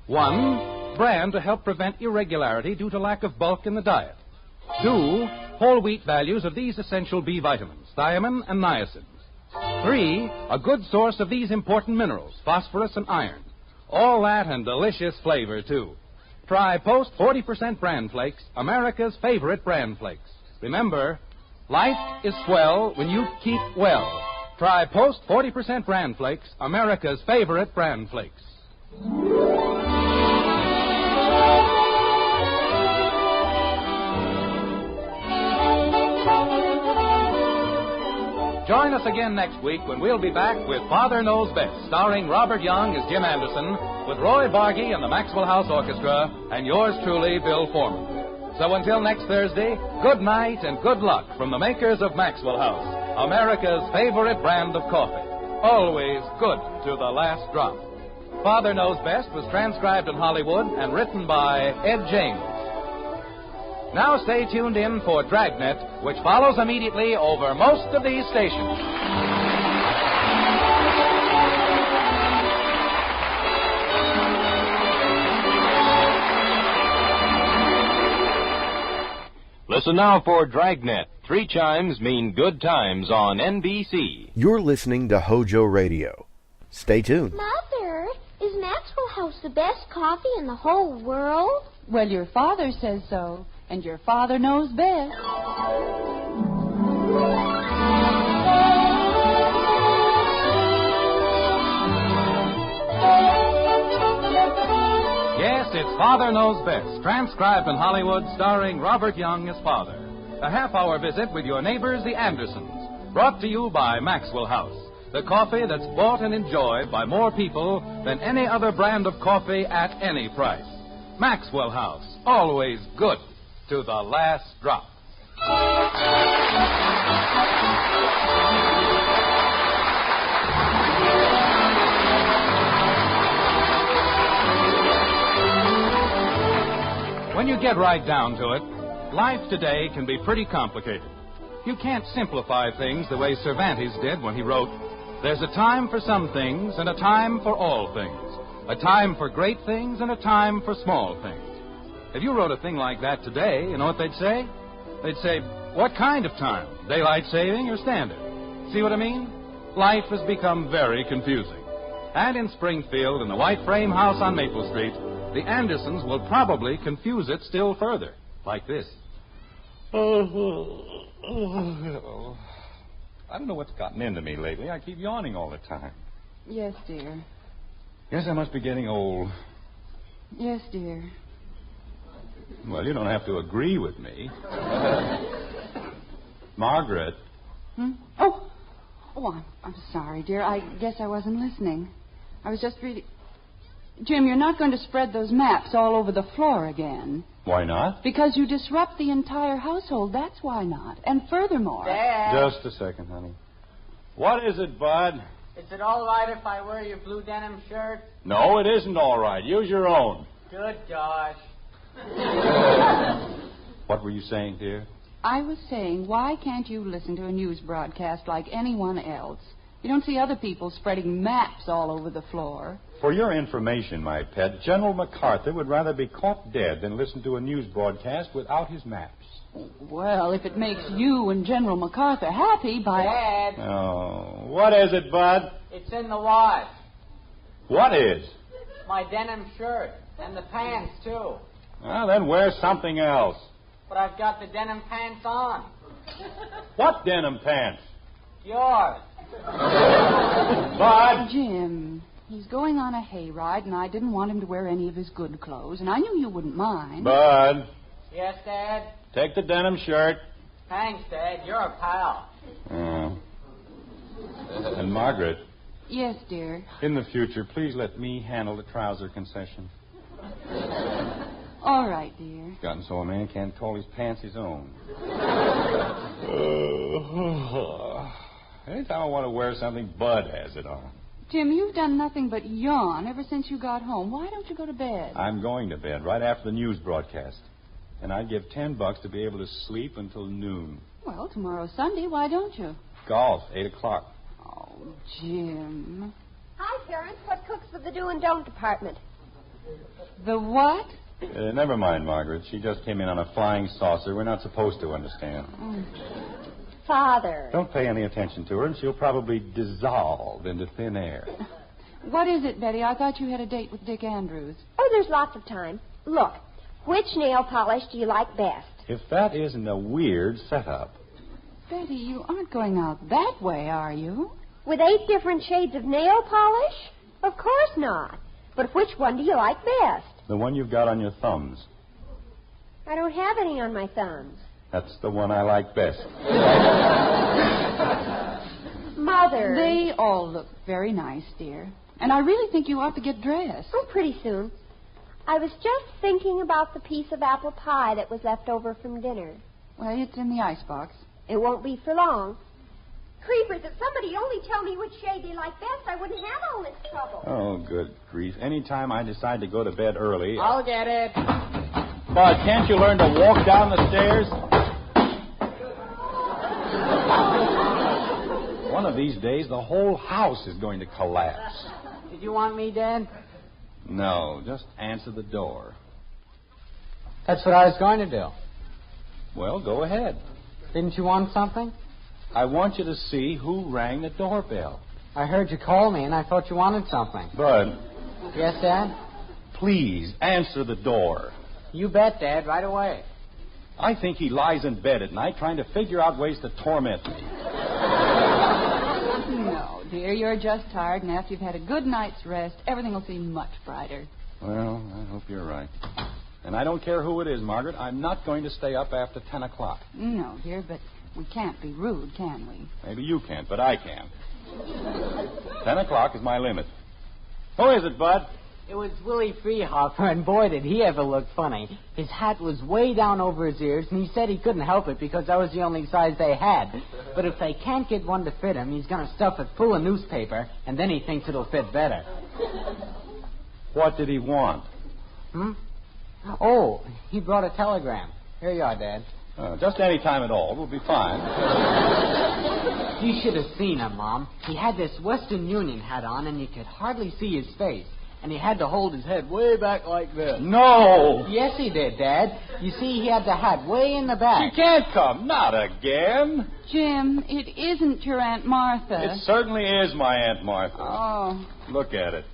1, bran to help prevent irregularity due to lack of bulk in the diet. 2, whole wheat values of these essential B vitamins, thiamine and niacin. 3, a good source of these important minerals, phosphorus and iron. All that and delicious flavor, too. Try Post 40% Bran Flakes, America's favorite Bran Flakes. Remember, life is swell when you keep well. Try Post 40% Bran Flakes, America's favorite Bran Flakes. Join us again next week when we'll be back with Father Knows Best, starring Robert Young as Jim Anderson, with Roy Bargy and the Maxwell House Orchestra, and yours truly, Bill Foreman. So until next Thursday, good night and good luck from the makers of Maxwell House, America's favorite brand of coffee. Always good to the last drop. Father Knows Best was transcribed in Hollywood and written by Ed James. Now stay tuned in for Dragnet, which follows immediately over most of these stations. Listen now for Dragnet. 3 chimes mean good times on NBC. You're listening to HOJO Radio. Stay tuned. Mother, is Maxwell House the best coffee in the whole world? Well, your father says so, and your father knows best. Yes, it's Father Knows Best, transcribed in Hollywood, starring Robert Young as Father. A half-hour visit with your neighbors, the Andersons, brought to you by Maxwell House, the coffee that's bought and enjoyed by more people than any other brand of coffee at any price. Maxwell House, always good to the last drop. When you get right down to it, life today can be pretty complicated. You can't simplify things the way Cervantes did when he wrote, There's a time for some things and a time for all things. A time for great things and a time for small things. If you wrote a thing like that today, you know what they'd say? They'd say, what kind of time? Daylight saving or standard? See what I mean? Life has become very confusing. And in Springfield, in the white frame house on Maple Street, the Andersons will probably confuse it still further, like this. I don't know what's gotten into me lately. I keep yawning all the time. Yes, dear. Guess I must be getting old. Yes, dear. Well, you don't have to agree with me. Margaret. Oh, I'm sorry, dear. I guess I wasn't listening. I was just reading. Jim, you're not going to spread those maps all over the floor again. Why not? Because you disrupt the entire household. That's why not. And furthermore... Dad. Just a second, honey. What is it, Bud? Is it all right if I wear your blue denim shirt? No, it isn't all right. Use your own. Good, Josh. What were you saying, dear? I was saying, why can't you listen to a news broadcast like anyone else? You don't see other people spreading maps all over the floor. For your information, my pet, General MacArthur would rather be caught dead than listen to a news broadcast without his maps. Well, if it makes you and General MacArthur happy by... Dad. Oh, what is it, Bud? It's in the wash. What is? My denim shirt. And the pants, too. Well, then wear something else. But I've got the denim pants on. What denim pants? Yours. Bud! Jim, he's going on a hayride, and I didn't want him to wear any of his good clothes, and I knew you wouldn't mind. Bud. Yes, Dad? Take the denim shirt. Thanks, Dad. You're a pal. Oh. And Margaret. Yes, dear. In the future, please let me handle the trouser concession. All right, dear. It's gotten so a man can't call his pants his own. Anytime I want to wear something, Bud has it on. Jim, you've done nothing but yawn ever since you got home. Why don't you go to bed? I'm going to bed right after the news broadcast. And I'd give $10 to be able to sleep until noon. Well, tomorrow's Sunday. Why don't you? Golf, 8 o'clock. Oh, Jim. Hi, Terence. What cooks for the do and don't department? The what? Never mind, Margaret. She just came in on a flying saucer. We're not supposed to understand. Father. Don't pay any attention to her, and she'll probably dissolve into thin air. What is it, Betty? I thought you had a date with Dick Andrews. Oh, there's lots of time. Look, which nail polish do you like best? If that isn't a weird setup. Betty, you aren't going out that way, are you? With 8 different shades of nail polish? Of course not. But which one do you like best? The one you've got on your thumbs. I don't have any on my thumbs. That's the one I like best. Mother. They all look very nice, dear. And I really think you ought to get dressed. Oh, pretty soon. I was just thinking about the piece of apple pie that was left over from dinner. Well, it's in the icebox. It won't be for long. Creepers, if somebody only tell me which shade they like best, I wouldn't have all this trouble. Oh, good grief. Anytime I decide to go to bed early... I'll get it. Bud, can't you learn to walk down the stairs? One of these days, the whole house is going to collapse. Did you want me, Dad? No, just answer the door. That's what I was going to do. Well, go ahead. Didn't you want something? I want you to see who rang the doorbell. I heard you call me, and I thought you wanted something. Bud. Yes, Dad? Please, answer the door. You bet, Dad, right away. I think he lies in bed at night trying to figure out ways to torment me. No, dear, you're just tired, and after you've had a good night's rest, everything will seem much brighter. Well, I hope you're right. And I don't care who it is, Margaret. I'm not going to stay up after 10 o'clock. No, dear, but we can't be rude, can we? Maybe you can't, but I can. 10 o'clock is my limit. Who is it, Bud? It was Willie Freehopper, and boy, did he ever look funny. His hat was way down over his ears, and he said he couldn't help it because that was the only size they had. But if they can't get one to fit him, he's going to stuff it full of newspaper, and then he thinks it'll fit better. What did he want? Oh, he brought a telegram. Here you are, Dad. Just any time at all. We'll be fine. You should have seen him, Mom. He had this Western Union hat on, and you could hardly see his face. And he had to hold his head way back like this. No! Yes, he did, Dad. You see, he had the hat way in the back. She can't come. Not again. Jim, it isn't your Aunt Martha. It certainly is my Aunt Martha. Oh. Look at it.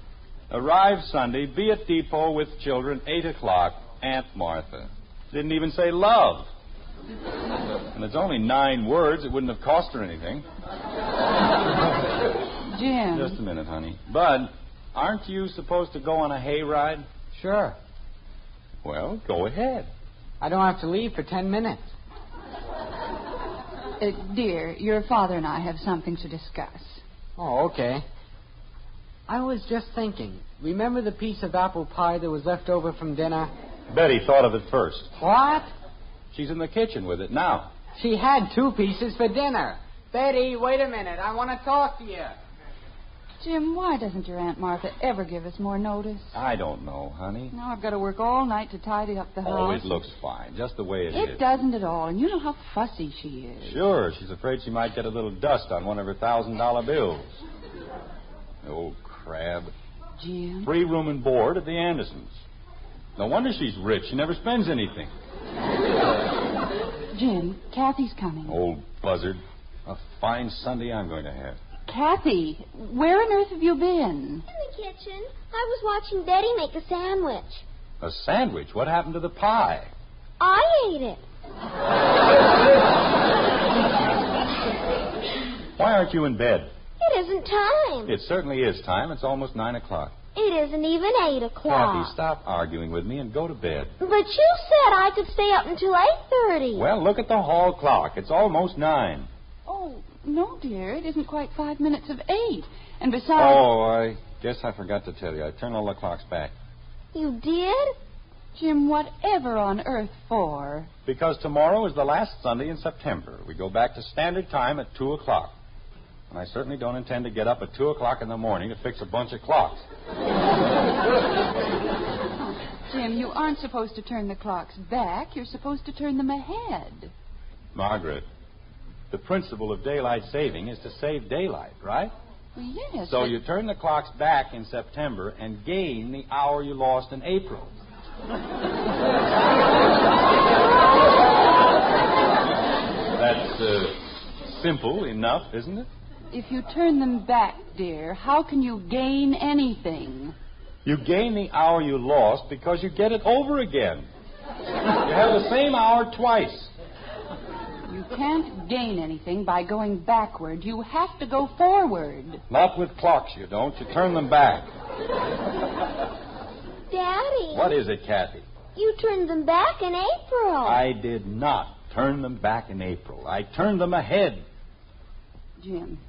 Arrive Sunday, be at depot with children, 8 o'clock, Aunt Martha. Didn't even say love. And it's only 9 words. It wouldn't have cost her anything. Jim. Just a minute, honey. Bud, aren't you supposed to go on a hayride? Sure. Well, go ahead. I don't have to leave for 10 minutes. Dear, your father and I have something to discuss. Oh, okay. I was just thinking. Remember the piece of apple pie that was left over from dinner? Betty thought of it first. What? She's in the kitchen with it now. She had 2 pieces for dinner. Betty, wait a minute. I want to talk to you. Jim, why doesn't your Aunt Martha ever give us more notice? I don't know, honey. Now I've got to work all night to tidy up the house. Oh, it looks fine, just the way it is. It doesn't at all, and you know how fussy she is. Sure, she's afraid she might get a little dust on one of her $1,000 bills. Old crab. Jim? Free room and board at the Andersons. No wonder she's rich. She never spends anything. Jim, Kathy's coming. Old buzzard. A fine Sunday I'm going to have. Kathy, where on earth have you been? In the kitchen. I was watching Betty make a sandwich. A sandwich? What happened to the pie? I ate it. Why aren't you in bed? It isn't time. It certainly is time. It's almost 9 o'clock. It isn't even 8 o'clock. Kathy, stop arguing with me and go to bed. But you said I could stay up until 8:30. Well, look at the hall clock. It's almost 9. Oh, no, dear. It isn't quite 5 minutes of 8. And besides... Oh, I guess I forgot to tell you. I turned all the clocks back. You did? Jim, whatever on earth for? Because tomorrow is the last Sunday in September. We go back to standard time at 2 o'clock. And I certainly don't intend to get up at 2 o'clock in the morning to fix a bunch of clocks. Jim, you aren't supposed to turn the clocks back. You're supposed to turn them ahead. Margaret, the principle of daylight saving is to save daylight, right? Well, yes. So you turn the clocks back in September and gain the hour you lost in April. That's simple enough, isn't it? If you turn them back, dear, how can you gain anything? You gain the hour you lost because you get it over again. You have the same hour twice. You can't gain anything by going backward. You have to go forward. Not with clocks, you don't. You turn them back. Daddy. What is it, Kathy? You turned them back in April. I did not turn them back in April. I turned them ahead. Jim,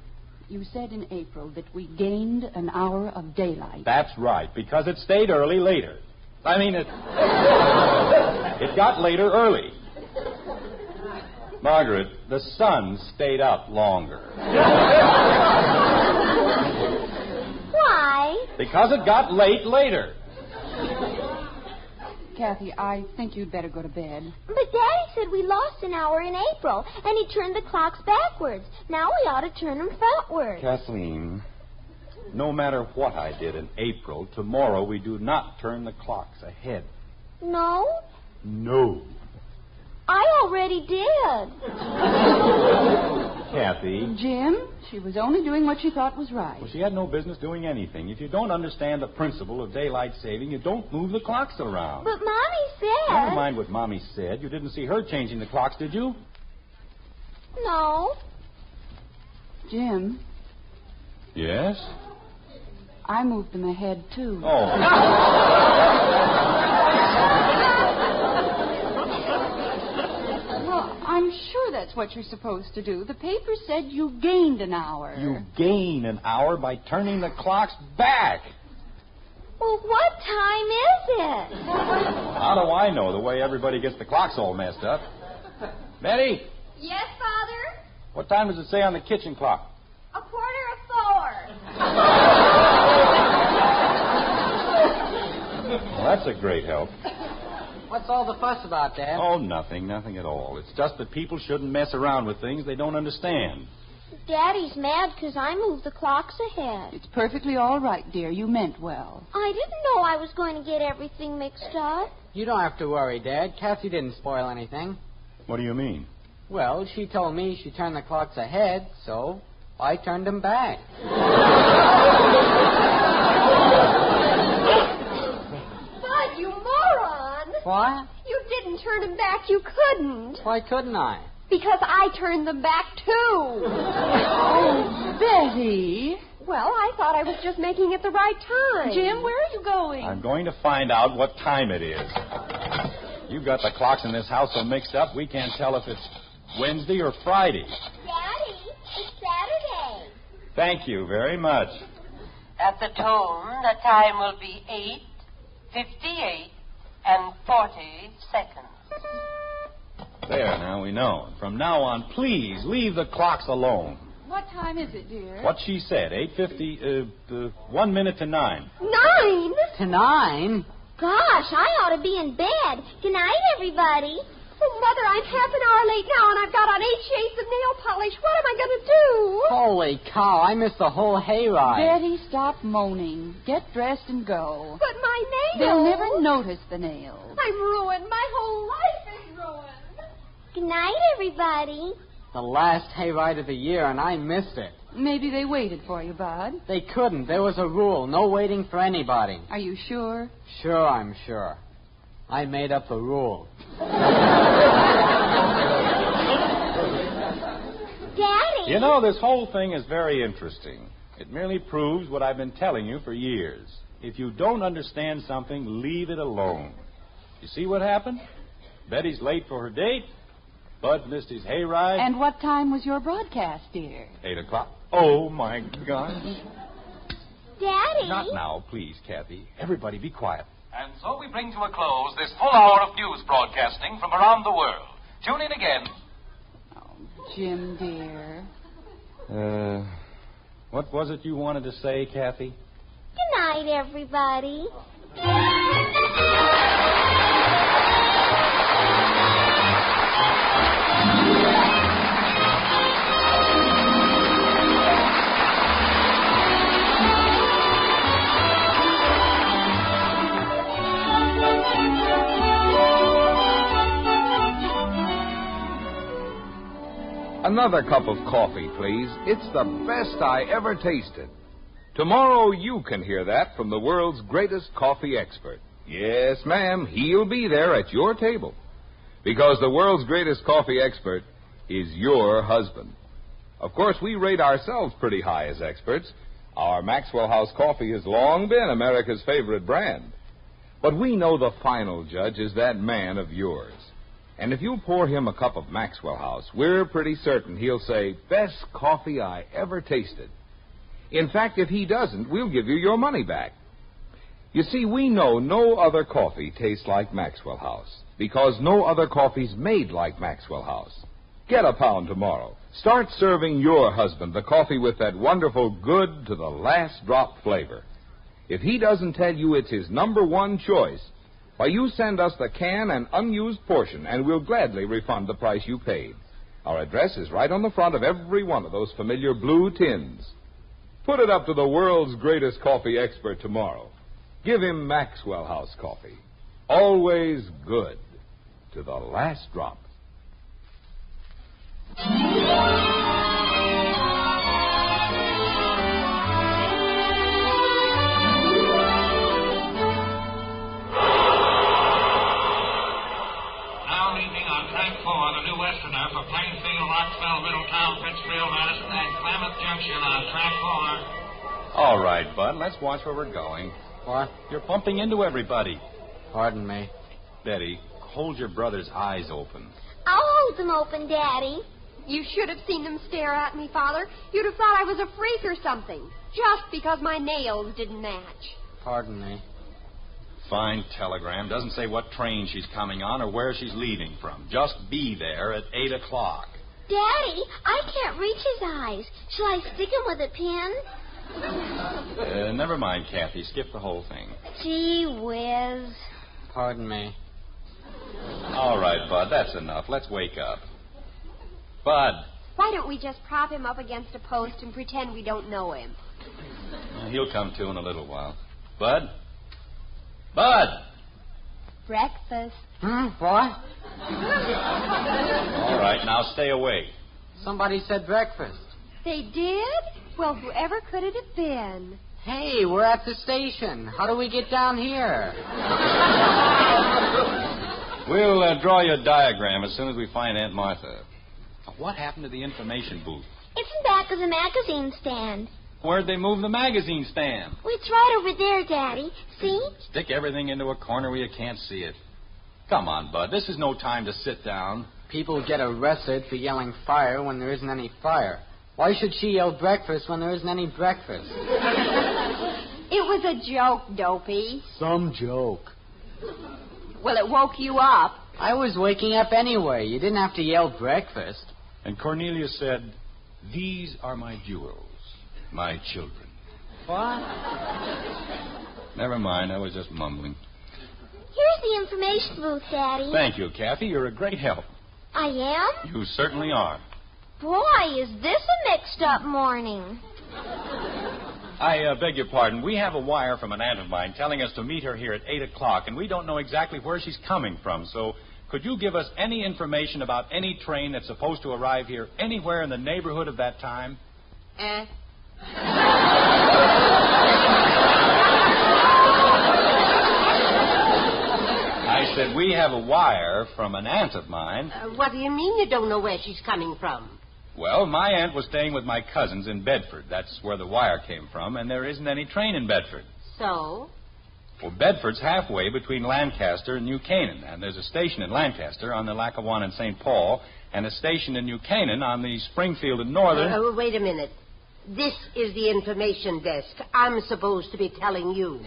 you said in April that we gained an hour of daylight. That's right, because it stayed early later. I mean, it got later early. Margaret, the sun stayed up longer. Why? Because it got late later. Kathy, I think you'd better go to bed. But Daddy said we lost an hour in April, and he turned the clocks backwards. Now we ought to turn them frontwards. Kathleen, no matter what I did in April, tomorrow we do not turn the clocks ahead. No? No. I already did. Kathy. Jim, she was only doing what she thought was right. Well, she had no business doing anything. If you don't understand the principle of daylight saving, you don't move the clocks around. But Mommy said... Never mind what Mommy said. You didn't see her changing the clocks, did you? No. Jim. Yes? I moved them ahead, too. I'm sure that's what you're supposed to do. The paper said you gained an hour. You gain an hour by turning the clocks back. Well, what time is it? How do I know the way everybody gets the clocks all messed up? Betty? Yes, Father? What time does it say on the kitchen clock? 4:15. Well, that's a great help. What's all the fuss about, Dad? Oh, nothing at all. It's just that people shouldn't mess around with things they don't understand. Daddy's mad because I moved the clocks ahead. It's perfectly all right, dear. You meant well. I didn't know I was going to get everything mixed up. You don't have to worry, Dad. Kathy didn't spoil anything. What do you mean? Well, she told me she turned the clocks ahead, so I turned them back. Bud, you moron! What? You didn't turn them back. You couldn't. Why couldn't I? Because I turned them back, too. Oh, Betty. Well, I thought I was just making it the right time. Jim, where are you going? I'm going to find out what time it is. You've got the clocks in this house so mixed up, we can't tell if it's Wednesday or Friday. Daddy, it's Saturday. Thank you very much. At the tone, the time will be 8:58 and 40 seconds. There, now we know. From now on, please leave the clocks alone. What time is it, dear? What she said, 8:50, 1 minute to 9. 9? To 9? Gosh, I ought to be in bed. Good night, everybody. Oh, Mother, I'm half an hour late now, and I've got on 8 shades of nail polish. What am I going to do? Holy cow, I missed the whole hayride. Betty, stop moaning. Get dressed and go. But my nails... They'll never notice the nails. I'm ruined. My whole life is ruined. Good night, everybody. The last hayride of the year, and I missed it. Maybe they waited for you, Bud. They couldn't. There was a rule. No waiting for anybody. Are you sure? Sure, I'm sure. I made up the rule. Daddy! You know, this whole thing is very interesting. It merely proves what I've been telling you for years. If you don't understand something, leave it alone. You see what happened? Betty's late for her date. Bud missed his hayride. And what time was your broadcast, dear? 8 o'clock. Oh, my gosh. Daddy! Not now, please, Kathy. Everybody be quiet. And so we bring to a close this full hour of news broadcasting from around the world. Tune in again. Oh, Jim, dear. What was it you wanted to say, Kathy? Good night, everybody. Another cup of coffee, please. It's the best I ever tasted. Tomorrow you can hear that from the world's greatest coffee expert. Yes, ma'am, he'll be there at your table. Because the world's greatest coffee expert is your husband. Of course, we rate ourselves pretty high as experts. Our Maxwell House coffee has long been America's favorite brand. But we know the final judge is that man of yours. And if you pour him a cup of Maxwell House, we're pretty certain he'll say, best coffee I ever tasted. In fact, if he doesn't, we'll give you your money back. You see, we know no other coffee tastes like Maxwell House, because no other coffee's made like Maxwell House. Get a pound tomorrow. Start serving your husband the coffee with that wonderful good to the last drop flavor. If he doesn't tell you it's his number one choice, why, you send us the can and unused portion, and we'll gladly refund the price you paid. Our address is right on the front of every one of those familiar blue tins. Put it up to the world's greatest coffee expert tomorrow. Give him Maxwell House coffee. Always good to the last drop. Westerner for Plainfield, Rockville, Middletown, Pittsfield, Madison, and Klamath Junction on track 4. All right, Bud, let's watch where we're going. What? You're bumping into everybody. Pardon me. Betty, hold your brother's eyes open. I'll hold them open, Daddy. You should have seen them stare at me, Father. You'd have thought I was a freak or something, just because my nails didn't match. Pardon me. Fine telegram. Doesn't say what train she's coming on or where she's leaving from. Just be there at 8 o'clock. Daddy, I can't reach his eyes. Shall I stick him with a pin? Never mind, Kathy. Skip the whole thing. Gee whiz. Pardon me. All right, Bud, that's enough. Let's wake up. Bud. Why don't we just prop him up against a post and pretend we don't know him? He'll come to in a little while. Bud? Bud! Breakfast. What? All right, now stay awake. Somebody said breakfast. They did? Well, whoever could it have been? Hey, we're at the station. How do we get down here? We'll draw you a diagram as soon as we find Aunt Martha. What happened to the information booth? It's in back of the magazine stand. Where'd they move the magazine stand? Well, it's right over there, Daddy. See? Stick everything into a corner where you can't see it. Come on, Bud. This is no time to sit down. People get arrested for yelling fire when there isn't any fire. Why should she yell breakfast when there isn't any breakfast? It was a joke, Dopey. Some joke. Well, it woke you up. I was waking up anyway. You didn't have to yell breakfast. And Cornelia said, "These are my jewels, my children." What? Never mind, I was just mumbling. Here's the information booth, Daddy. Thank you, Kathy. You're a great help. I am? You certainly are. Boy, is this a mixed-up morning. I beg your pardon. We have a wire from an aunt of mine telling us to meet her here at 8 o'clock, and we don't know exactly where she's coming from. So could you give us any information about any train that's supposed to arrive here anywhere in the neighborhood of that time? I said we have a wire from an aunt of mine. What do you mean you don't know where she's coming from? Well, my aunt was staying with my cousins in Bedford. That's where the wire came from, and there isn't any train in Bedford. So? Well, Bedford's halfway between Lancaster and New Canaan, and there's a station in Lancaster on the Lackawanna and St. Paul, and a station in New Canaan on the Springfield and Northern... Wait a minute. This is the information desk. I'm supposed to be telling you.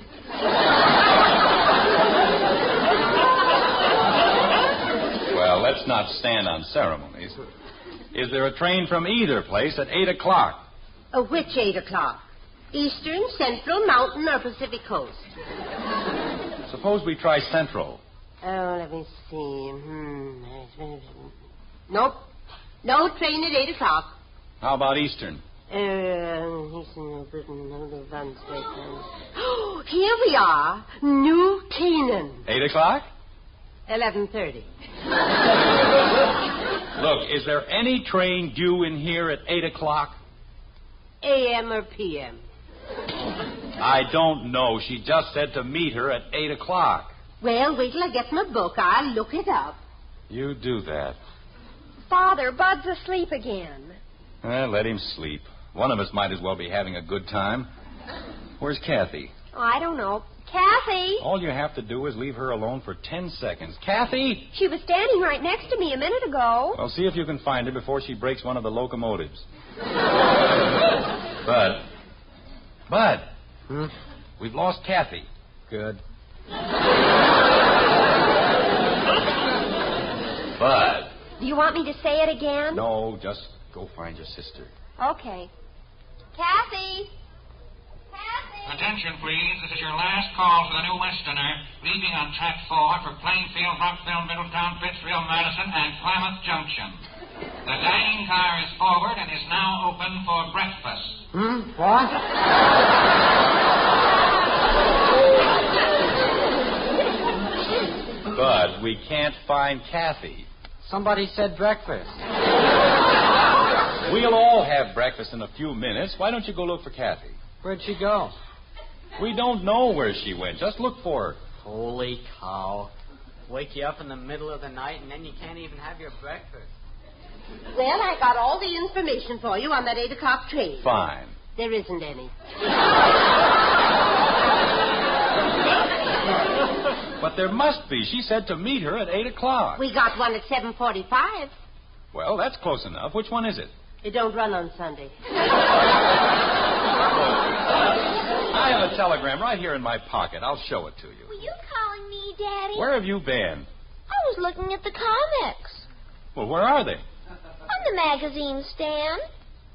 Well, let's not stand on ceremonies. Is there a train from either place at 8 o'clock? Which 8 o'clock? Eastern, Central, Mountain, or Pacific Coast? Suppose we try Central. Oh, let me see. Nope. No train at 8 o'clock. How about Eastern? Eastern, Britain, Oh, here we are. New Canaan. 8 o'clock? 11:30. Look, is there any train due in here at 8 o'clock? A.M. or P.M.? I don't know. She just said to meet her at 8 o'clock. Well, wait till I get my book. I'll look it up. You do that. Father, Bud's asleep again. Let him sleep. One of us might as well be having a good time. Where's Kathy? Oh, I don't know. Kathy! All you have to do is leave her alone for 10 seconds. Kathy! She was standing right next to me a minute ago. Well, see if you can find her before she breaks one of the locomotives. Bud. We've lost Kathy. Good. Bud. Do you want me to say it again? No, just go find your sister. Okay. Kathy! Attention, please. This is your last call for the new Westerner, leaving on track 4 for Plainfield, Rockville, Middletown, Pittsfield, Madison, and Klamath Junction. The dining car is forward and is now open for breakfast. What? Bud, we can't find Kathy. Somebody said breakfast. We'll all have breakfast in a few minutes. Why don't you go look for Kathy? Where'd she go? We don't know where she went. Just look for her. Holy cow. Wake you up in the middle of the night and then you can't even have your breakfast. Well, I got all the information for you on that 8 o'clock train. Fine. There isn't any. But there must be. She said to meet her at 8 o'clock. We got one at 7:45. Well, that's close enough. Which one is it? It don't run on Sunday. I have a telegram right here in my pocket. I'll show it to you. Were you calling me, Daddy? Where have you been? I was looking at the comics. Well, where are they? On the magazine stand.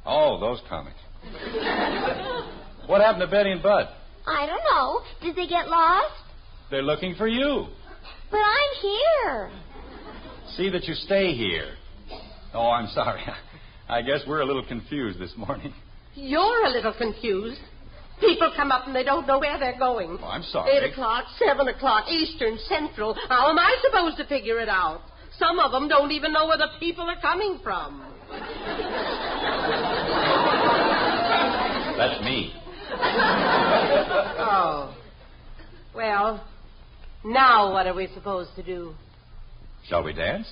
Oh, those comics. What happened to Betty and Bud? I don't know. Did they get lost? They're looking for you. But I'm here. See that you stay here. Oh, I'm sorry. I guess we're a little confused this morning. You're a little confused. People come up and they don't know where they're going. Oh, I'm sorry. 8 o'clock, 7 o'clock, Eastern, Central. How am I supposed to figure it out? Some of them don't even know where the people are coming from. That's me. Oh. Well, now what are we supposed to do? Shall we dance?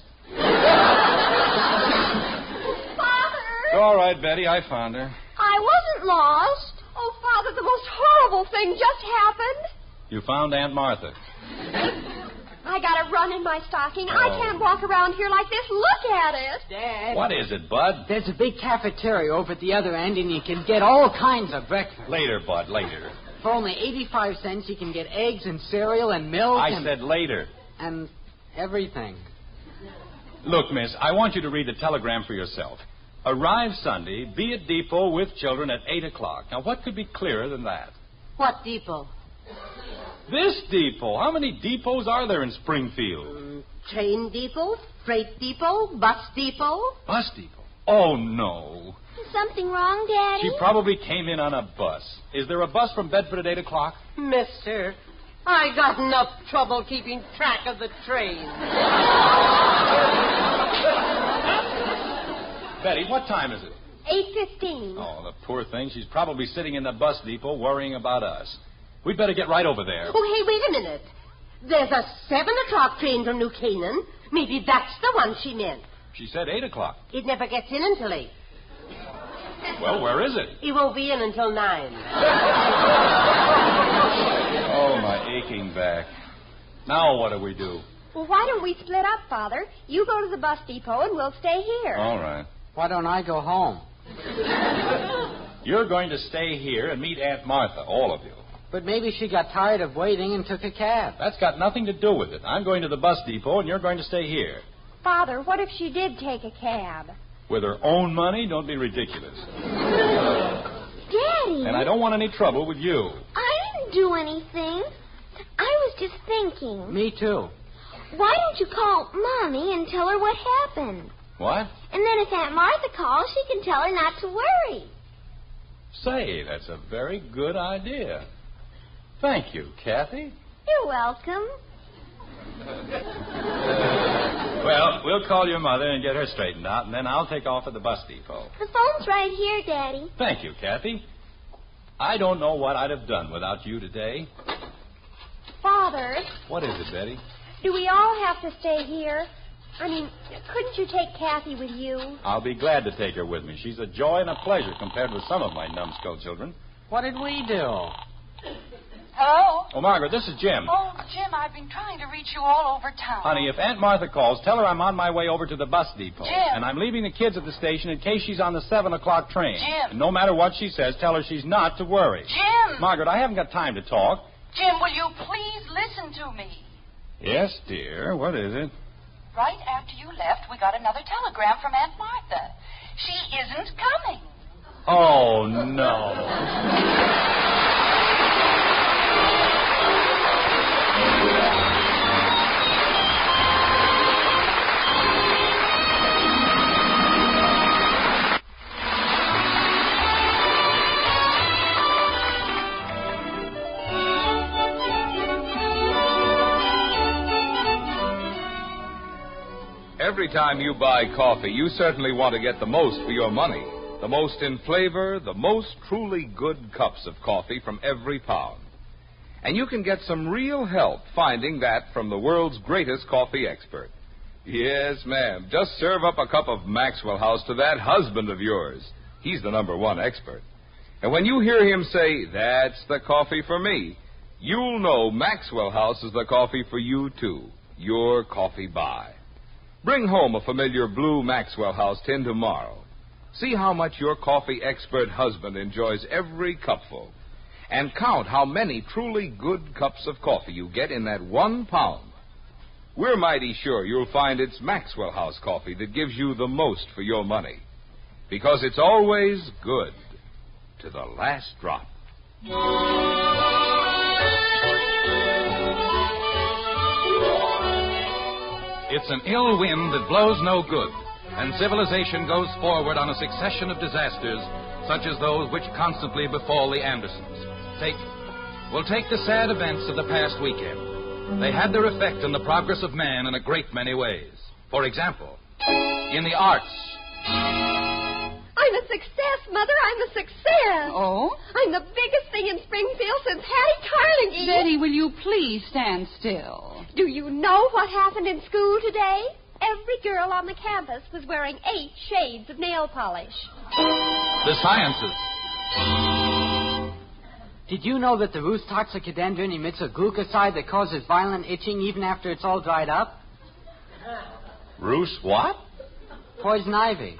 Father! All right, Betty, I found her. I wasn't lost. Oh, Father, the most horrible thing just happened. You found Aunt Martha. I got a run in my stocking. I can't walk around here like this. Look at it. Dad. What is it, Bud? There's a big cafeteria over at the other end, and you can get all kinds of breakfast. Later, Bud, later. For only 85 cents, you can get eggs and cereal and milk I said later. And everything. Look, miss, I want you to read the telegram for yourself. Arrive Sunday, be at depot with children at 8 o'clock. Now, what could be clearer than that? What depot? This depot. How many depots are there in Springfield? Train depot, freight depot, bus depot. Bus depot? Oh, no. Is something wrong, Daddy? She probably came in on a bus. Is there a bus from Bedford at 8 o'clock? Mister, I got enough trouble keeping track of the train. Betty, what time is it? 8:15. Oh, the poor thing. She's probably sitting in the bus depot worrying about us. We'd better get right over there. Oh, hey, wait a minute. There's a 7 o'clock train from New Canaan. Maybe that's the one she meant. She said 8 o'clock. It never gets in until 8. Well, where is it? It won't be in until 9. Oh, my aching back. Now what do we do? Well, why don't we split up, Father? You go to the bus depot and we'll stay here. All right. Why don't I go home? You're going to stay here and meet Aunt Martha, all of you. But maybe she got tired of waiting and took a cab. That's got nothing to do with it. I'm going to the bus depot and you're going to stay here. Father, what if she did take a cab? With her own money? Don't be ridiculous. Daddy! And I don't want any trouble with you. I didn't do anything. I was just thinking. Me too. Why don't you call Mommy and tell her what happened? What? And then if Aunt Martha calls, she can tell her not to worry. Say, that's a very good idea. Thank you, Kathy. You're welcome. Well, we'll call your mother and get her straightened out, and then I'll take off at the bus depot. The phone's right here, Daddy. Thank you, Kathy. I don't know what I'd have done without you today. Father. What is it, Betty? Do we all have to stay here? I mean, couldn't you take Kathy with you? I'll be glad to take her with me. She's a joy and a pleasure compared with some of my numbskull children. What did we do? Hello? Oh, Margaret, this is Jim. Oh, Jim, I've been trying to reach you all over town. Honey, if Aunt Martha calls, tell her I'm on my way over to the bus depot. Jim. And I'm leaving the kids at the station in case she's on the 7 o'clock train. Jim. And no matter what she says, tell her she's not to worry. Jim. Margaret, I haven't got time to talk. Jim, will you please listen to me? Yes, dear. What is it? Right after you left, we got another telegram from Aunt Martha. She isn't coming. Oh, no. Every time you buy coffee, you certainly want to get the most for your money. The most in flavor, the most truly good cups of coffee from every pound. And you can get some real help finding that from the world's greatest coffee expert. Yes, ma'am. Just serve up a cup of Maxwell House to that husband of yours. He's the #1 expert. And when you hear him say, "That's the coffee for me," you'll know Maxwell House is the coffee for you, too. Your coffee buy. Bring home a familiar blue Maxwell House tin tomorrow. See how much your coffee expert husband enjoys every cupful. And count how many truly good cups of coffee you get in that 1 pound. We're mighty sure you'll find it's Maxwell House coffee that gives you the most for your money. Because it's always good to the last drop. It's an ill wind that blows no good, and civilization goes forward on a succession of disasters such as those which constantly befall the Andersons. Take the sad events of the past weekend. They had their effect on the progress of man in a great many ways. For example, in the arts. I'm a success, Mother. I'm a success. Oh? I'm the biggest thing in Springfield since Hattie Carnegie. Betty, will you please stand still? Do you know what happened in school today? Every girl on the campus was wearing 8 shades of nail polish. The sciences. Did you know that the roost toxicodendron emits a glucoside that causes violent itching even after it's all dried up? Roost what? Poison ivy.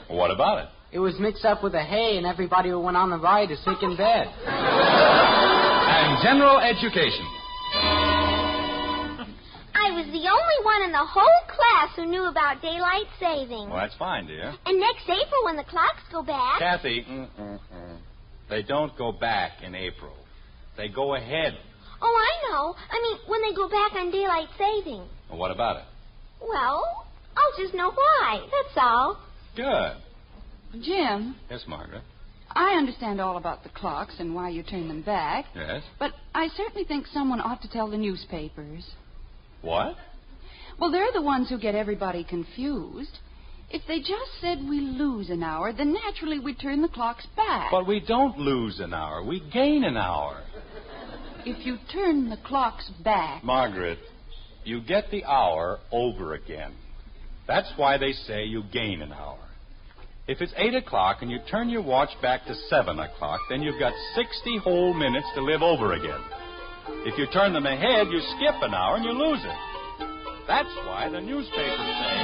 What about it? It was mixed up with the hay, and everybody who went on the ride is sick in bed. And general education. I was the only one in the whole class who knew about daylight saving. Well, that's fine, dear. And next April, when the clocks go back... Kathy, they don't go back in April. They go ahead. Oh, I know. I mean, when they go back on daylight saving. Well, what about it? Well, I'll just know why. That's all. Good. Jim. Yes, Margaret. I understand all about the clocks and why you turn them back. Yes? But I certainly think someone ought to tell the newspapers. What? Well, they're the ones who get everybody confused. If they just said we lose an hour, then naturally we'd turn the clocks back. But we don't lose an hour. We gain an hour. If you turn the clocks back... Margaret, you get the hour over again. That's why they say you gain an hour. If it's 8 o'clock and you turn your watch back to 7 o'clock, then you've got 60 whole minutes to live over again. If you turn them ahead, you skip an hour and you lose it. That's why the newspapers say...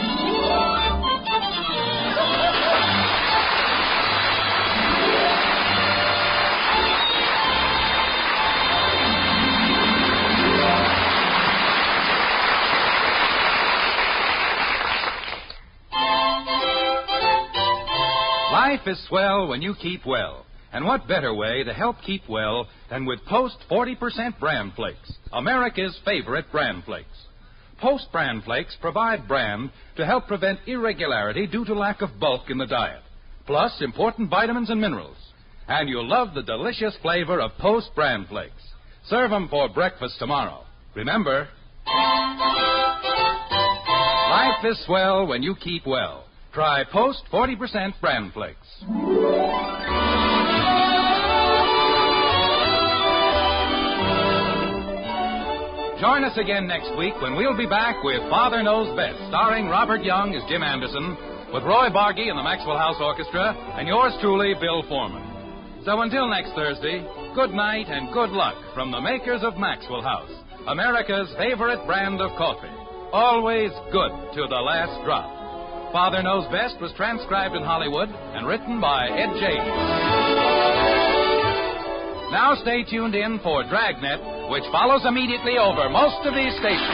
Life is swell when you keep well. And what better way to help keep well than with Post 40% Bran Flakes, America's favorite bran flakes. Post Bran Flakes provide bran to help prevent irregularity due to lack of bulk in the diet, plus important vitamins and minerals. And you'll love the delicious flavor of Post Bran Flakes. Serve them for breakfast tomorrow. Remember, life is swell when you keep well. Try Post 40% Bran Flakes. Join us again next week when we'll be back with Father Knows Best, starring Robert Young as Jim Anderson, with Roy Bargy and the Maxwell House Orchestra, and yours truly, Bill Foreman. So until next Thursday, good night and good luck from the makers of Maxwell House, America's favorite brand of coffee. Always good to the last drop. Father Knows Best was transcribed in Hollywood and written by Ed James. Now stay tuned in for Dragnet, which follows immediately over most of these stations.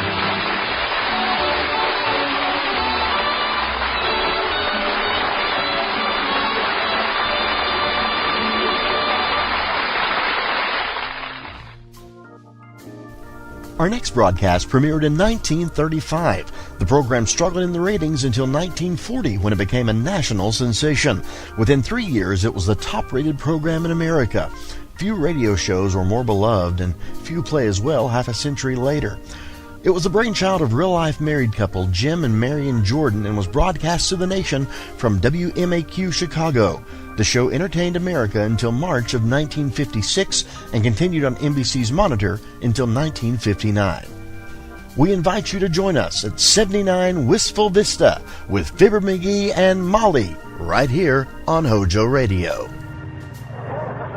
Our next broadcast premiered in 1935. The program struggled in the ratings until 1940 when it became a national sensation. Within 3 years, it was the top-rated program in America. Few radio shows were more beloved, and few play as well half a century later. It was the brainchild of real-life married couple Jim and Marion Jordan and was broadcast to the nation from WMAQ Chicago. The show entertained America until March of 1956 and continued on NBC's Monitor until 1959. We invite you to join us at 79 Wistful Vista with Fibber McGee and Molly right here on HOJO Radio.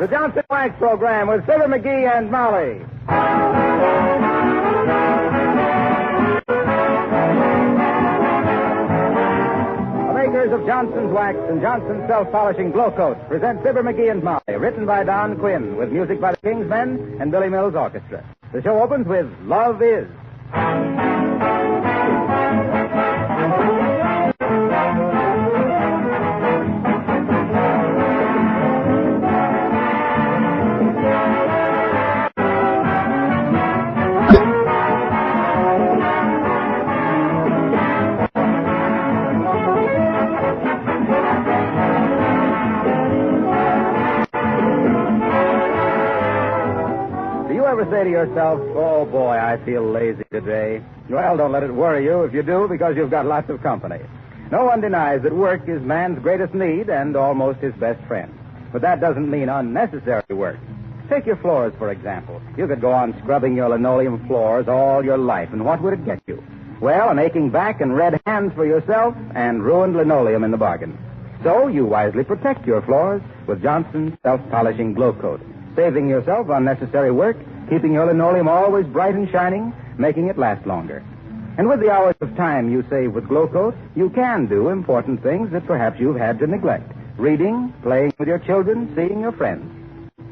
The Johnson Wax Program with Fibber McGee and Molly. The makers of Johnson's Wax and Johnson's Self-Polishing Glow Coat present Fibber McGee and Molly, written by Don Quinn, with music by the King's Men and Billy Mills Orchestra. The show opens with Love Is. say to yourself, oh, boy, I feel lazy today. Well, don't let it worry you if you do, because you've got lots of company. No one denies that work is man's greatest need and almost his best friend. But that doesn't mean unnecessary work. Take your floors, for example. You could go on scrubbing your linoleum floors all your life, and what would it get you? Well, an aching back and red hands for yourself and ruined linoleum in the bargain. So you wisely protect your floors with Johnson's self-polishing glow coat, saving yourself unnecessary work, keeping your linoleum always bright and shining, making it last longer. And with the hours of time you save with glow coat, you can do important things that perhaps you've had to neglect. Reading, playing with your children, seeing your friends.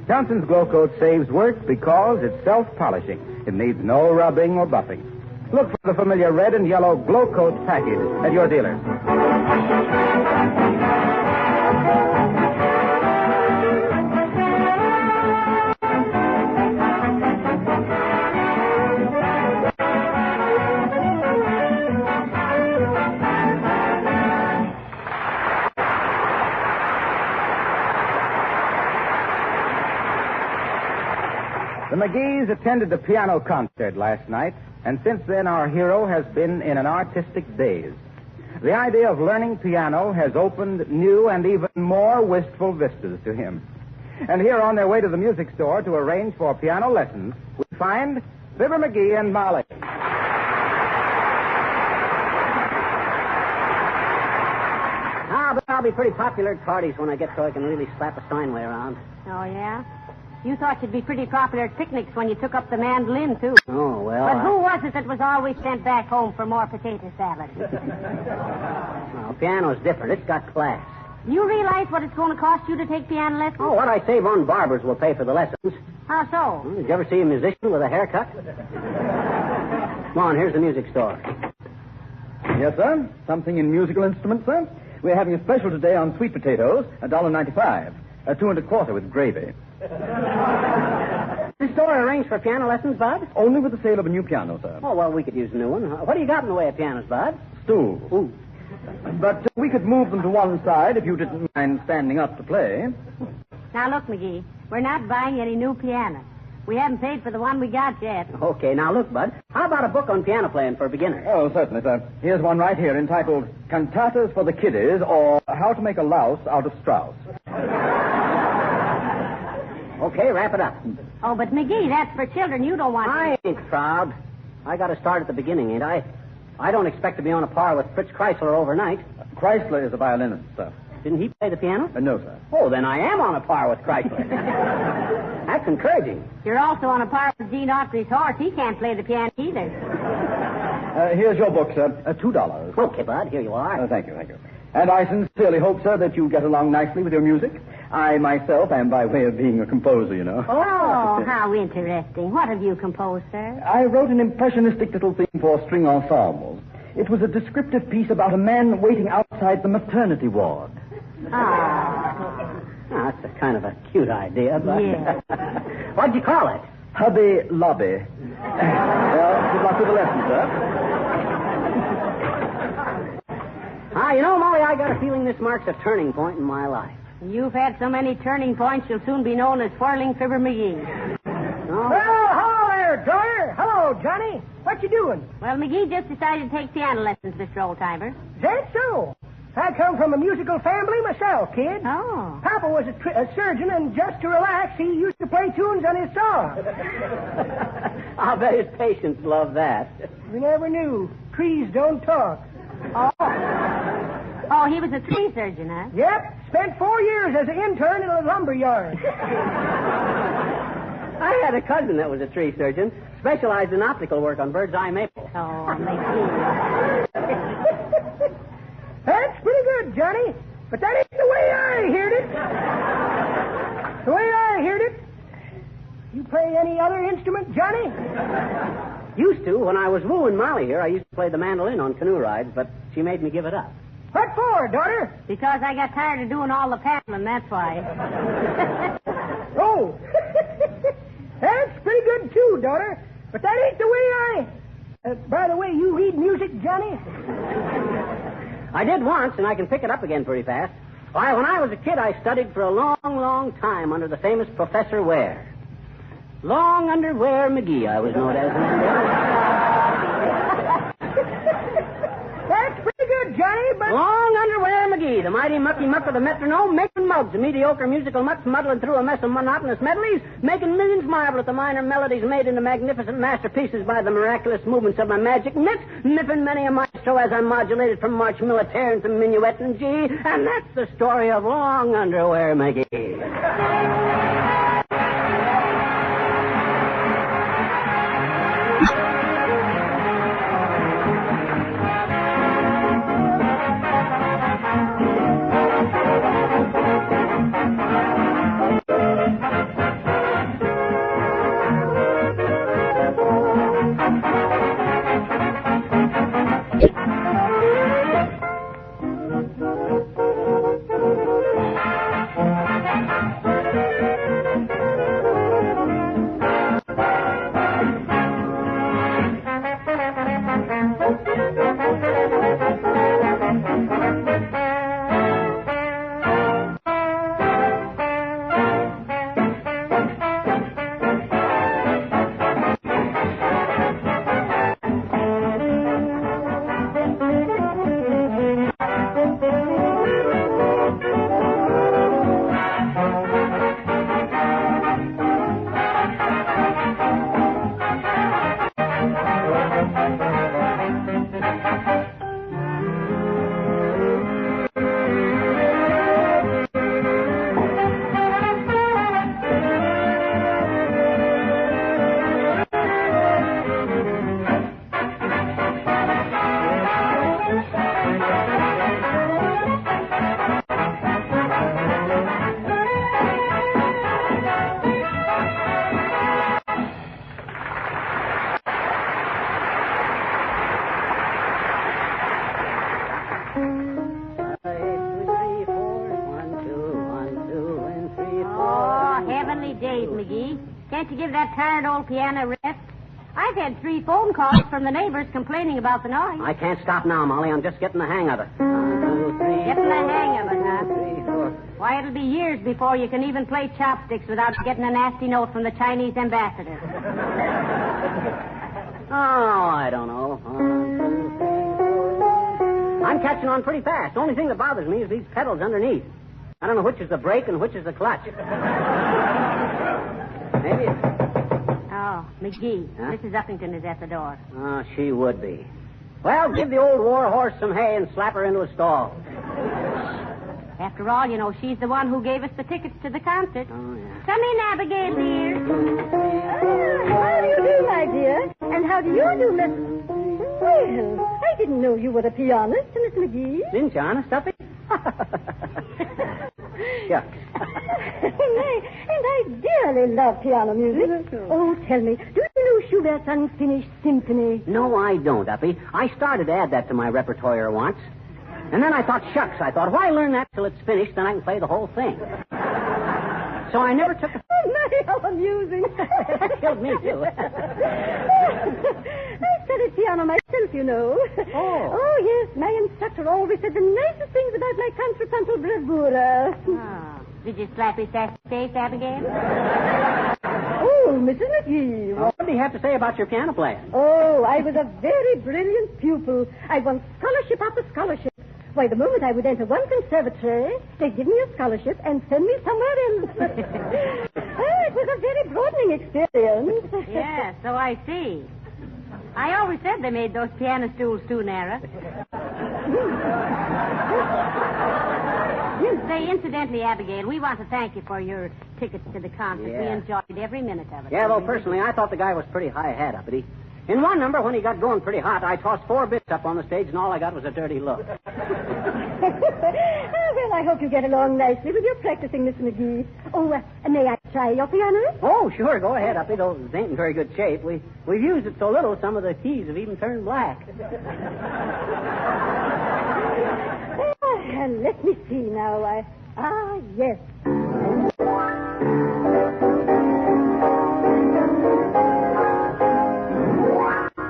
Johnson's glow coat saves work because it's self-polishing. It needs no rubbing or buffing. Look for the familiar red and yellow glow coat package at your dealers. The McGees attended the piano concert last night, and since then our hero has been in an artistic daze. The idea of learning piano has opened new and even more wistful vistas to him. And here on their way to the music store to arrange for piano lessons, we find Fibber McGee and Molly. I'll be pretty popular at parties when I get so I can really slap a Steinway around. Oh, yeah? You thought you'd be pretty popular at picnics when you took up the mandolin, too. Oh, well. But who was it that was always sent back home for more potato salad? Well, piano's different. It's got class. You realize what it's going to cost you to take piano lessons? Oh, what I save on barbers will pay for the lessons. How so? Did you ever see a musician with a haircut? Come on, here's the music store. Yes, sir. Something in musical instruments, sir? We're having a special today on sweet potatoes, $1.95. 2 1/4 with gravy. This store arranged for piano lessons, Bud? Only with the sale of a new piano, sir. Oh, well, we could use a new one. What do you got in the way of pianos, Bud? Stools. Ooh. But we could move them to one side if you didn't mind standing up to play. Now, look, McGee, we're not buying any new piano. We haven't paid for the one we got yet. Okay, now look, Bud. How about a book on piano playing for beginners? Oh, certainly, sir. Here's one right here entitled Cantatas for the Kiddies, or How to Make a Louse Out of Strauss. Okay, wrap it up. Oh, but McGee, that's for children. You don't want I ain't proud. I got to start at the beginning, ain't I? I don't expect to be on a par with Fritz Kreisler overnight. Kreisler is a violinist, sir. Didn't he play the piano? No, sir. Oh, then I am on a par with Kreisler. That's encouraging. You're also on a par with Gene Autry's horse. He can't play the piano either. Here's your book, sir. $2. Okay, Bud, here you are. Thank you. And I sincerely hope, sir, that you get along nicely with your music. I myself am by way of being a composer, you know. Oh, how interesting. What have you composed, sir? I wrote an impressionistic little thing for string ensembles. It was a descriptive piece about a man waiting outside the maternity ward. Oh, that's a kind of a cute idea, but... Yeah. What'd you call it? Hubby Lobby. Well, good luck with the lesson, sir. You know, Molly, I got a feeling this marks a turning point in my life. You've had so many turning points, you'll soon be known as Whirling Fibber McGee. No? Well, hello there, daughter. Hello, Johnny. What you doing? Well, McGee just decided to take piano lessons, Mr. Oldtimer. That's so. I come from a musical family myself, kid. Oh. Papa was a surgeon, and just to relax, he used to play tunes on his saw. I'll bet his patients love that. We never knew. Trees don't talk. Oh, he was a tree surgeon, huh? Yep. Spent 4 years as an intern in a lumber yard. I had a cousin that was a tree surgeon, specialized in optical work on bird's eye maple. Oh, McGee. That's pretty good, Johnny. But that ain't the way I heard it. The way I heard it. You play any other instrument, Johnny? Used to. When I was wooing Molly here, I used to play the mandolin on canoe rides, but she made me give it up. What for, daughter? Because I got tired of doing all the paddling, that's why. Oh. That's pretty good, too, daughter. But that ain't the way I... by the way, you read music, Johnny? I did once, and I can pick it up again pretty fast. Why, when I was a kid, I studied for a long, long time under the famous Professor Ware. Long Underwear McGee, I was known as. That's pretty good, Johnny, but... Long Underwear McGee, the mighty mucky muck of the metronome, making mugs, the mediocre musical mutts muddling through a mess of monotonous medleys, making millions marvel at the minor melodies made into magnificent masterpieces by the miraculous movements of my magic mitt, nipping many a maestro as I modulated from march militaire into minuet and G, and that's the story of Long Underwear McGee. Can't you give that tired old piano a rest? I've had 3 phone calls from the neighbors complaining about the noise. I can't stop now, Molly. I'm just getting the hang of it. 1, 2, 3. Getting the hang of it, huh? 3, 4. Why, it'll be years before you can even play chopsticks without getting a nasty note from the Chinese ambassador. Oh, I don't know. 1, 2, 3, 4. I'm catching on pretty fast. The only thing that bothers me is these pedals underneath. I don't know which is the brake and which is the clutch. Maybe it's... Oh, McGee. Huh? Mrs. Uppington is at the door. Oh, she would be. Well, give the old war horse some hay and slap her into a stall. After all, you know, she's the one who gave us the tickets to the concert. Oh, yeah. Come in, Abigail, dear. How do you do, my dear? And how do you do, Miss... Well, I didn't know you were a pianist, Miss McGee. Didn't you, honest, Uppy? Shucks. And I dearly love piano music. Oh, tell me, do you know Schubert's Unfinished Symphony? No, I don't, Uppy. I started to add that to my repertoire once. And then I thought, shucks, why learn that till it's finished, then I can play the whole thing. So I never took... Oh, my, how amusing. That killed me, too. I studied piano myself, you know. Oh, yes, my instructor always said the nicest things about my contrapuntal bravura. Oh. Did you slap his sassy face, Abigail? Oh, Mrs. McGee. What do you have to say about your piano playing? Oh, I was a very brilliant pupil. I won scholarship after scholarship. Why, the moment I would enter one conservatory, they'd give me a scholarship and send me somewhere else. It was a very broadening experience. Yeah, so I see. I always said they made those piano stools too narrow. Say, incidentally, Abigail, we want to thank you for your tickets to the concert. Yeah. We enjoyed every minute of it. Yeah, though, personally, I thought the guy was pretty high hat up, but in one number, when he got going pretty hot, I tossed 4 bits up on the stage, and all I got was a dirty look. Well, I hope you get along nicely with your practicing, Miss McGee. Oh, may I try your piano? Oh, sure, go ahead, Uppy, though it ain't in very good shape. We've used it so little, some of the keys have even turned black. Let me see now. Yes.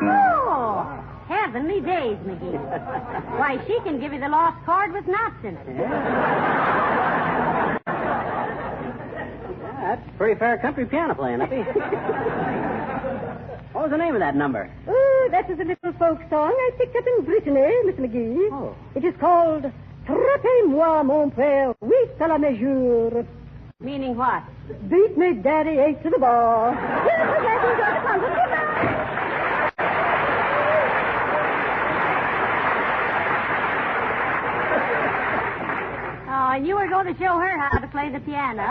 Oh, heavenly days, McGee. Why, she can give you the lost chord with knots in it. Yeah, That's pretty fair country piano playing, Uppy. What was the name of that number? Oh, that is a little folk song I picked up in Brittany, Miss McGee. Oh. It is called Trappez-moi, mon père, oui, à la mesure. Meaning what? Beat me, daddy, 8 to the bar. Oh, and you were going to show her how to play the piano.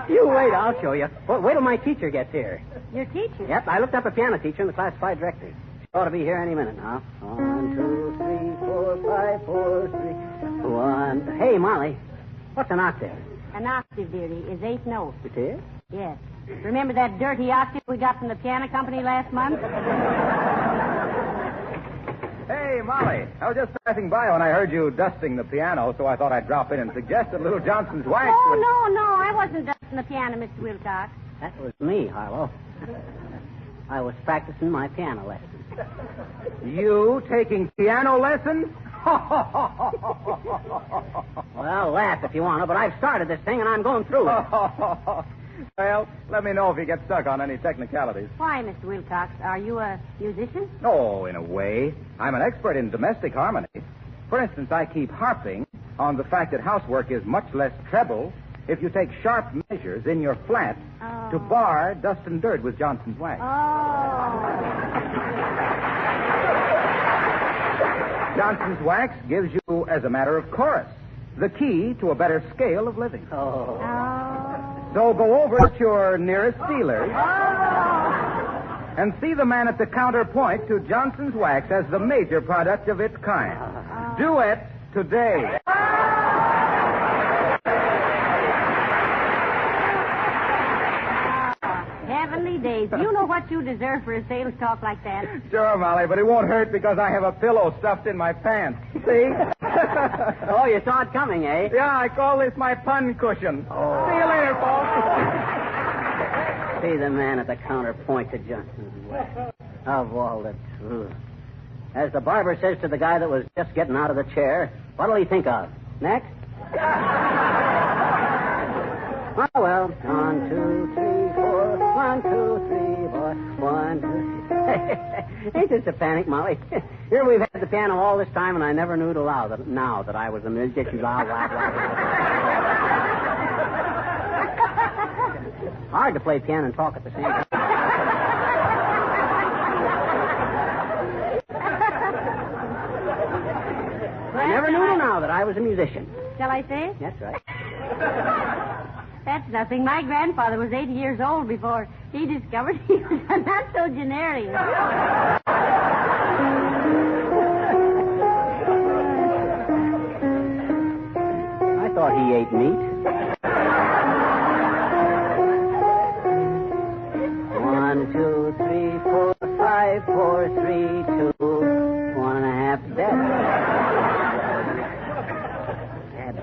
You wait, I'll show you. Wait till my teacher gets here. Your teacher? Yep, I looked up a piano teacher in the classified directory. She ought to be here any minute now. 1, 2, 3, 4, 5, 4, 3, 1. Hey, Molly, what's an octave? An octave, dearie, is 8 notes. It is? Yes. Remember that dirty octave we got from the piano company last month? Hey, Molly, I was just passing by when I heard you dusting the piano, so I thought I'd drop in and suggest that little Johnson's wax would... No, I wasn't dusting the piano, Mr. Wilcox. That was me, Harlow. I was practicing my piano lessons. You taking piano lessons? Well, laugh if you want to, but I've started this thing and I'm going through it. Well, let me know if you get stuck on any technicalities. Why, Mr. Wilcox, are you a musician? Oh, in a way. I'm an expert in domestic harmony. For instance, I keep harping on the fact that housework is much less treble if you take sharp measures in your flat to bar dust and dirt with Johnson's wax. Johnson's wax gives you, as a matter of course, the key to a better scale of living. So go over to your nearest dealer and see the man at the counter point to Johnson's wax as the major product of its kind. Do it today. Heavenly days. You know what you deserve for a sales talk like that. Sure, Molly, but it won't hurt because I have a pillow stuffed in my pants. See? Oh, you saw it coming, eh? Yeah, I call this my pun cushion. Oh. See you later, folks. See the man at the counter point to Johnson's wax. Of all the truth. As the barber says to the guy that was just getting out of the chair, what'll he think of? Next? Oh, well. 1, 2, 3, 4. 1, 2, 3, 4. 1, 2, 3. Ain't this a panic, Molly? Here we've had the piano all this time, and I never knew to allow that now that I was a musician. Hard to play piano and talk at the same time. I never knew till now that I was a musician. Shall I say it? That's right. That's nothing. My grandfather was 80 years old before he discovered he was a not-so-generian. I thought he ate meat. 1, 2, 3, 4, 5, 4, 3, 2, 1.5 dead.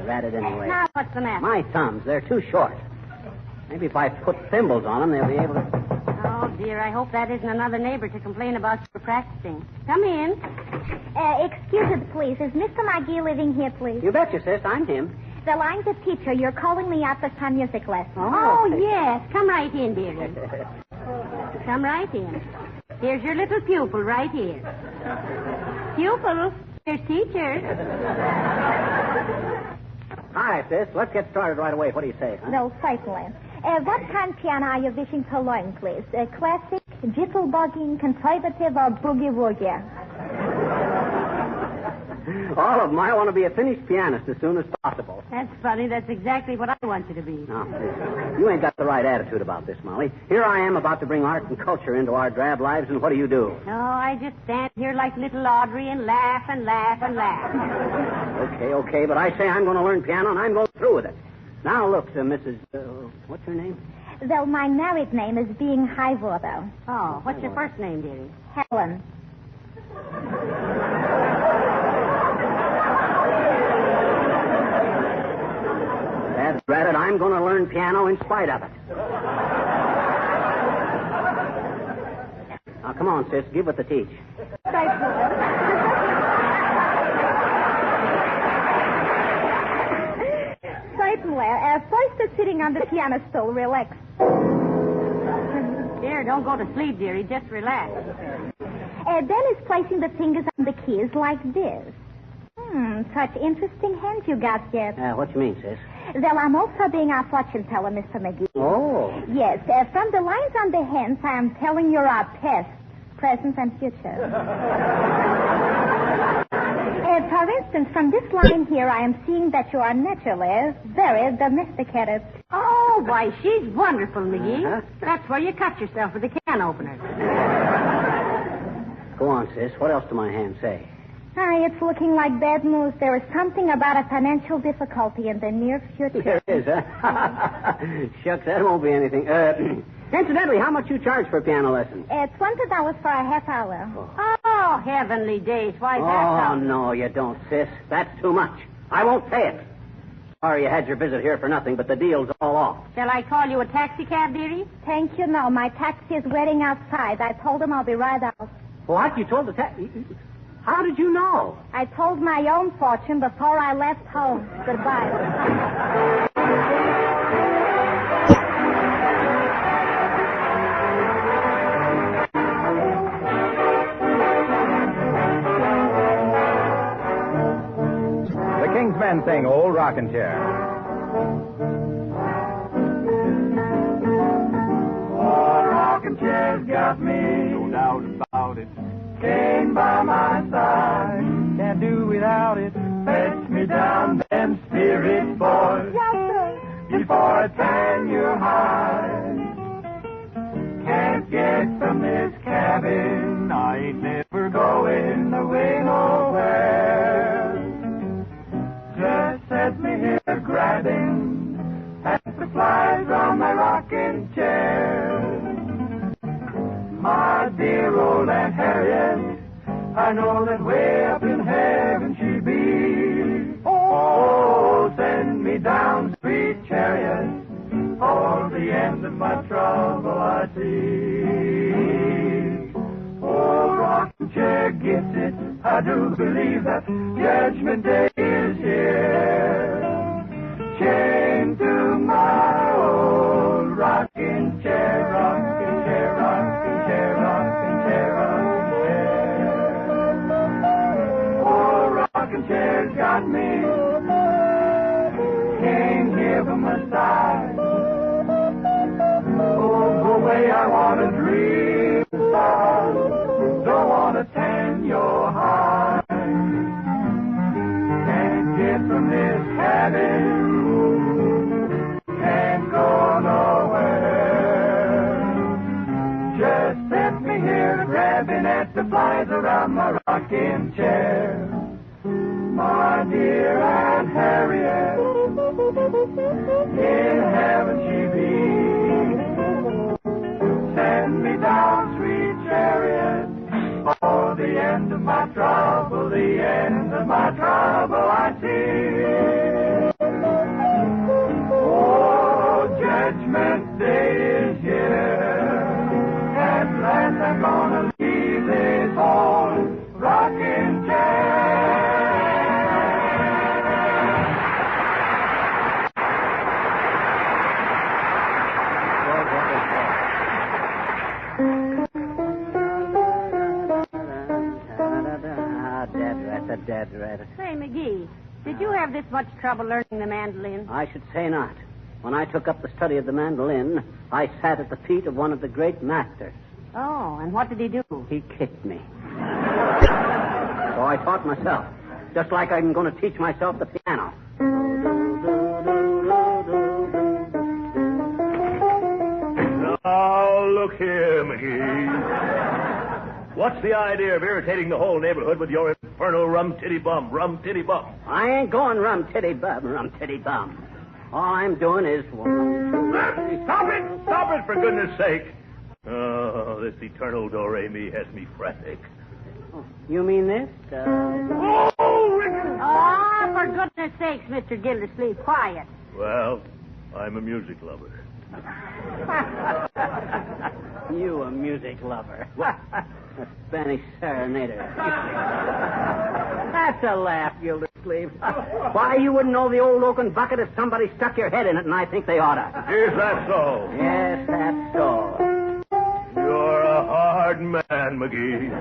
Ratted anyway. Now, what's the matter? My thumbs, they're too short. Maybe if I put thimbles on them, they'll be able to... Oh, dear, I hope that isn't another neighbor to complain about your practicing. Come in. Excuse us, please. Is Mr. McGee living here, please? You betcha, sis. I'm him. The line's a teacher. You're calling me out for some music lessons. Oh, yes. Come right in, dearie. Come right in. Here's your little pupil right here. Pupil, here's teacher. Hi, sis. Let's get started right away. What do you say, huh? No, certainly. What kind of piano are you wishing to learn, please? Classic, jitterbugging, conservative, or boogie-woogie? All of them. I want to be a finished pianist as soon as possible. That's funny. That's exactly what I want you to be. No, you ain't got the right attitude about this, Molly. Here I am about to bring art and culture into our drab lives, and what do? No, I just stand here like little Audrey and laugh and laugh and laugh. Okay, but I say I'm going to learn piano, and I'm going through with it. Now, look, Mrs. What's her name? Well, my married name is being Highwater. Oh, what's your first name, dearie? Helen. That's right. I'm going to learn piano in spite of it. Now, come on, sis. Give it the teach. Certainly. Angela. First is sitting on the piano stool. Relax. Here, don't go to sleep, dearie. Just relax. Then is placing the fingers on the keys like this. Such interesting hands you got yet. What you mean, sis? Well, I'm also being our fortune teller, Mr. McGee. Oh. Yes, from the lines on the hands, I am telling you're our past, present, and future. For instance, from this line here, I am seeing that you are naturally very domesticated. Oh, why, she's wonderful, McGee. That's where you cut yourself with a can opener. Go on, sis. What else do my hands say? It's looking like bad news. There is something about a financial difficulty in the near future. There is, huh? Shucks, that won't be anything. Incidentally, how much you charge for a piano lesson? $20 for a half hour. Oh, heavenly days. Why, Oh, no, you don't, sis. That's too much. I won't pay it. Sorry you had your visit here for nothing, but the deal's all off. Shall I call you a taxi cab, dearie? Thank you, no. My taxi is waiting outside. I told him I'll be right out. What? You told the taxi? How did you know? I told my own fortune before I left home. Goodbye. The King's Men sing Old Rocking Chair. Old rocking chair's got me, no doubt about it. Cane by my side, can't do without it. Fetch me down them spirit boys, before I tan your hide. Can't get from this cabin, I ain't never going away nowhere. Just set me here grabbing at the flies from my rocking chair. My dear old Aunt Harriet, I know that way up in heaven she be. Oh, send me down, sweet chariot, for the end of my trouble I see. Oh, rocking chair gets it, I do believe that Judgment Day is here. Chained to my old rocking chair, rocking chair, rocking chair, rocking chair, rocking chair. Oh, rocking chair's got me. Can't give 'em a sigh. Oh, the way I want to dream, don't want to tan your heart. Can't get from this cabin. Can't go nowhere. Just set me here grabbing at the flies around my rocking chair. My dear Aunt Harriet, in heaven she be. Send me down, sweet chariot, for the end of my trouble, the end of my trouble I see. Oh, Judgment Day is here. At last I'm gonna leave this old rocking chair. Dead rat. Say, McGee, did you have this much trouble learning the mandolin? I should say not. When I took up the study of the mandolin, I sat at the feet of one of the great masters. Oh, and what did he do? He kicked me. So I taught myself, just like I'm going to teach myself the piano. Now, look here, McGee. What's the idea of irritating the whole neighborhood with your infernal rum-titty-bum, rum-titty-bum? I ain't going rum-titty-bum, rum-titty-bum. All I'm doing is... Stop it! Stop it, for goodness sake! Oh, this eternal do-re-mi has me frantic. You mean this? Oh, Richard! Oh, for goodness sakes, Mr. Gildersleeve, quiet. Well, I'm a music lover. You a music lover. A Spanish serenader. That's a laugh, Gildersleeve. Sleeve. Why, you wouldn't know the old oaken bucket if somebody stuck your head in it, and I think they oughta. Is that so? Yes, that's so. You're a hard man, McGee.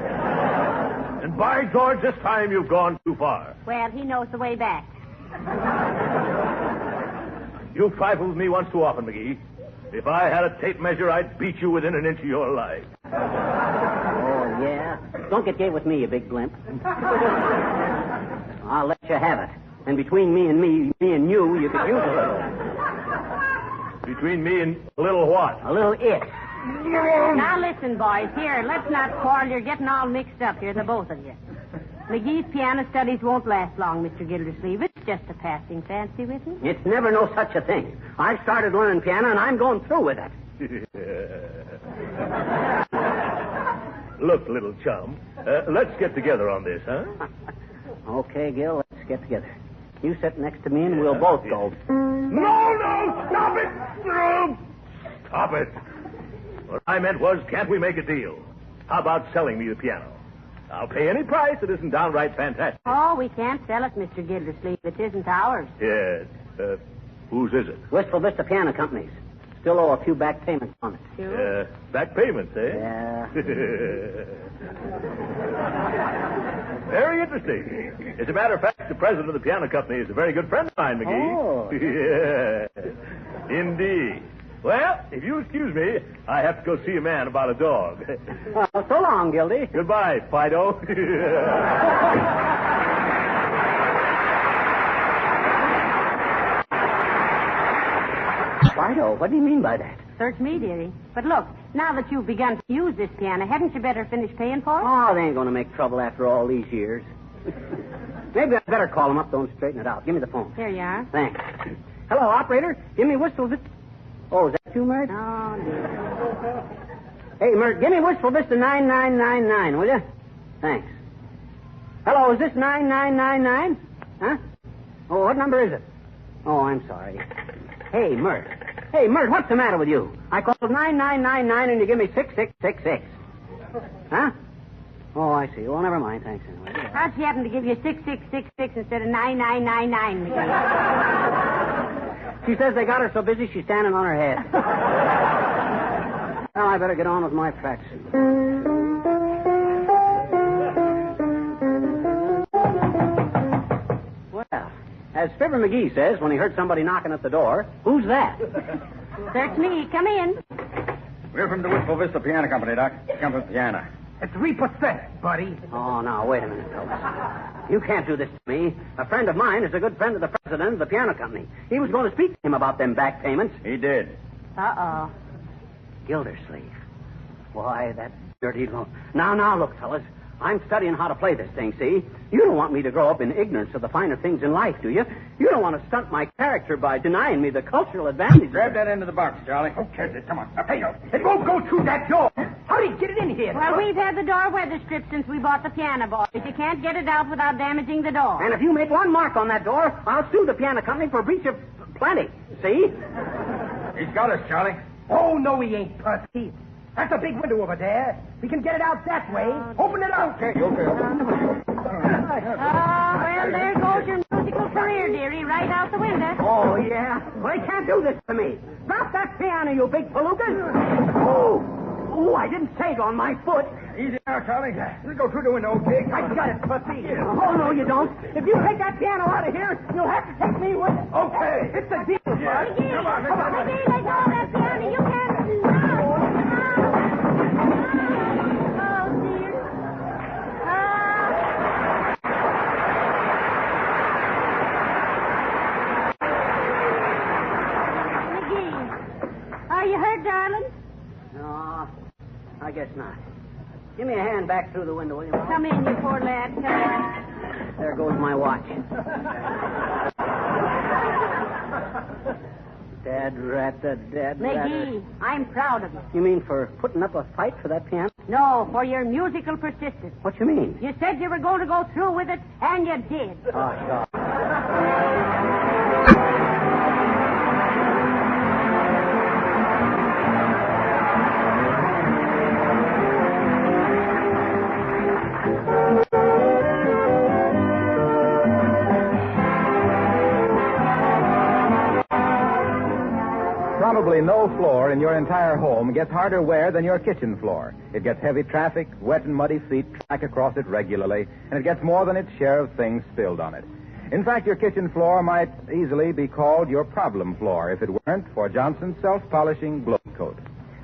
And by George, this time you've gone too far. Well, he knows the way back. You've trifled with me once too often, McGee. If I had a tape measure, I'd beat you within an inch of your life. Oh, yeah? Don't get gay with me, you big blimp. I'll let you have it. And between me and you, you could use a little. Between me and a little what? A little it. Now listen, boys. Here, let's not quarrel. You're getting all mixed up here, the both of you. McGee's piano studies won't last long, Mr. Gildersleeve. It's just a passing fancy with him. It's never no such a thing. I started learning piano, and I'm going through with it. Look, little chum, let's get together on this, huh? Okay, Gil, let's get together. You sit next to me, and we'll both go. No, stop it! Stop it. What I meant was, can't we make a deal? How about selling me the piano? I'll pay any price that isn't downright fantastic. Oh, we can't sell it, Mr. Gildersleeve. It isn't ours. Yes. Whose is it? Wistful Vista Piano Company's. Still owe a few back payments on it. Sure. Back payments, eh? Yeah. Very interesting. As a matter of fact, the president of the piano company is a very good friend of mine, McGee. Oh. Yeah. Indeed. Well, if you excuse me, I have to go see a man about a dog. Well, so long, Gildy. Goodbye, Fido. Fido? What do you mean by that? Search me, dearie. But look, now that you've begun to use this piano, hadn't you better finish paying for it? Oh, they ain't going to make trouble after all these years. Maybe I better call them up, though, and straighten it out. Give me the phone. Here you are. Thanks. Hello, operator. Give me Wistful Vista. Oh, is that you, Mert? Oh, dear. Hey, Mert, give me Wistful Vista 9999, will you? Thanks. Hello, is this 9999? Huh? Oh, what number is it? Oh, I'm sorry. Hey, Mert. Hey, Mert, what's the matter with you? I called 9999 and you give me 6666. Huh? Oh, I see. Well, never mind. Thanks anyway. How'd she happen to give you 6666 instead of 9999, McGee? She says they got her so busy she's standing on her head. Well, I better get on with my practicing. Well, as Fibber McGee says when he heard somebody knocking at the door, who's that? Search me. Come in. We're from the Wistful Vista Piano Company, Doc. Come for the piano. 3%, buddy. Oh, now, wait a minute, fellas. You can't do this to me. A friend of mine is a good friend of the president of the piano company. He was going to speak to him about them back payments. He did. Uh-oh. Gildersleeve. Why, that dirty look. Now, look, fellas. I'm studying how to play this thing, see? You don't want me to grow up in ignorance of the finer things in life, do you? You don't want to stunt my character by denying me the cultural advantages. Grab that end of the box, Charlie. Okay, come on. Hey, it won't go through that door. How did you get it in here? Well, we've had the door weather stripped since we bought the piano, boys. You can't get it out without damaging the door. And if you make one mark on that door, I'll sue the piano company for breach of plenty. See? He's got us, Charlie. Oh, no, he ain't, Pussy. That's a big window over there. We can get it out that way. Open it up. Okay. Well, there goes your musical career, dearie, right out the window. Oh, yeah? Well, they can't do this to me. Drop that piano, you big palookas. Oh, I didn't say it on my foot. Easy now, Charlie. We'll go through the window, okay? I got it, Pussy. Oh, no, you don't. If you take that piano out of here, you'll have to take me with it. Okay. It's a deal, Yeah. Bud. Come on, McGee, let go of that piano. You can't. Are you hurt, darling? No, I guess not. Give me a hand back through the window, will you, Mom? Come in, you poor lad. Come in. There goes my watch. Dead rat, the dead rat. McGee, I'm proud of you. You mean for putting up a fight for that piano? No, for your musical persistence. What you mean? You said you were going to go through with it, and you did. Oh, sure. floor in your entire home gets harder wear than your kitchen floor. It gets heavy traffic, wet and muddy feet track across it regularly, and it gets more than its share of things spilled on it. In fact, your kitchen floor might easily be called your problem floor if it weren't for Johnson's self-polishing Glow Coat.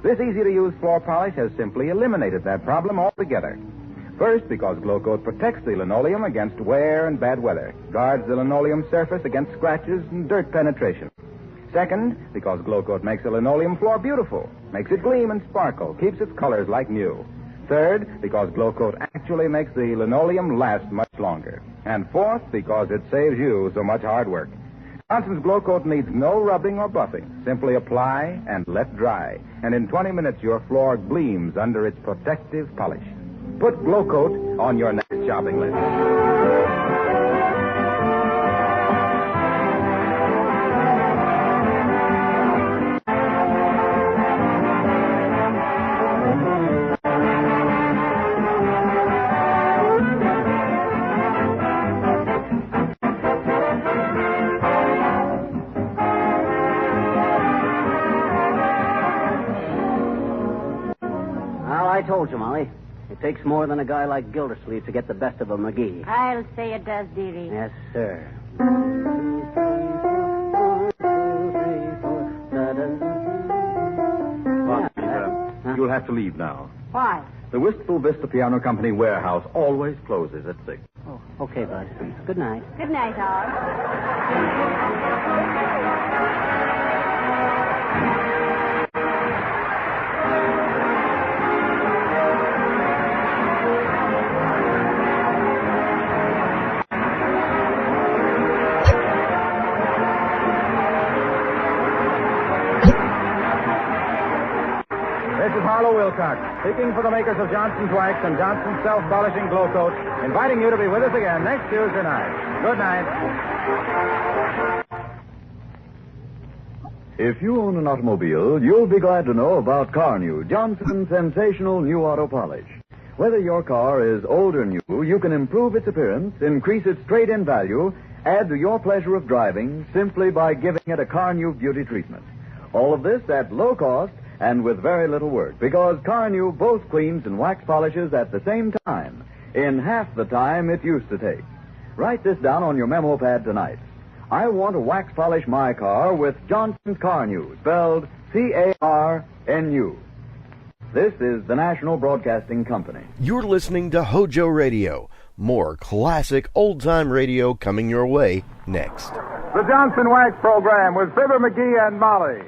This easy-to-use floor polish has simply eliminated that problem altogether. First, because Glow Coat protects the linoleum against wear and bad weather, guards the linoleum surface against scratches and dirt penetration. Second, because Glow Coat makes the linoleum floor beautiful, makes it gleam and sparkle, keeps its colors like new. Third, because Glow Coat actually makes the linoleum last much longer. And fourth, because it saves you so much hard work. Johnson's Glow Coat needs no rubbing or buffing. Simply apply and let dry. And in 20 minutes, your floor gleams under its protective polish. Put Glow Coat on your next shopping list. Well, I told you, Molly. It takes more than a guy like Gildersleeve to get the best of a McGee. I'll say it does, dearie. Yes, sir. You'll have to leave now. Why? The Wistful Vista Piano Company warehouse always closes at 6. Oh, okay, Bud. Good night. Good night, all. Wilcox, speaking for the makers of Johnson's Wax and Johnson's Self-Polishing Glow Coat, inviting you to be with us again next Tuesday night. Good night. If you own an automobile, you'll be glad to know about Car New, Johnson's sensational new auto polish. Whether your car is old or new, you can improve its appearance, increase its trade-in value, add to your pleasure of driving simply by giving it a Car New beauty treatment. All of this at low cost and with very little work, because Car New both cleans and wax polishes at the same time, in half the time it used to take. Write this down on your memo pad tonight. I want to wax polish my car with Johnson's Car New, spelled C-A-R-N-U. This is the National Broadcasting Company. You're listening to HOJO Radio. More classic old-time radio coming your way next. The Johnson Wax Program with Fibber McGee and Molly.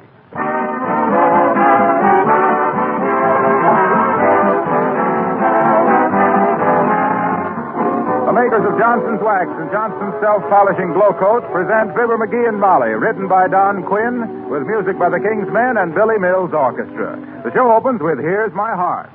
The makers of Johnson's Wax and Johnson's Self-Polishing Glow Coat present Fibber McGee and Molly, written by Don Quinn, with music by the King's Men and Billy Mills Orchestra. The show opens with Here's My Heart.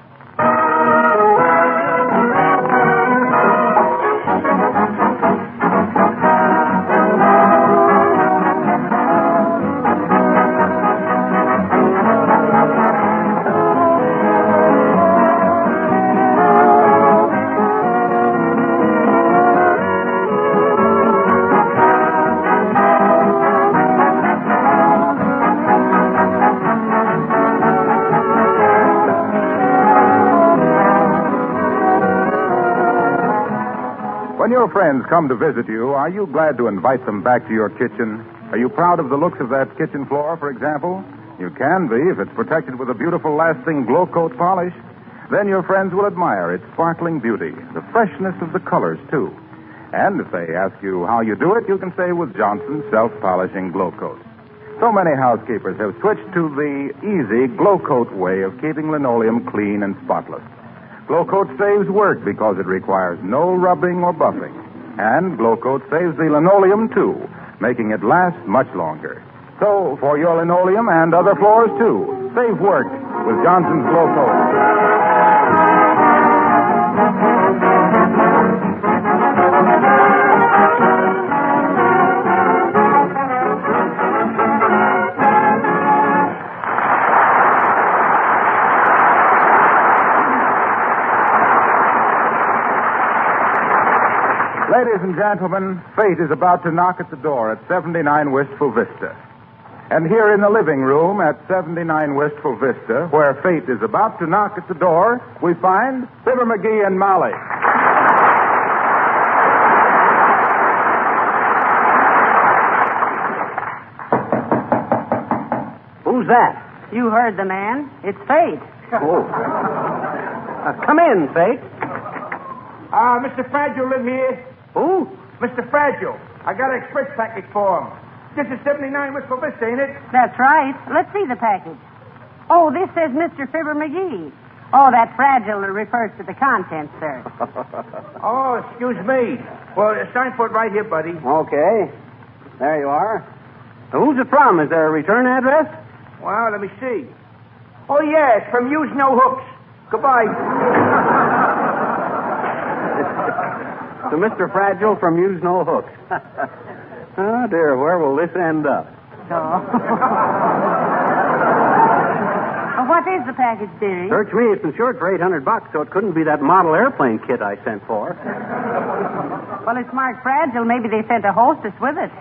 When your friends come to visit you, are you glad to invite them back to your kitchen? Are you proud of the looks of that kitchen floor, for example? You can be if it's protected with a beautiful, lasting Glow Coat polish. Then your friends will admire its sparkling beauty, the freshness of the colors, too. And if they ask you how you do it, you can say with Johnson's Self-Polishing Glow Coat. So many housekeepers have switched to the easy Glow Coat way of keeping linoleum clean and spotless. Glow Coat saves work because it requires no rubbing or buffing. And Glow Coat saves the linoleum, too, making it last much longer. So, for your linoleum and other floors, too, save work with Johnson's Glow Coat. Ladies and gentlemen, fate is about to knock at the door at 79 Wistful Vista. And here in the living room at 79 Wistful Vista, where fate is about to knock at the door, we find Fibber McGee and Molly. Who's that? You heard the man. It's Fate. Oh. Come in, Fate. Mr. Fragile live here? Who? Mr. Fragile. I got an express package for him. This is 79 Wistful Vista, ain't it? That's right. Let's see the package. Oh, this says Mr. Fibber McGee. Oh, that fragile refers to the contents, sir. Oh, excuse me. Well, sign for it right here, buddy. Okay. There you are. Who's it from? Is there a return address? Well, let me see. Oh, yeah, it's from Use No Hooks. Goodbye. To Mr. Fragile from Use No Hooks. Oh, dear, where will this end up? What is the package, dearie? Search me. It's insured for $800, so it couldn't be that model airplane kit I sent for. Well, it's marked fragile. Maybe they sent a hostess with it.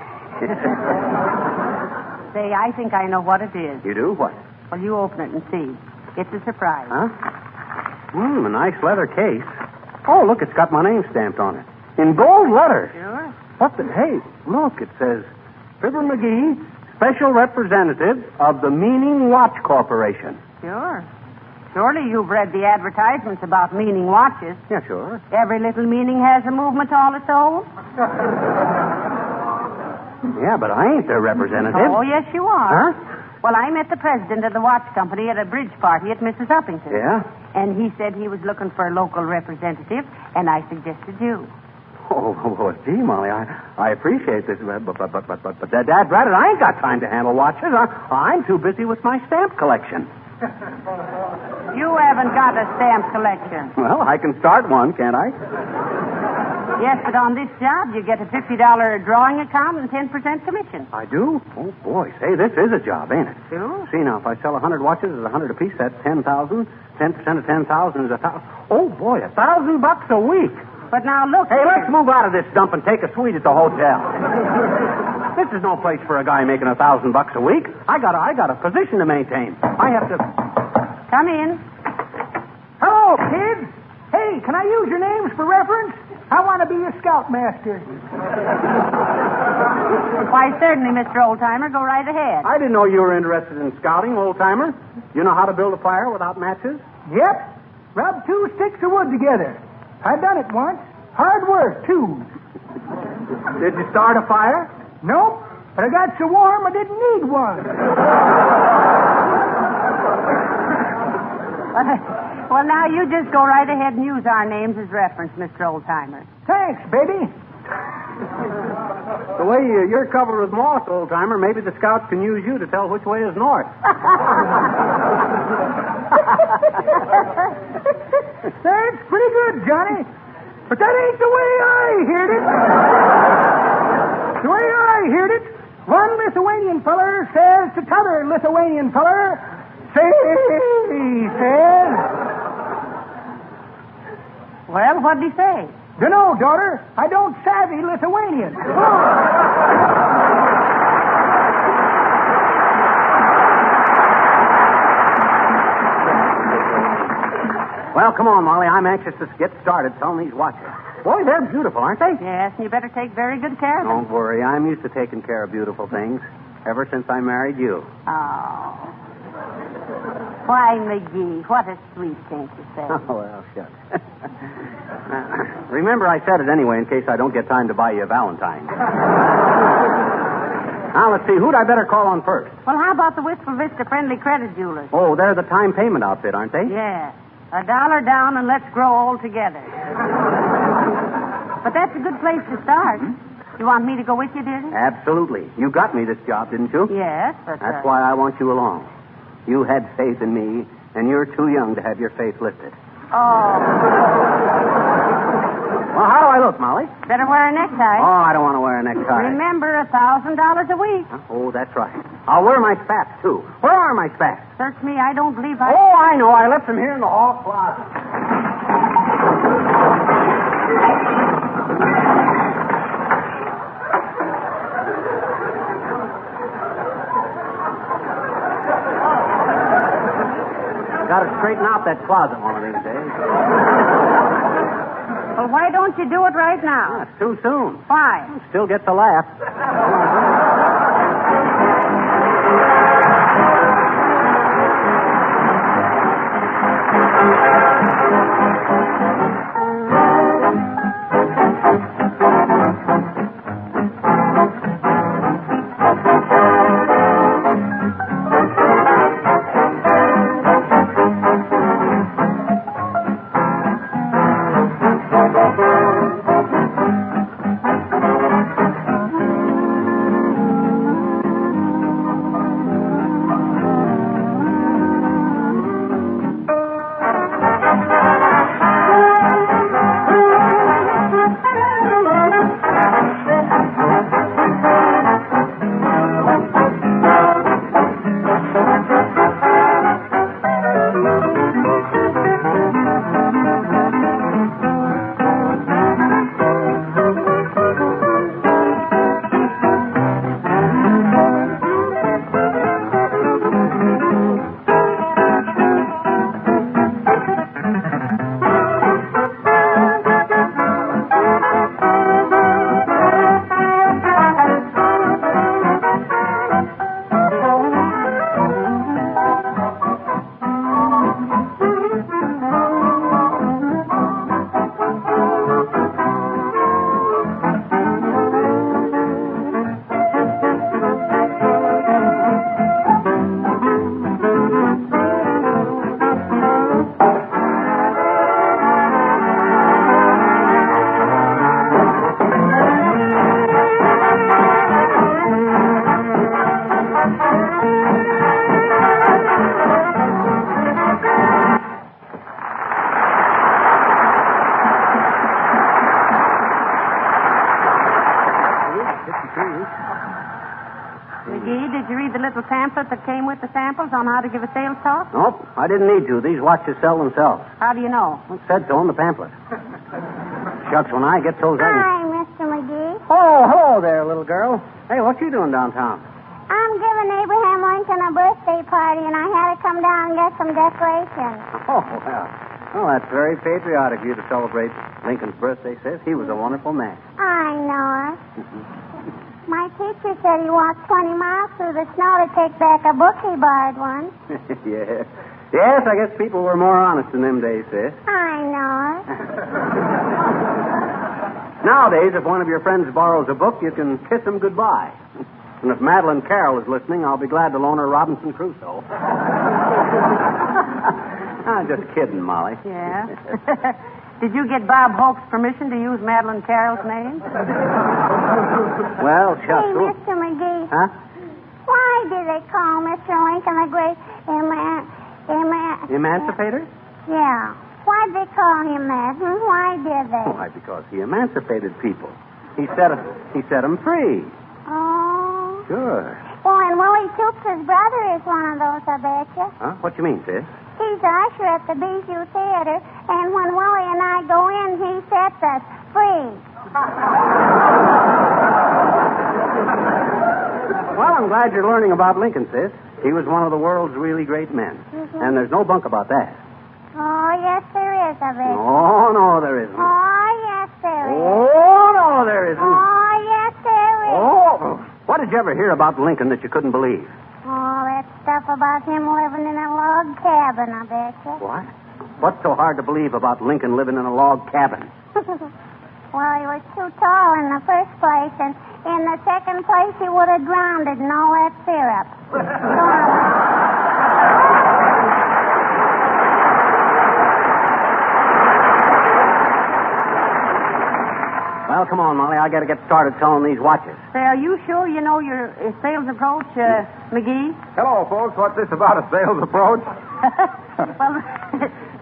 Say, I think I know what it is. You do? What? Well, you open it and see. It's a surprise. Huh? A nice leather case. Oh, look, it's got my name stamped on it. In gold letters. Sure. What the... Hey, look, it says, Fibber McGee, Special Representative of the Meaning Watch Corporation. Sure. Surely you've read the advertisements about meaning watches. Yeah, sure. Every little meaning has a movement all its own. Yeah, but I ain't their representative. Oh, yes, you are. Huh? Well, I met the president of the watch company at a bridge party at Mrs. Uppington's. Yeah? And he said he was looking for a local representative, and I suggested you. Oh, gee, Molly, I appreciate this, but Dad Braddock, I ain't got time to handle watches. I'm too busy with my stamp collection. You haven't got a stamp collection. Well, I can start one, can't I? Yes, but on this job, you get a $50 drawing account and 10% commission. I do? Oh, boy, say, this is a job, ain't it? Sure. See, now, if I sell 100 watches at $100 apiece, that's 10,000. 10% of 10,000 is 1,000. Oh, boy, $1,000 a week. But now, look... Hey, let's move out of this dump and take a suite at the hotel. This is no place for a guy making $1,000 a week. I got a position to maintain. I have to... Come in. Hello, kids. Hey, can I use your names for reference? I want to be your scoutmaster. Why, certainly, Mr. Oldtimer. Go right ahead. I didn't know you were interested in scouting, Oldtimer. You know how to build a fire without matches? Yep. Rub 2 sticks of wood together. I've done it once. Hard work, too. Did you start a fire? Nope. But I got so warm I didn't need one. Well, now you just go right ahead and use our names as reference, Mr. Oldtimer. Thanks, baby. The way you're covered with moss, Oldtimer, maybe the scouts can use you to tell which way is north. That's pretty good, Johnny. But that ain't the way I heard it. The way I heard it, one Lithuanian feller says to t'other Lithuanian feller, say, he says... Well, what'd he say? Dunno, daughter. I don't savvy Lithuanian. Well, come on, Molly. I'm anxious to get started selling these watches. Boy, they're beautiful, aren't they? Yes, and you better take very good care of them. Don't worry. I'm used to taking care of beautiful things ever since I married you. Oh. Why, McGee, what a sweet thing to say. Oh, well, shucks. Remember, I said it anyway in case I don't get time to buy you a Valentine. Now, let's see. Who'd I better call on first? Well, how about the Wistful Vista Friendly Credit Jewelers? Oh, they're the time payment outfit, aren't they? Yeah. $1 down and let's grow old together. But that's a good place to start. You want me to go with you, dearie? Absolutely. You got me this job, didn't you? Yes, but... That's why I want you along. You had faith in me, and you're too young to have your faith lifted. Oh. Well, how do I look, Molly? Better wear a necktie. Oh, I don't want to wear a necktie. Remember, $1,000 a week. Oh, that's right. I'll wear my spats, too. Where are my spats? Search me, I don't believe I... Oh, I know. I left them here in the hall closet. got to straighten out that closet one of these days. Well, why don't you do it right now? It's too soon. Why? Still gets a laugh. McGee, did you read the little pamphlet that came with the samples on how to give a sales talk? Nope, I didn't need to. These watches sell themselves. How do you know? It said so in the pamphlet. Shucks, when I get those... Hi, Mr. McGee. Oh, hello there, little girl. Hey, what you doing downtown? I'm giving Abraham Lincoln a birthday party, and I had to come down and get some decorations. Oh, well. Well, that's very patriotic of you to celebrate Lincoln's birthday, sis. He was a wonderful man. I know it. My teacher said he walked 20 miles through the snow to take back a book he borrowed once. Yeah. Yes, I guess people were more honest in them days, sis. I know it. Nowadays, if one of your friends borrows a book, you can kiss him goodbye. And if Madeline Carroll is listening, I'll be glad to loan her Robinson Crusoe. I'm just kidding, Molly. Yeah? Did you get Bob Hope's permission to use Madeline Carroll's name? Well, shucks. Hey, Mr. McGee. Huh? Why did they call Mr. Lincoln the great Emancipator? Yeah. Why'd they call him that? Why did they? Why, because he emancipated people. He set them free. Oh. Sure. Well, and Willie Toops' brother is one of those, I betcha. Huh? What you mean, sis? He's the usher at the Bijou Theater, and when Willie and I go in, he sets us free. Well, I'm glad you're learning about Lincoln, sis. He was one of the world's really great men. Mm-hmm. And there's no bunk about that. Oh, yes, there is, I bet. Oh, no, there isn't. Oh, yes, there is. Oh, no, there isn't. Oh, yes, there is. Oh, what did you ever hear about Lincoln that you couldn't believe? Oh, that stuff about him living in a log cabin, I betcha. What? What's so hard to believe about Lincoln living in a log cabin? Well, he was too tall in the first place, and in the second place, he would have drowned it in all that syrup. Well, come on, Molly. I got to get started selling these watches. Say, are you sure you know your sales approach, McGee? Hello, folks. What's this about a sales approach? Well,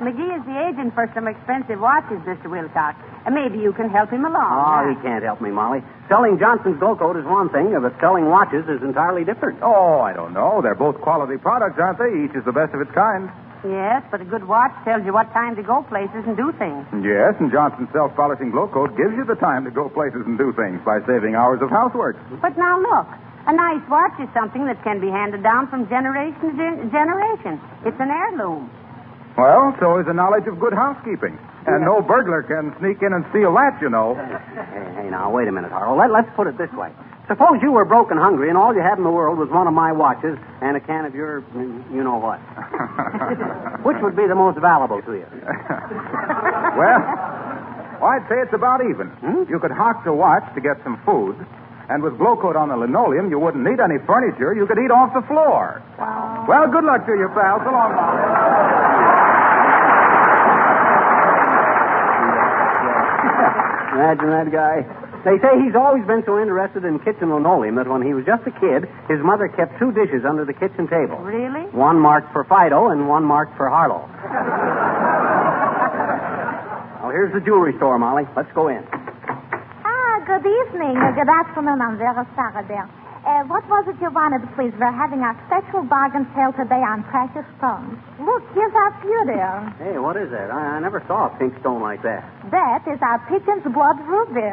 McGee is the agent for some expensive watches, Mr. Wilcox. And maybe you can help him along. Oh, he can't help me, Molly. Selling Johnson's Glow Coat is one thing, but selling watches is entirely different. Oh, I don't know. They're both quality products, aren't they? Each is the best of its kind. Yes, but a good watch tells you what time to go places and do things. Yes, and Johnson's self-polishing glow coat gives you the time to go places and do things by saving hours of housework. But now look, a nice watch is something that can be handed down from generation to generation. It's an heirloom. Well, so is the knowledge of good housekeeping. And no burglar can sneak in and steal that, you know. Hey, now, wait a minute, Harlow. Let's put it this way. Suppose you were broke and hungry, and all you had in the world was one of my watches and a can of your you-know-what. Which would be the most valuable to you? Well, I'd say it's about even. You could hock the watch to get some food, and with glow coat on the linoleum, you wouldn't need any furniture. You could eat off the floor. Wow. Well, good luck to you, pal. So long, Molly. Imagine that guy. They say he's always been so interested in kitchen linoleum that when he was just a kid, his mother kept 2 dishes under the kitchen table. Really? One marked for Fido and one marked for Harlow. Well, here's the jewelry store, Molly. Let's go in. Good evening. Good afternoon. I'm very sorry, dear. What was it you wanted, please? We're having a special bargain sale today on precious stones. Look, here's our few there. Hey, what is that? I never saw a pink stone like that. That is our pigeon's blood ruby.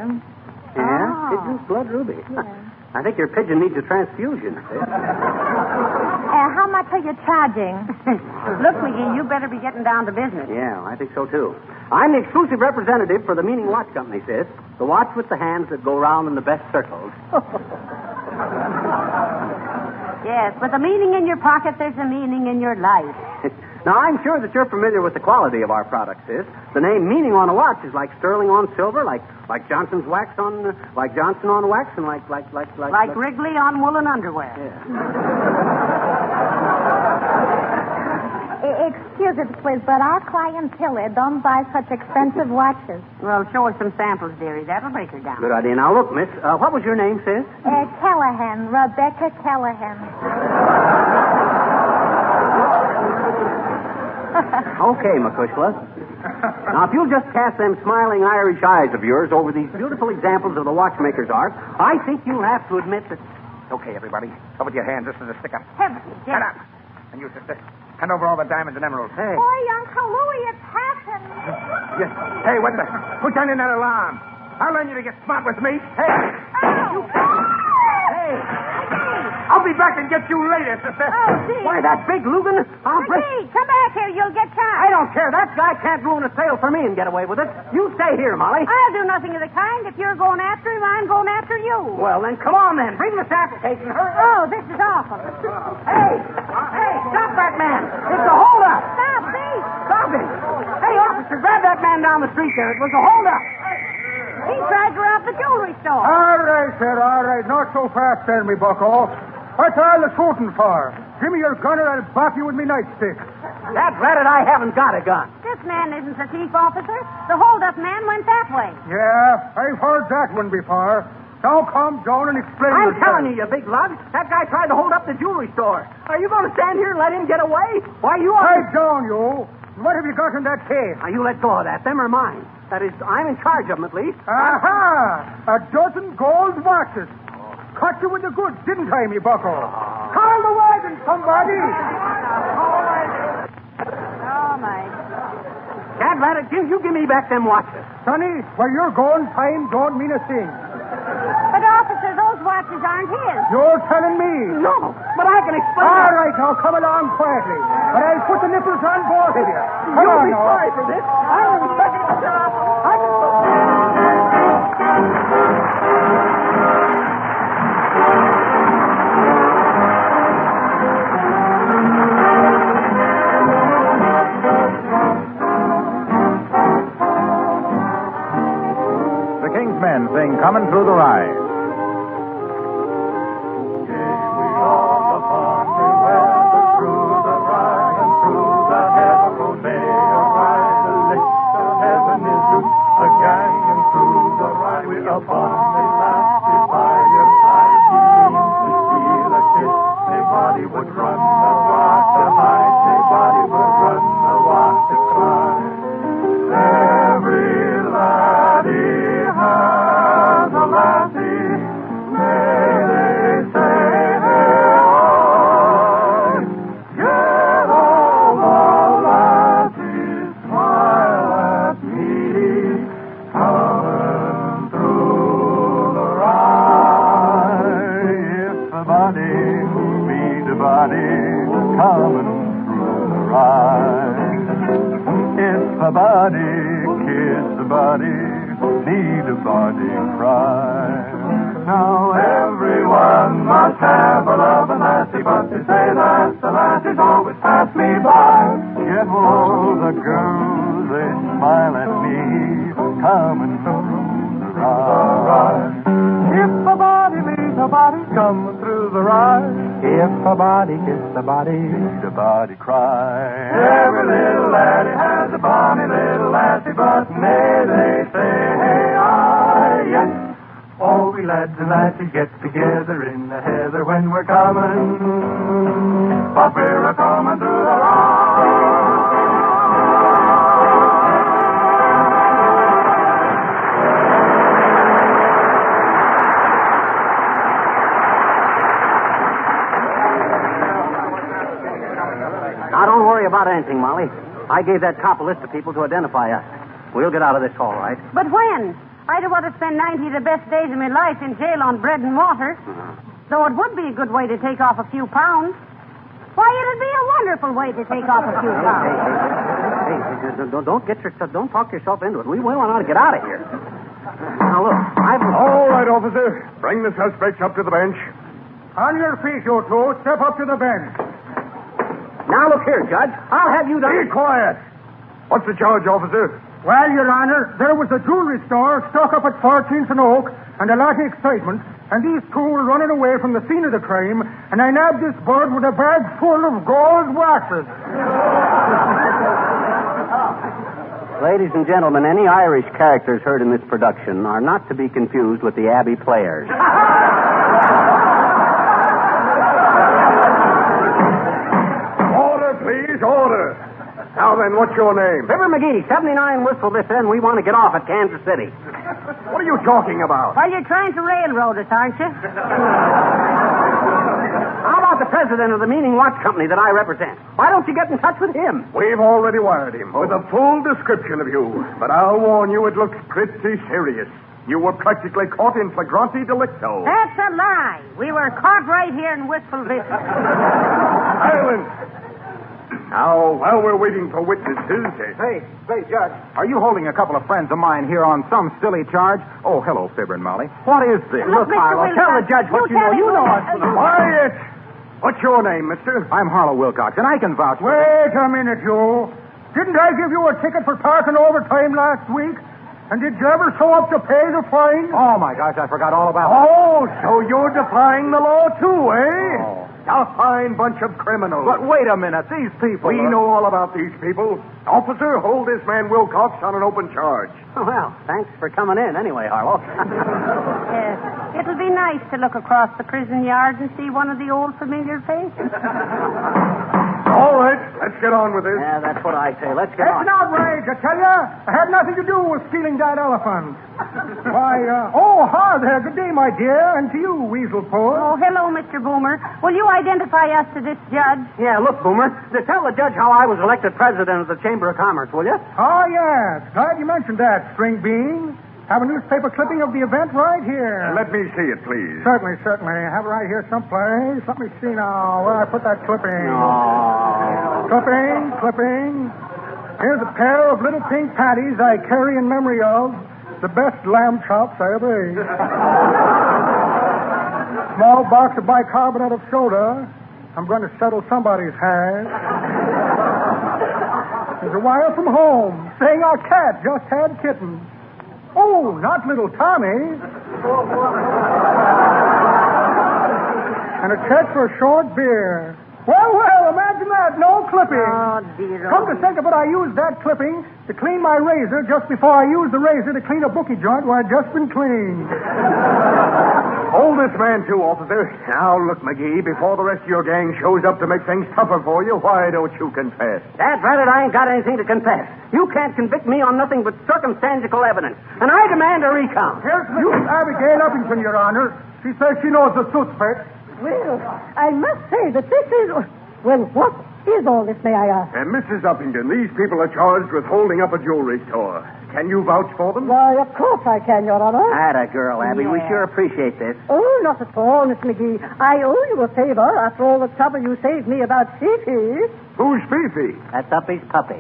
Yeah? Oh. Pigeon's blood ruby. Yes. I think your pigeon needs a transfusion. How much are you charging? Look, McGee, you better be getting down to business. Yeah, I think so, too. I'm the exclusive representative for the Meaning Watch Company, sis. The watch with the hands that go round in the best circles. Yes, with a meaning in your pocket, there's a meaning in your life. Now, I'm sure that you're familiar with the quality of our products, sis. The name Meaning on a watch is like sterling on silver, like Johnson's wax on, like Johnson on wax, and like Wrigley on woolen underwear. Yeah. Excuse it, please, but our clientele don't buy such expensive watches. Well, show us some samples, dearie. That'll break her down. Good idea. Now, look, miss, what was your name, sis? Callahan, Rebecca Callahan. Okay, McCushla. Now, if you'll just cast them smiling Irish eyes of yours over these beautiful examples of the watchmaker's art, I think you'll have to admit that... Okay, everybody. Up with your hands. This is a stick-up. Heavens, Stand up. And you, sister, hand over all the diamonds and emeralds. Hey. Boy, Uncle Louie, it's happened. Yes. Hey, what the... Who turned in that alarm? I'll learn you to get smart with me. Hey. Oh. Hey. I'll be back and get you later, sister. Oh, gee. Why, that big Lugan? McGee, come back here. You'll get shot. I don't care. That guy can't ruin a sale for me and get away with it. You stay here, Molly. I'll do nothing of the kind. If you're going after him, I'm going after you. Well, then, come on, then. Bring this application. Hurry. Oh, this is awful. Hey, stop that man. It's a holdup. Stop, thief. Stop him. Hey, officer, grab that man down the street there. It was a holdup. He tried to rob the jewelry store. All right, sir, all right. Not so fast there, me bucko. What's all the shooting for? Give me your gun or I'll bop you with me nightstick. That ratted I haven't got a gun. This man isn't a thief, officer. The hold-up man went that way. Yeah, I've heard that one before. Now come down and explain I'm yourself. telling you, you big lug. That guy tried to hold up the jewelry store. Are you going to stand here and let him get away? Why, you are... Pipe down, you. What have you got in that case? Now, you let go of that. Them are mine. That is, I'm in charge of them, at least. Aha! A dozen gold watches. Caught you with the goods, didn't I, me bucko? Call the wagon, somebody! Oh, my. Dad, lad, you give me back them watches. Sonny, where you're going, time don't mean a thing. But, officer, those watches aren't his. You're telling me? No, but I can explain. All right, now come along quietly. But I'll put the nipples on both of you. You'll be sorry for this. I was expecting to The King's Men sing Coming Through the Rye. Every laddie has a lassie a body, kiss a body, need a body cry. Now everyone must have a loving lassie, but to say that the lassies always pass me by. Yet will all the girls, they smile at me, coming through the ride. If a body meets a body, come through the ride. If a body kiss a body, need a body cry. Every little laddie has a bonny little lassie, but nay, they say, hey, aye, yes. All we lads and lassies get together in the heather when we're coming, but we're a-coming through the ride. Now, don't worry about anything, Molly. I gave that cop a list of people to identify us. We'll get out of this all right. But when? I don't want to spend 90 of the best days of my life in jail on bread and water. Though it would be a good way to take off a few pounds. Why, it'd be a wonderful way to take off a few pounds. Hey, don't talk yourself into it. We want to get out of here. Now, look, All right, officer. Bring the suspects up to the bench. On your feet, you two. Step up to the bench. Now, look here, Judge. I'll have you done... Be quiet. What's the charge, officer? Well, Your Honor, there was a jewelry store stuck up at 14th and Oak, and a lot of excitement, and these two were running away from the scene of the crime, and I nabbed this bird with a bag full of gold watches. Ladies and gentlemen, any Irish characters heard in this production are not to be confused with the Abbey Players. Order, please, order. Now then, what's your name? Fibber McGee, 79 Wistful Vista, and we want to get off at Kansas City. What are you talking about? Well, you're trying to railroad us, aren't you? How about the president of the Meaning Watch Company that I represent? Why don't you get in touch with him? We've already wired him with a full description of you. But I'll warn you, it looks pretty serious. You were practically caught in flagrante delicto. That's a lie. We were caught right here in Wistful Vista. Silence! Now, while we're waiting for witnesses... Say, Judge, are you holding a couple of friends of mine here on some silly charge? Oh, hello, Fibber and Molly. What is this? Look, Mr. Harlow, Wilcox, tell the judge what you know. You know us. Quiet! What's your name, mister? I'm Harlow Wilcox, and I can vouch for... Wait a minute, you. Didn't I give you a ticket for parking overtime last week? And did you ever show up to pay the fine? Oh, my gosh, I forgot all about it. Oh, so you're defying the law, too, eh? Oh. A fine bunch of criminals. But wait a minute, these people... We know all about these people. Officer, hold this man Wilcox on an open charge. Oh, well, thanks for coming in anyway, Harlow. Yes. It'll be nice to look across the prison yard and see one of the old familiar faces. All right, let's get on with this. Yeah, that's what I say. Let's get on. It's an outrage, I tell you. I had nothing to do with stealing that elephant. Why, hi there. Good day, my dear. And to you, Weasel Pole. Oh, hello, Mr. Boomer. Will you identify us to this judge? Yeah, look, Boomer. To tell the judge how I was elected president of the Chamber of Commerce, will you? Oh, yes. Glad you mentioned that, String Bean. Have a newspaper clipping of the event right here. Let me see it, please. Certainly. Have it right here someplace. Let me see now where I put that clipping. Oh. Clipping. Here's a pair of little pink patties I carry in memory of. The best lamb chops I ever ate. Small box of bicarbonate of soda. I'm going to settle somebody's hash. There's a wire from home saying our cat just had kittens. Oh, not little Tommy. And a check for a short beer. Well, imagine that. No clipping. Oh, dear. Come to think of it, I used that clipping to clean my razor just before I used the razor to clean a bookie joint where I'd just been cleaned. Hold this man, too, officer. Now, look, McGee, before the rest of your gang shows up to make things tougher for you, why don't you confess? Dad, rather, I ain't got anything to confess. You can't convict me on nothing but circumstantial evidence. And I demand a recount. Here's Miss Abigail Uppington, Your Honor. She says she knows the suspect. Well, I must say that this is... Well, what is all this, may I ask? Mrs. Uppington, these people are charged with holding up a jewelry store. Can you vouch for them? Why, of course I can, Your Honor. Atta girl, Abby. We sure appreciate this. Oh, not at all, Miss McGee. I owe you a favor after all the trouble you saved me about Fifi. Who's Fifi? That's Uppy's puppy.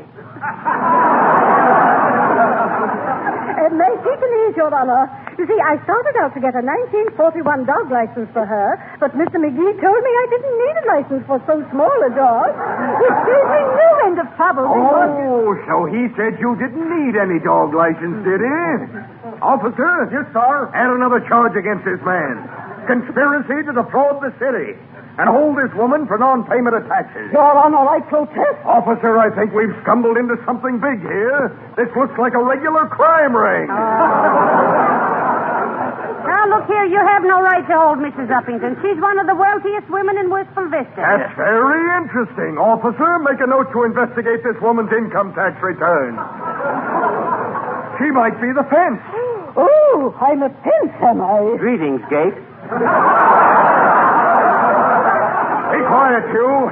May please, Your Honor. You see, I started out to get a 1941 dog license for her, but Mr. McGee told me I didn't need a license for so small a dog, which gave me no end of trouble. Oh, so he said you didn't need any dog license, did he? Officer? Yes, sir. Add another charge against this man. Conspiracy to defraud the city. And hold this woman for non-payment of taxes. Your Honor, I protest. Officer, I think we've stumbled into something big here. This looks like a regular crime ring. Now, look here, you have no right to hold Mrs. Uppington. She's one of the wealthiest women in Wistful Vista. That's very interesting. Officer, make a note to investigate this woman's income tax return. She might be the fence. Oh, I'm a fence, am I? Greetings, Gate. Be quiet, you.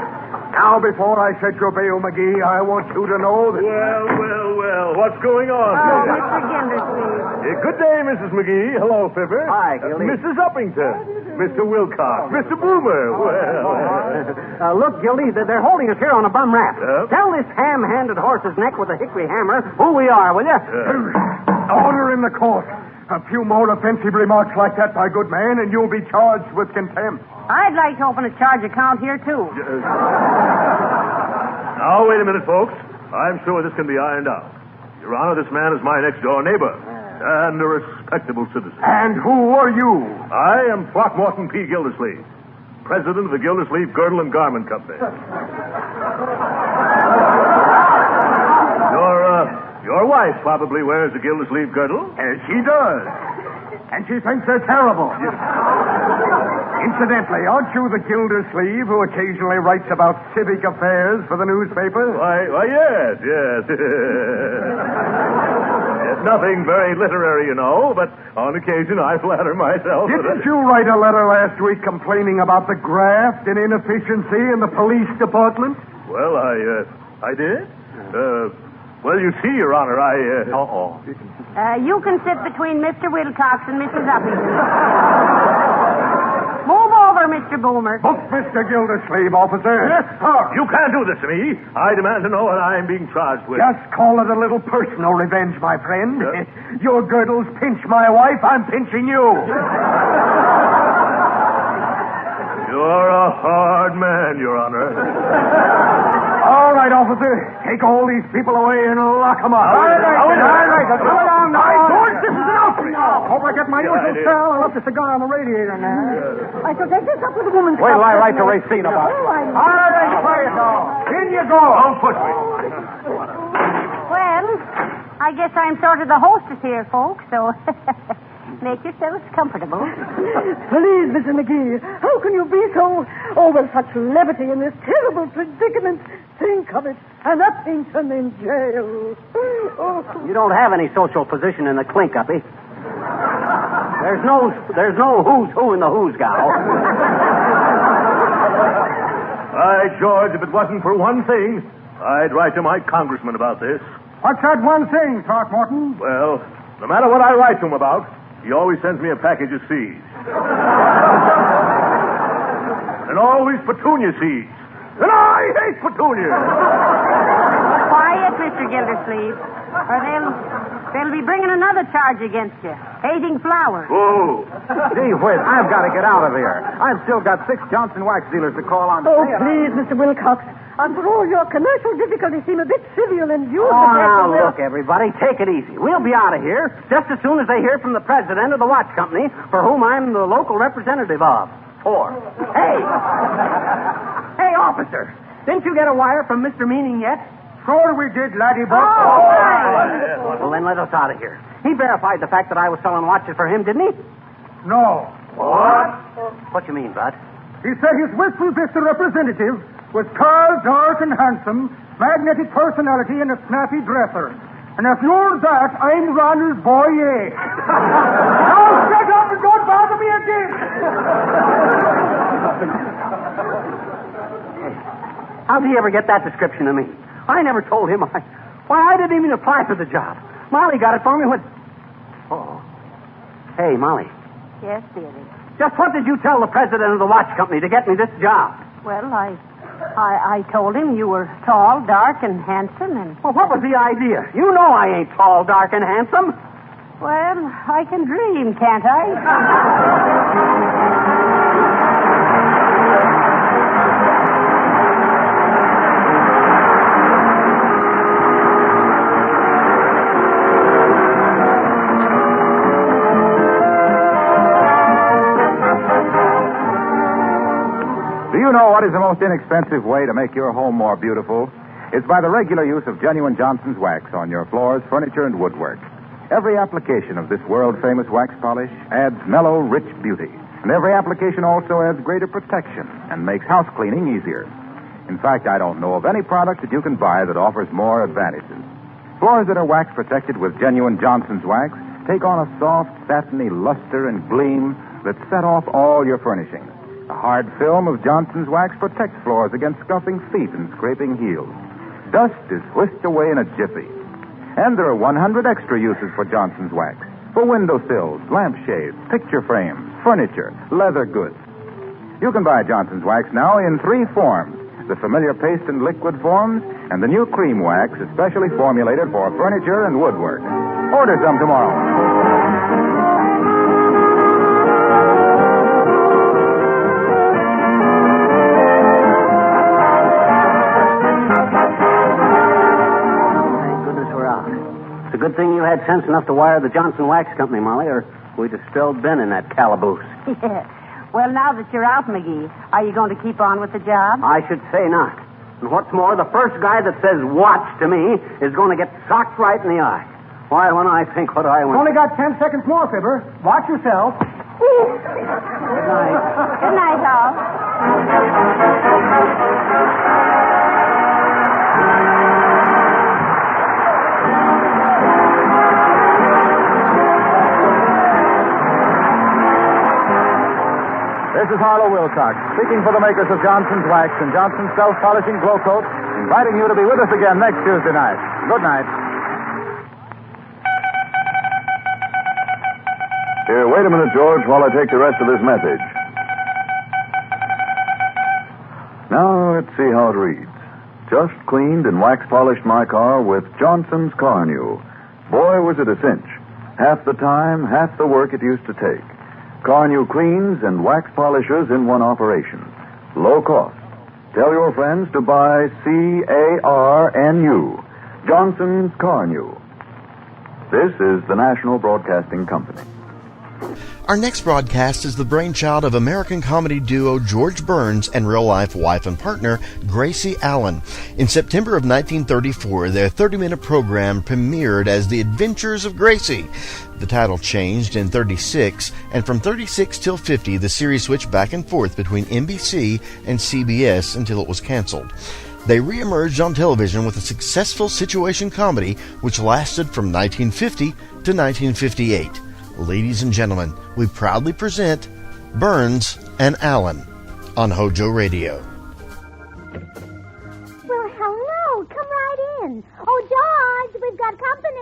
Now, before I set your bail, McGee, I want you to know that... Well, what's going on Oh, here? Mr. Gildersleeve. Good day, Mrs. McGee. Hello, Fibber. Hi, Gildy. Mrs. Uppington. Mr. Wilcox. Mr. Boomer. Well. Look, Gildy, they're holding us here on a bum rap. Yep. Tell this ham-handed horse's neck with a hickory hammer who we are, will you? Order in the court. A few more offensive remarks like that, my good man, and you'll be charged with contempt. I'd like to open a charge account here, too. Now, wait a minute, folks. I'm sure this can be ironed out. Your Honor, this man is my next-door neighbor and a respectable citizen. And who are you? I am Throckmorton P. Gildersleeve, president of the Gildersleeve Girdle and Garment Company. Your wife probably wears a Gildersleeve girdle. She does. And she thinks they're terrible. Incidentally, aren't you the Gildersleeve who occasionally writes about civic affairs for the newspaper? Why, yes. Nothing very literary, you know, but on occasion I flatter myself. Didn't you write a letter last week complaining about the graft and inefficiency in the police department? Well, I did. Well, you see, Your Honor, You can sit between Mr. Wilcox and Mrs. Uppington. Move over, Mr. Boomer. Book Mr. Gildersleeve, officer. Yes, sir. You can't do this to me. I demand to know what I'm being charged with. Just call it a little personal revenge, my friend. Your girdles pinch my wife, I'm pinching you. You're a hard man, Your Honor. All right, officer. Take all these people away and lock them up. All right. Come along now. George, this is an outfit. Hope I get my usual cell. I left the cigar on the radiator now. I shall take this up with the woman's Wait till I write the receipt about it. All right, quiet now. In you go. Don't push me. Well, I guess I'm sort of the hostess here, folks, so make yourselves comfortable. Please, Mr. McGee, how can you be so... with such levity in this terrible predicament? Think of it, an Uppington in jail. Oh. You don't have any social position in the clink, Uppy. There's no who's who in the who's gal. By George, if it wasn't for one thing, I'd write to my congressman about this. What's that one thing, Throckmorton? Well, no matter what I write to him about, he always sends me a package of seeds. And always petunia seeds. And I hate petunias. Quiet, Mr. Gildersleeve, or they'll be bringing another charge against you. Hating flowers. Whoa. Gee whiz, I've got to get out of here. I've still got 6 Johnson wax dealers to call on. Oh, please, Mr. Wilcox. After all, your commercial difficulties seem a bit trivial and you... now, look, everybody, take it easy. We'll be out of here just as soon as they hear from the president of the watch company, for whom I'm the local representative of. Hey, officer, didn't you get a wire from Mr. Meaning yet? Sure we did, laddie buck. Well, then let us out of here. He verified the fact that I was selling watches for him, didn't he? No. What? What you mean, Bud? He said his Wistful Vista representative was tall, dark, and handsome, magnetic personality, and a snappy dresser. And if you're that, I'm Ronald Boyer. Now shut up and don't bother me again. How'd he ever get that description of me? I never told him. I didn't even apply for the job. Molly got it for me when... Oh. Hey, Molly. Yes, dearie. Just what did you tell the president of the watch company to get me this job? Well, I told him you were tall, dark, and handsome, and... Well, what was the idea? You know I ain't tall, dark, and handsome. Well, I can dream, can't I? Do you know what is the most inexpensive way to make your home more beautiful? It's by the regular use of genuine Johnson's wax on your floors, furniture, and woodwork. Every application of this world-famous wax polish adds mellow, rich beauty. And every application also adds greater protection and makes house cleaning easier. In fact, I don't know of any product that you can buy that offers more advantages. Floors that are wax protected with genuine Johnson's wax take on a soft, satiny luster and gleam that set off all your furnishings. A hard film of Johnson's wax protects floors against scuffing feet and scraping heels. Dust is whisked away in a jiffy. And there are 100 extra uses for Johnson's wax. For windowsills, lampshades, picture frames, furniture, leather goods. You can buy Johnson's wax now in 3 forms. The familiar paste and liquid forms, and the new cream wax especially formulated for furniture and woodwork. Order some tomorrow. It's a good thing you had sense enough to wire the Johnson Wax Company, Molly, or we'd have still been in that calaboose. Yeah. Well, now that you're out, McGee, are you going to keep on with the job? I should say not. And what's more, the first guy that says watch to me is going to get socked right in the eye. Why, when I think what I went... Only got 10 seconds more, Fibber. Watch yourself. Good night. Good night, all. This is Harlow Wilcox, speaking for the makers of Johnson's Wax and Johnson's Self-Polishing Glow Coat, inviting you to be with us again next Tuesday night. Good night. Here, wait a minute, George, while I take the rest of this message. Now, let's see how it reads. Just cleaned and wax polished my car with Johnson's Car New. Boy, was it a cinch. Half the time, half the work it used to take. Car New cleans and wax polishes in one operation. Low cost. Tell your friends to buy CARNU. Johnson's Car New. This is the National Broadcasting Company. Our next broadcast is the brainchild of American comedy duo George Burns and real-life wife and partner Gracie Allen. In September of 1934, their 30-minute program premiered as The Adventures of Gracie. The title changed in 36, and from 36 till 50, the series switched back and forth between NBC and CBS until it was canceled. They reemerged on television with a successful situation comedy which lasted from 1950 to 1958. Ladies and gentlemen, we proudly present Burns and Allen on HOJO Radio. Well, hello. Come right in. Oh, George, we've got company.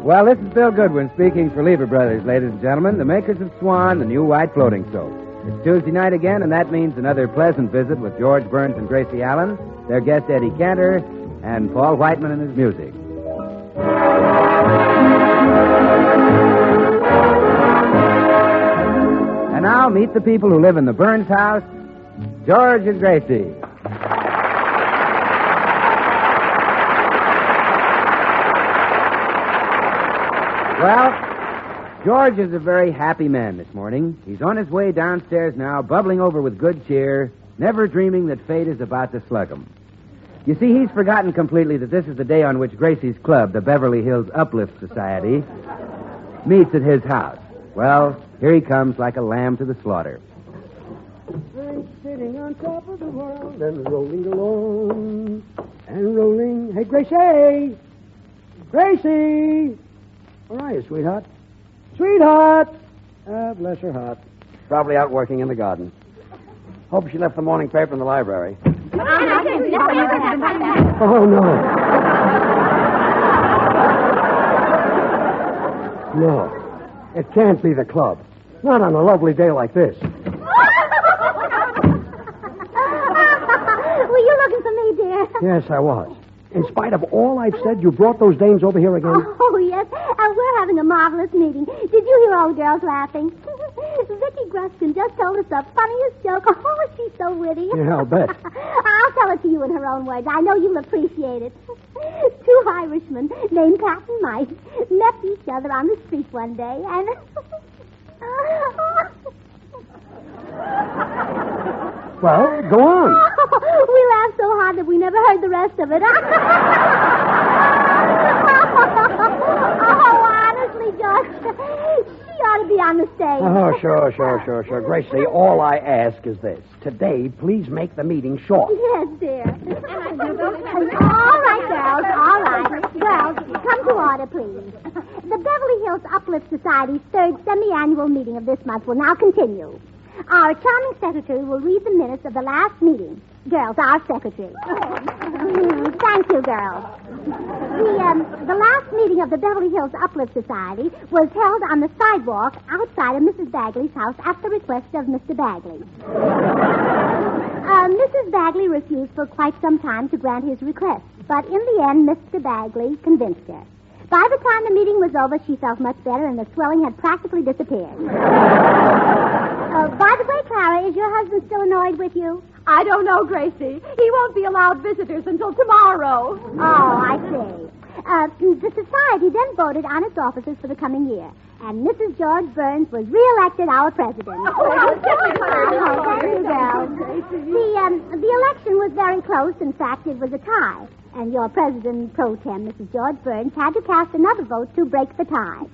Well, this is Bill Goodwin speaking for Lever Brothers, ladies and gentlemen, the makers of Swan, the new white floating soap. It's Tuesday night again, and that means another pleasant visit with George Burns and Gracie Allen, their guest Eddie Cantor, and Paul Whiteman and his music. And now, meet the people who live in the Burns house, George and Gracie. Well, George is a very happy man this morning. He's on his way downstairs now, bubbling over with good cheer, never dreaming that fate is about to slug him. You see, he's forgotten completely that this is the day on which Gracie's club, the Beverly Hills Uplift Society, meets at his house. Well, here he comes like a lamb to the slaughter. I'm sitting on top of the world and rolling along and rolling. Hey, Gracie! Gracie! Where are you, sweetheart? Sweetheart! Bless her heart. Probably out working in the garden. Hope she left the morning paper in the library. Oh, no. No, it can't be the club. Not on a lovely day like this. Were you looking for me, dear? Yes, I was. In spite of all I've said, you brought those dames over here again? Oh, yes. We're having a marvelous meeting. Did you hear all the girls laughing? Vicky Gruskin just told us the funniest joke. Oh, she's so witty. Yeah, I'll bet. I'll tell it to you in her own words. I know you'll appreciate it. Two Irishmen named Pat and Mike met each other on the street one day, and... Well, go on. We laughed so hard that we never heard the rest of it. Oh, honestly, George, she ought to be on the stage. Oh, sure. Gracie, all I ask is this. Today, please make the meeting short. Yes, dear. All right, girls, all right. Girls, come to order, please. The Beverly Hills Uplift Society's third semi-annual meeting of this month will now continue. Our charming secretary will read the minutes of the last meeting. Girls, our secretary. Thank you, girls. The last meeting of the Beverly Hills Uplift Society was held on the sidewalk outside of Mrs. Bagley's house at the request of Mr. Bagley. Mrs. Bagley refused for quite some time to grant his request, but in the end, Mr. Bagley convinced her. By the time the meeting was over, she felt much better, and the swelling had practically disappeared. By the way, Clara, is your husband still annoyed with you? I don't know, Gracie. He won't be allowed visitors until tomorrow. Oh, I see. The society then voted on its officers for the coming year, and Mrs. George Burns was re-elected our president. Oh, thank you, girls. The election was very close. In fact, it was a tie. And your president pro tem, Mrs. George Burns, had to cast another vote to break the tie.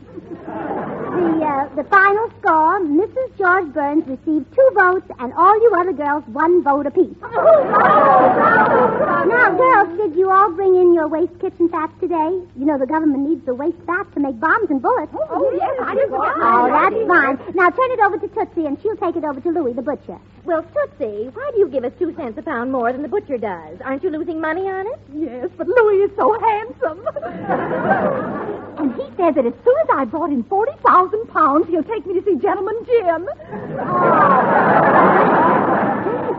The final score, Mrs. George Burns received 2 votes, and all you other girls 1 vote apiece. Now, girls, did you all bring in your waste kitchen fats today? You know the government needs the waste fats to make bombs and bullets. Oh, yes, I did. Oh, that's fine. Now turn it over to Tootsie, and she'll take it over to Louie, the butcher. Well, Tootsie, why do you give us 2 cents a pound more than the butcher does? Aren't you losing money on it? Yes, but Louis is so handsome. And he says that as soon as I brought in 40,000 pounds, he'll take me to see Gentleman Jim.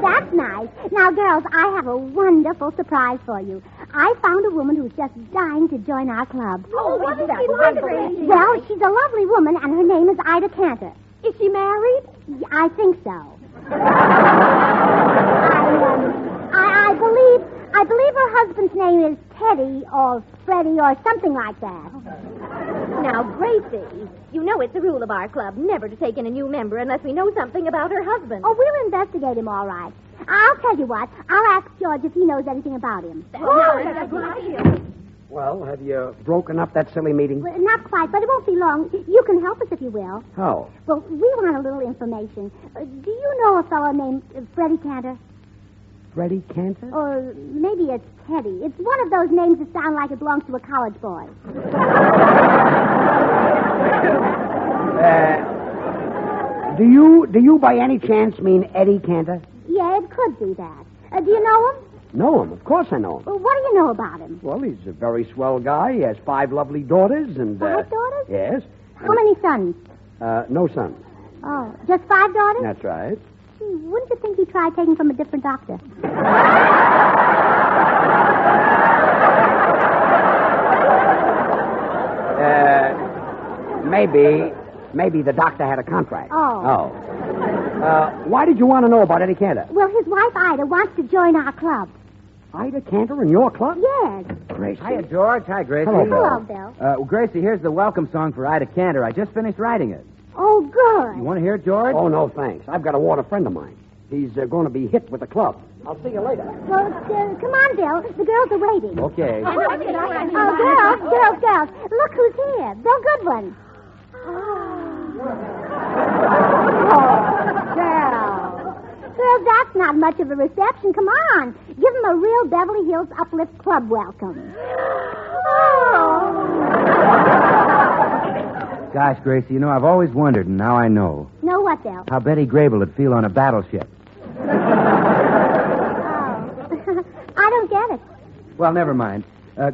That's nice. Now, girls, I have a wonderful surprise for you. I found a woman who's just dying to join our club. Oh, what is that? Well, she's a lovely woman, and her name is Ida Cantor. Is she married? I think so. I believe her husband's name is Teddy or Freddie or something like that. Now, Gracie, you know it's the rule of our club never to take in a new member unless we know something about her husband. Oh, we'll investigate him all right. I'll tell you what. I'll ask George if he knows anything about him. That's a good idea. Well, have you broken up that silly meeting? Well, not quite, but it won't be long. You can help us if you will. How? Well, we want a little information. Do you know a fellow named Freddie Cantor? Freddie Cantor? Or maybe it's Teddy. It's one of those names that sound like it belongs to a college boy. Do you by any chance mean Eddie Cantor? Yeah, it could be that. Do you know him? Know him. Of course I know him. Well, what do you know about him? Well, he's a very swell guy. He has 5 lovely daughters and... 5 daughters? Yes. How many sons? No sons. Oh, just 5 daughters? That's right. Wouldn't you think you tried taking from a different doctor? Maybe the doctor had a contract. Oh. Why did you want to know about Eddie Cantor? Well, his wife, Ida, wants to join our club. Ida Cantor in your club? Yes. Gracie. Hiya, George. Hi, Gracie. Hello, Bill. Gracie, here's the welcome song for Ida Cantor. I just finished writing it. Oh, good. You want to hear it, George? Oh, no, thanks. I've got to warn a friend of mine. He's going to be hit with the club. I'll see you later. Well, come on, Bill. The girls are waiting. Okay. Oh, girls. Look who's here. Bill Goodwin. Girls, that's not much of a reception. Come on. Give them a real Beverly Hills Uplift Club welcome. Gosh, Gracie, you know, I've always wondered, and now I know. Know what, Bill? How Betty Grable would feel on a battleship. I don't get it. Well, never mind.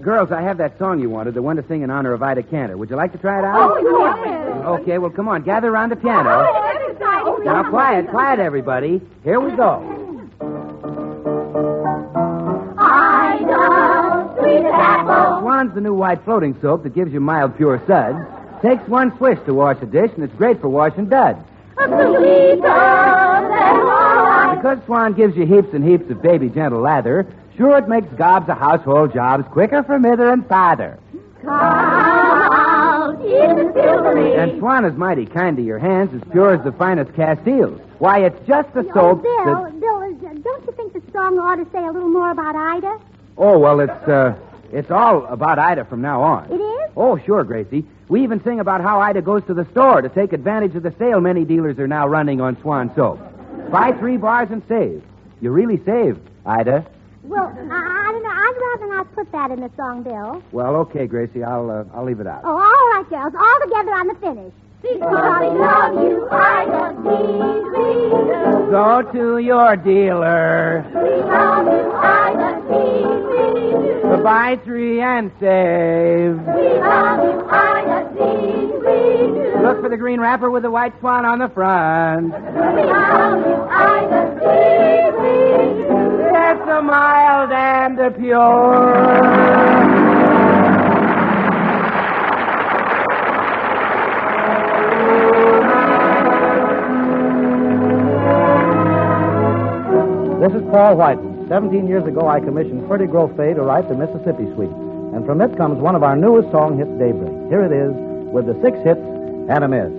Girls, I have that song you wanted, the one to sing in honor of Ida Cantor. Would you like to try it out? Oh, yes. Okay, well, come on. Gather around the piano. Now, quiet, everybody. Here we go. Ida, sweet apple. Swan's the new white floating soap that gives you mild, pure suds. Takes one swish to wash a dish, and it's great for washing duds. Because Swan gives you heaps and heaps of baby gentle lather, sure it makes gobs of household jobs quicker for mother and father. And Swan is mighty kind to your hands, as pure as the finest Castiles. Why, it's just a soap Bill, that... don't you think the song ought to say a little more about Ida? Oh, well, it's all about Ida from now on. It is? Oh, sure, Gracie. We even sing about how Ida goes to the store to take advantage of the sale many dealers are now running on Swan soap. Buy 3 bars and save. You really save, Ida. Well, I don't know. I'd rather not put that in the song, Bill. Well, okay, Gracie. I'll leave it out. Oh, all right, girls. All together on the finish. Because I love you, Ida, please. Go to your dealer. We love you, Ida, please. Buy 3 and save. We love you, Ida, please. Look for the green wrapper with the white swan on the front. We love you, Ida, please. It's a mild and a pure. This is Paul Whiten. 17 years ago, I commissioned Ferdy Grofay to write the Mississippi Suite. And from it comes one of our newest song hits, Daybreak. Here it is, with the 6 hits and a miss.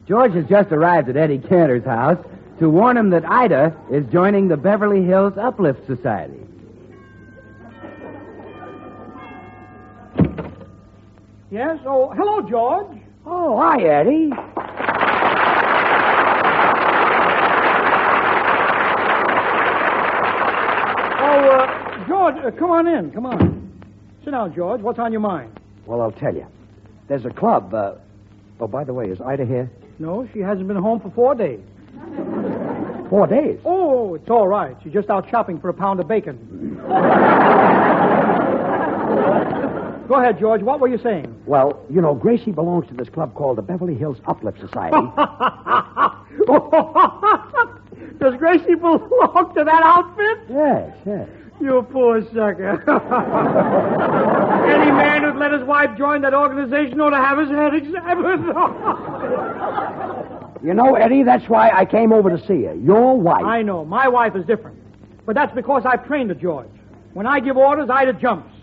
George has just arrived at Eddie Cantor's house to warn him that Ida is joining the Beverly Hills Uplift Society. Yes? Oh, hello, George. Oh, hi, Eddie. Oh, George, come on in. Come on. Sit down, George. What's on your mind? Well, I'll tell you. There's a club. Oh, by the way, is Ida here? No, she hasn't been home for 4 days. 4 days. Oh, it's all right. She's just out shopping for a pound of bacon. Go ahead, George. What were you saying? Well, you know, Gracie belongs to this club called the Beverly Hills Uplift Society. Does Gracie belong to that outfit? Yes, yes. You poor sucker. Any man who'd let his wife join that organization ought to have his head examined. You know, Eddie, that's why I came over to see you. Your wife. I know. My wife is different. But that's because I've trained her, George. When I give orders, Ida jumps.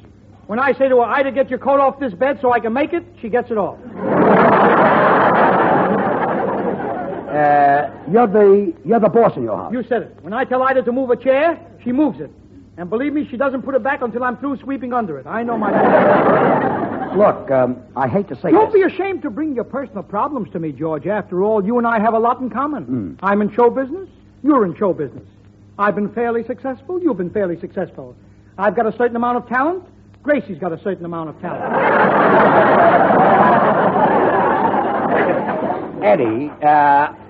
When I say to her, Ida, get your coat off this bed so I can make it, she gets it off. You're the boss in your house. You said it. When I tell Ida to move a chair, she moves it. And believe me, she doesn't put it back until I'm through sweeping under it. I know my... Look, I hate to say Don't this. be ashamed to bring your personal problems to me, George. After all, you and I have a lot in common. I'm in show business. You're in show business. I've been fairly successful. You've been fairly successful. I've got a certain amount of talent. Gracie's got a certain amount of talent. Eddie,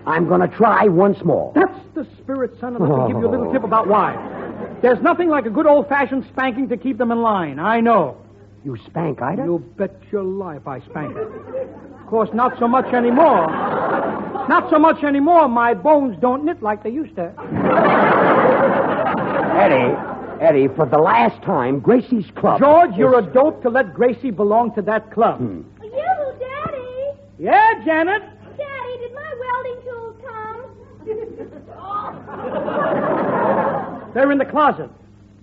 I'm going to try once more. That's the spirit, son. And let me give you a little tip about why. There's nothing like a good old-fashioned spanking to keep them in line. I know. You spank Ida? You bet your life I spank her. Of course, not so much anymore. Not so much anymore. My bones don't knit like they used to. Eddie, for the last time, Gracie's club... George, you're a dope to let Gracie belong to that club. You, Daddy. Yeah, Janet? Daddy, did my welding tools come? They're in the closet.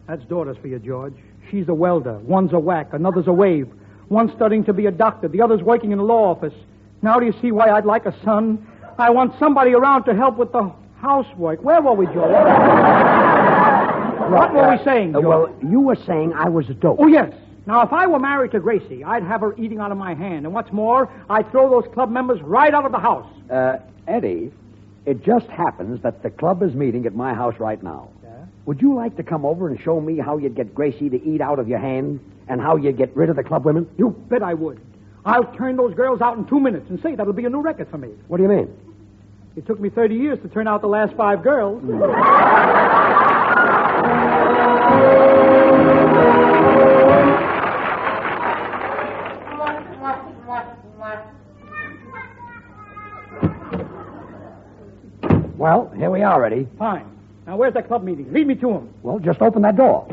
That's daughters for you, George. She's a welder. One's a whack. Another's a wave. One's studying to be a doctor. The other's working in a law office. Now do you see why I'd like a son? I want somebody around to help with the housework. Where were we, George? What were we saying, George? Well, you were saying I was a dope. Oh, yes. Now, if I were married to Gracie, I'd have her eating out of my hand. And what's more, I'd throw those club members right out of the house. Eddie, it just happens that the club is meeting at my house right now. Yeah? Would you like to come over and show me how you'd get Gracie to eat out of your hand and how you'd get rid of the club women? You bet I would. I'll turn those girls out in 2 minutes and say that'll be a new record for me. What do you mean? It took me 30 years to turn out the last 5 girls. Well, here we are, Eddie. Fine. Now, where's that club meeting? Lead me to him. Well, just open that door.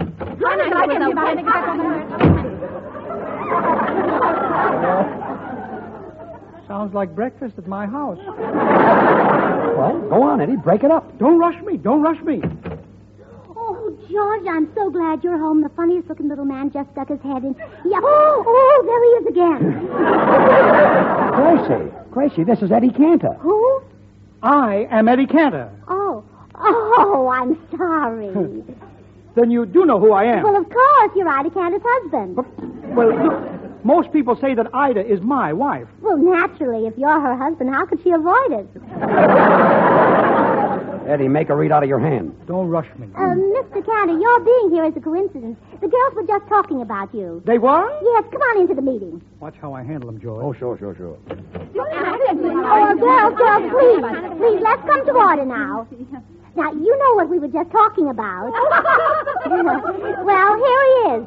Sounds like breakfast at my house. Well, go on, Eddie. Break it up. Don't rush me. Don't rush me. Oh, George, I'm so glad you're home. The funniest-looking little man just stuck his head in. Yeah. Oh, there he is again. Gracie, this is Eddie Cantor. Who? I am Eddie Cantor. Oh, I'm sorry. Then you do know who I am. Well, of course, you're Ida Cantor's husband. Well, look, most people say that Ida is my wife. Well, naturally, if you're her husband, how could she avoid it? Eddie, make her read out of your hand. Don't rush me. Mr. Cantor, your being here is a coincidence. The girls were just talking about you. They were? Yes, come on into the meeting. Watch how I handle them, George. Oh, sure. Oh, girls, please, let's come to order now. Now, you know what we were just talking about. Well, here he is.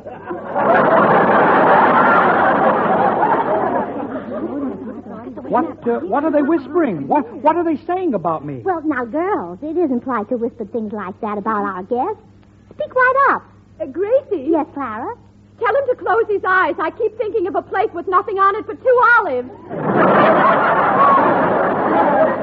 What are they whispering? What are they saying about me? Well, now, girls, it isn't polite to whisper things like that about our guests. Speak right up. Gracie? Yes, Clara? Tell him to close his eyes. I keep thinking of a plate with nothing on it but 2 olives.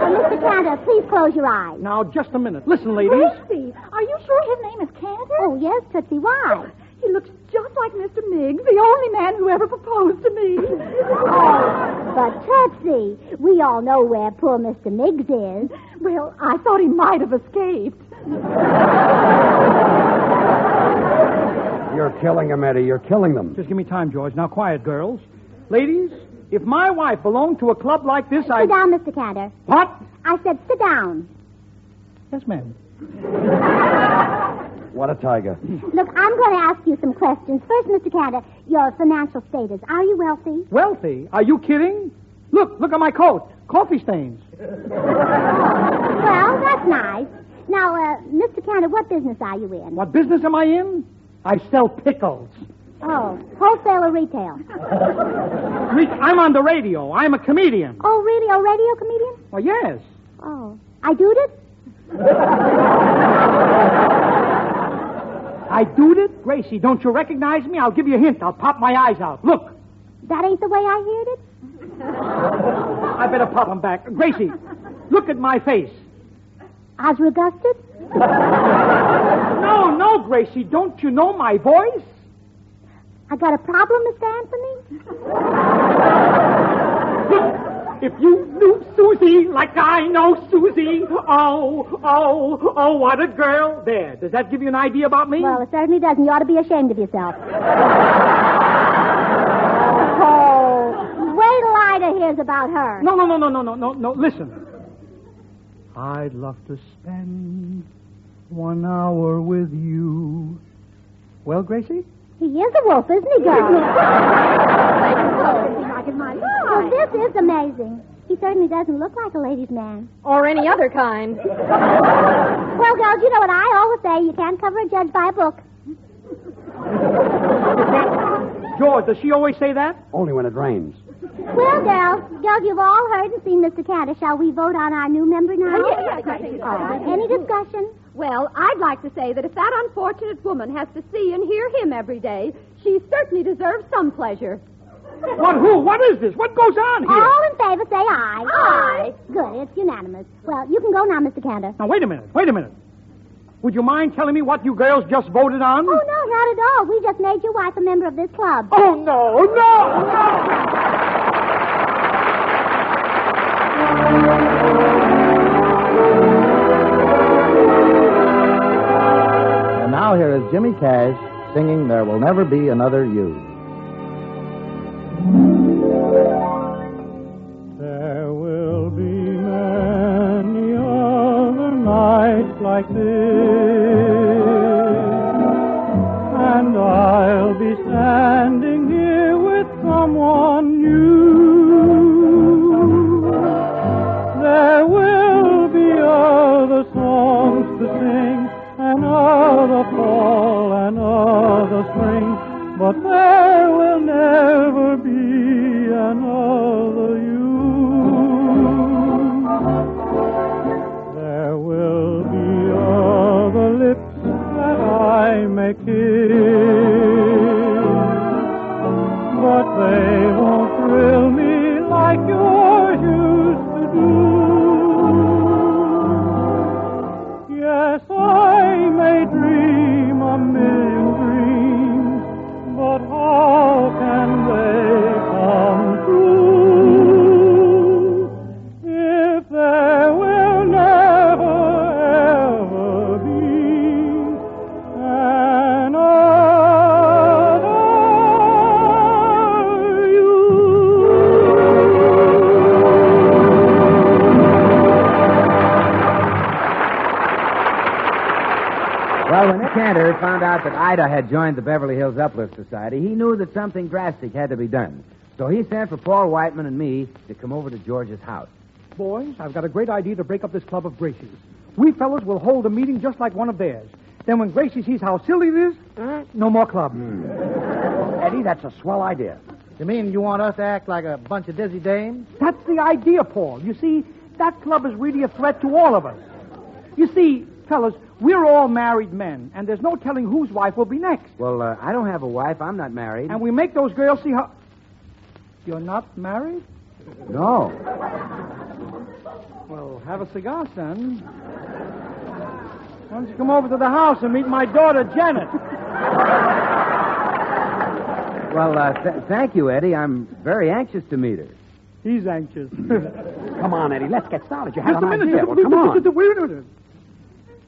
Mr. Cantor, please close your eyes. Now, just a minute. Listen, ladies. Gracie, are you sure his name is Cantor? Oh, yes, Tootsie. Why? He looks just like Mr. Miggs, the only man who ever proposed to me. Oh, but Tootsie, we all know where poor Mr. Miggs is. Well, I thought he might have escaped. You're killing them, Eddie. You're killing them. Just give me time, George. Now, quiet, girls. Ladies, if my wife belonged to a club like this, Sit down, Mr. Cantor. What? I said sit down. Yes, ma'am. What a tiger. Look, I'm going to ask you some questions. First, Mr. Cantor, your financial status. Are you wealthy? Wealthy? Are you kidding? Look at my coat. Coffee stains. Well, that's nice. Now, Mr. Cantor, what business are you in? What business am I in? I sell pickles. Oh, wholesale or retail? I'm on the radio. I'm a comedian. Oh, really? A radio comedian? Oh, yes. Oh. I do it? I do it? Gracie, don't you recognize me? I'll give you a hint. I'll pop my eyes out. Look. That ain't the way I heard it? I better pop them back. Gracie, look at my face. Osragusted? No, Gracie. Don't you know my voice? I got a problem, Mr. Anthony? If you knew Susie like I know Susie, oh, what a girl. There. Does that give you an idea about me? Well, it certainly doesn't. You ought to be ashamed of yourself. Oh, wait till Ida hears about her. No. Listen. I'd love to spend 1 hour with you. Well, Gracie? He is a wolf, isn't he, girl? Well, this is amazing. He certainly doesn't look like a ladies' man. Or any other kind. Well, girls, you know what I always say. You can't cover a judge by a book. George, does she always say that? Only when it rains. Well, girls, you've all heard and seen Mr. Cantor. Shall we vote on our new member now? Yeah. All right. Any discussion? Well, I'd like to say that if that unfortunate woman has to see and hear him every day, she certainly deserves some pleasure. What is this? What goes on here? All in favor, say aye. Aye. Good, it's unanimous. Well, you can go now, Mr. Cantor. Now, wait a minute. Would you mind telling me what you girls just voted on? Oh, no, not at all. We just made your wife a member of this club. Oh, no. And now here is Jimmy Cash singing There Will Never Be Another You. There will be many other nights like this, and I'll be standing here with someone new. There will be other songs to sing, another fall, another spring, but there will never be another you. There will be other lips that I may kiss, but they won't thrill me like yours used to do. Yes, I may dream a million dreams, but how can they come true if there will never, ever be another you? Well, when Cantor found out that Ida had joined the Beverly Hills Uplift Society, he knew that something drastic had to be done. So he sent for Paul Whiteman and me to come over to George's house. Boys, I've got a great idea to break up this club of Gracie's. We fellas will hold a meeting just like one of theirs. Then when Gracie sees how silly it is, no more club. Eddie, that's a swell idea. You mean you want us to act like a bunch of dizzy dames? That's the idea, Paul. You see, that club is really a threat to all of us. You see, fellas, we're all married men, and there's no telling whose wife will be next. Well, I don't have a wife. I'm not married. And we make those girls see how... You're not married? No. Well, have a cigar, son. Why don't you come over to the house and meet my daughter, Janet? Well, thank you, Eddie. I'm very anxious to meet her. He's anxious. Come on, Eddie, let's get started. You have Just a an minute. idea. Well, come on. Wait a minute.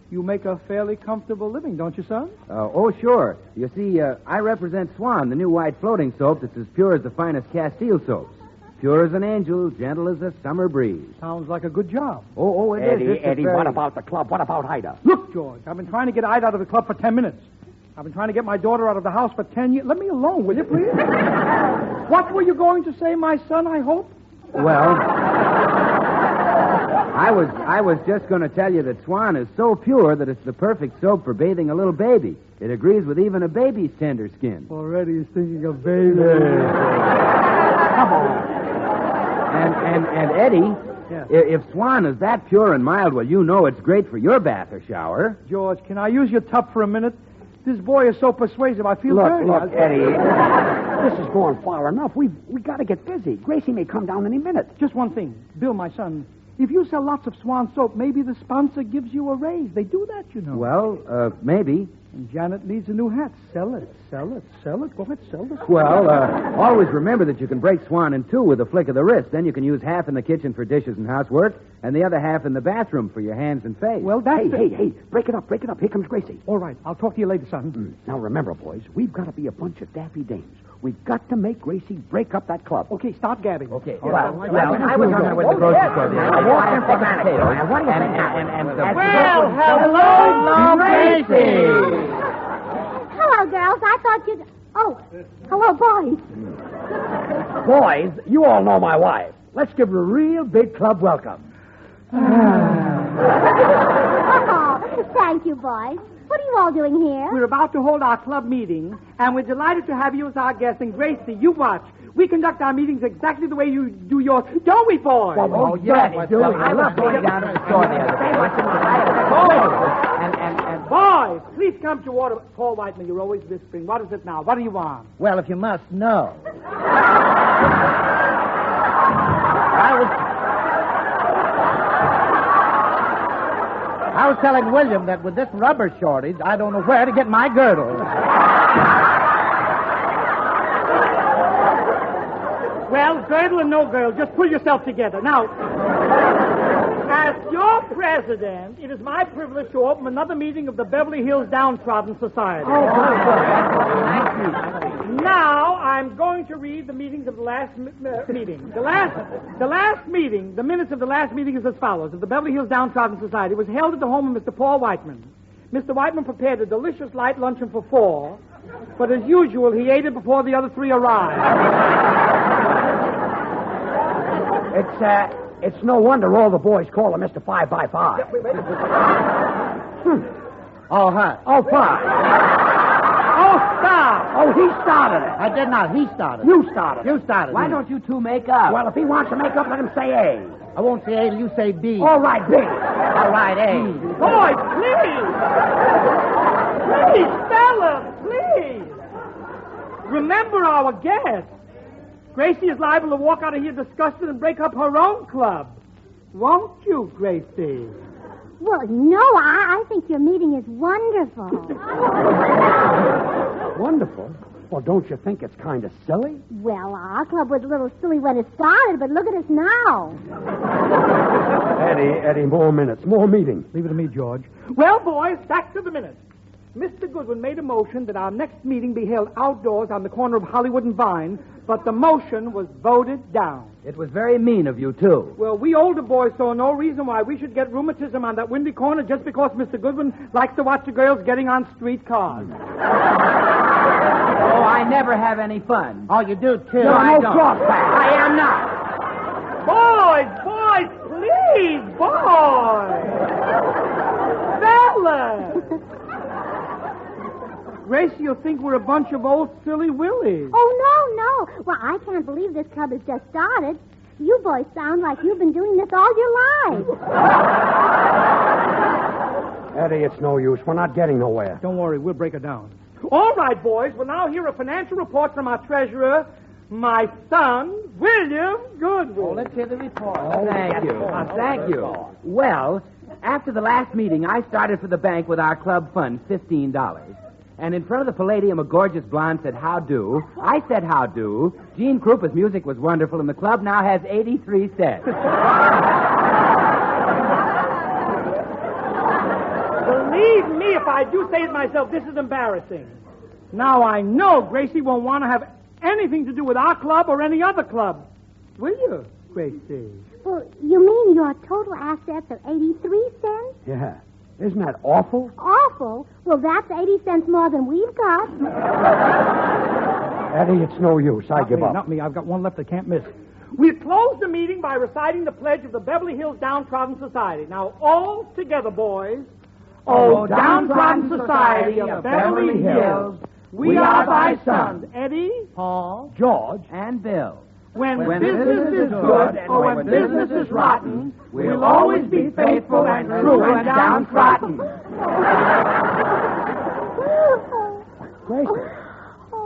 You make a fairly comfortable living, don't you, son? Oh, sure. You see, I represent Swan, the new white floating soap that's as pure as the finest Castile soaps. Pure as an angel, gentle as a summer breeze. Sounds like a good job. Oh, it is. Eddie, what about the club? What about Ida? Look, George, I've been trying to get Ida out of the club for 10 minutes. I've been trying to get my daughter out of the house for 10 years. Let me alone, will you, please? What were you going to say, my son, I hope? Well, I was just going to tell you that Swan is so pure that it's the perfect soap for bathing a little baby. It agrees with even a baby's tender skin. Already he's thinking of baby. Come on. And Eddie, if Swan is that pure and mild, well, you know it's great for your bath or shower. George, can I use your tub for a minute? This boy is so persuasive, I feel dirty. Look, Eddie. This is going far enough. We got to get busy. Gracie may come down any minute. Just one thing. Bill, my son, if you sell lots of Swan soap, maybe the sponsor gives you a raise. They do that, you know. Well, maybe. And Janet needs a new hat. Sell it. Go ahead, sell it. Well, always remember that you can break Swan in two with a flick of the wrist. Then you can use half in the kitchen for dishes and housework, and the other half in the bathroom for your hands and face. Well, that's Hey, break it up. Here comes Gracie. All right, I'll talk to you later, son. Now, remember, boys, we've got to be a bunch of daffy dames. We've got to make Gracie break up that club. Okay, start gabbing. Okay. Well, I was on my way to the grocery store the other day. I walked in for potatoes. What do you think? Well, hello, Gracie. Hello, girls. I thought you'd... Oh, hello, boys. Boys, you all know my wife. Let's give her a real big club welcome. Oh, thank you, boys. What are you all doing here? We're about to hold our club meeting, and we're delighted to have you as our guest. And Gracie, you watch. We conduct our meetings exactly the way you do yours. Don't we, boys? Oh, yes. I love going down to the store the other day. And boys, please come to order. Paul Whiteman, you're always whispering. What is it now? What do you want? Well, if you must know. I was telling William that with this rubber shortage, I don't know where to get my girdle. Well, girdle and no girdle, just pull yourself together. Now, as your president, it is my privilege to open another meeting of the Beverly Hills Downtrodden Society. Now, I'm going to read the meetings of the last meeting. The minutes of the last meeting is as follows. The Beverly Hills Downtrodden Society was held at the home of Mr. Paul Whiteman. Mr. Whiteman prepared a delicious light luncheon for 4, but as usual, he ate it before the other 3 arrived. It's no wonder all the boys call him Mr. 5x5. Oh, hi. Oh, 5. Oh, stop! Oh, he started it. I did not. He started. You started. You started. Why don't you two make up? Well, if he wants to make up, let him say A. I won't say A, you say B. All right, B. All right, A. Boy, please! Please, fellas, please! Remember our guest. Gracie is liable to walk out of here disgusted and break up her own club. Won't you, Gracie? Well, no, I think your meeting is wonderful. Wonderful? Well, don't you think it's kind of silly? Well, our club was a little silly when it started, but look at us now. Eddie, more minutes, more meeting. Leave it to me, George. Well, boys, back to the minutes. Mr. Goodwin made a motion that our next meeting be held outdoors on the corner of Hollywood and Vine, but the motion was voted down. It was very mean of you, too. Well, we older boys saw no reason why we should get rheumatism on that windy corner just because Mr. Goodwin likes to watch the girls getting on streetcars. Oh, I never have any fun. Oh, you do, too. No, I don't. I am not. Boys, please, boys. Fellas. Gracie, you'll think we're a bunch of old silly willies. Oh, no. Well, I can't believe this club has just started. You boys sound like you've been doing this all your lives. Eddie, it's no use. We're not getting nowhere. Don't worry, we'll break it down. All right, boys, we'll now hear a financial report from our treasurer, my son, William Goodwin. Oh, let's hear the report. Thank you. Well, after the last meeting, I started for the bank with our club fund, $15. And in front of the Palladium, a gorgeous blonde said, "How do?" I said, "How do?" Gene Krupa's music was wonderful, and the club now has 83 cents. Believe me, if I do say it myself, this is embarrassing. Now, I know Gracie won't want to have anything to do with our club or any other club. Will you, Gracie? Well, you mean your total assets are 83 cents? Yeah. Isn't that awful? Awful? Well, that's 80 cents more than we've got. Eddie, it's no use. I give up. Not me. I've got one left I can't miss. We'll close the meeting by reciting the pledge of the Beverly Hills Downtrodden Society. Now, all together, boys. Oh, downtrodden society of Beverly Hills, we are thy sons, Eddie, Paul, George, and Bill. When business is good or when business is rotten, we'll always be faithful and true and downtrodden.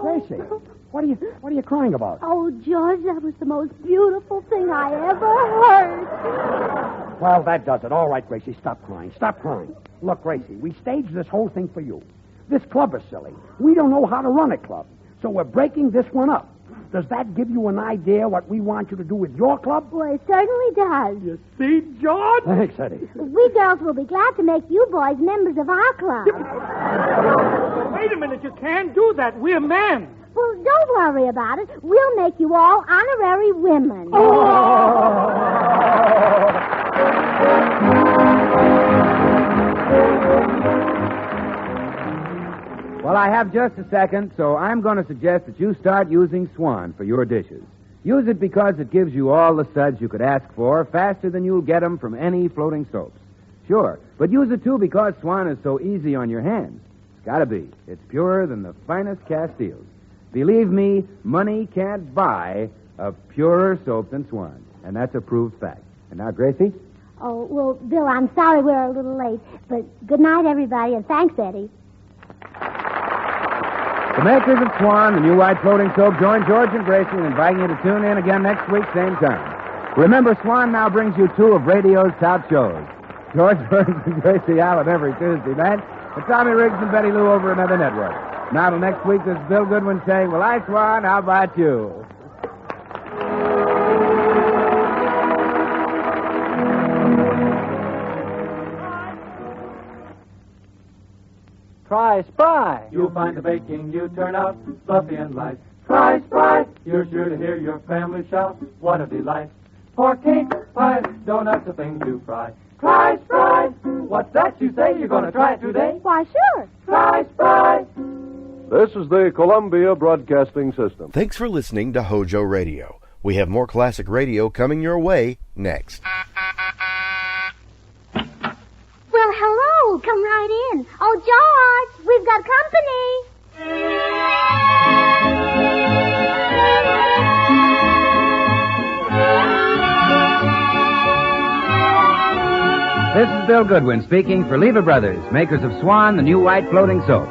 Gracie, what are you crying about? Oh, George, that was the most beautiful thing I ever heard. Well, that does it. All right, Gracie, stop crying. Stop crying. Look, Gracie, we staged this whole thing for you. This club is silly. We don't know how to run a club, so we're breaking this one up. Does that give you an idea what we want you to do with your club? Well, it certainly does. You see, George? Thanks, Eddie. We girls will be glad to make you boys members of our club. Wait a minute, you can't do that. We're men. Well, don't worry about it. We'll make you all honorary women. Well, I have just a second, so I'm going to suggest that you start using Swan for your dishes. Use it because it gives you all the suds you could ask for faster than you'll get them from any floating soaps. Sure, but use it, too, because Swan is so easy on your hands. It's got to be. It's purer than the finest Castiles. Believe me, money can't buy a purer soap than Swan, and that's a proved fact. And now, Gracie? Oh, well, Bill, I'm sorry we're a little late, but good night, everybody, and thanks, Eddie. The makers of Swan, the new white floating soap, join George and Gracie in inviting you to tune in again next week, same time. Remember, Swan now brings you two of radio's top shows. George Burns and Gracie Allen every Tuesday night, and Tommy Riggs and Betty Lou over another network. Now till next week, this is Bill Goodwin saying, well, I, Swan, how about you? Try Spry. You'll find the baking you turn out fluffy and light. Try Spry. You're sure to hear your family shout, what a delight. For cake, pies, donuts, a thing to fry. Try Spry. What's that you say? You're going to try it today? Why, sure. Try Spry. This is the Columbia Broadcasting System. Thanks for listening to HOJO Radio. We have more classic radio coming your way next. Well, hello. Come right in. Oh, George, we've got company. This is Bill Goodwin speaking for Lever Brothers, makers of Swan, the new white floating soap.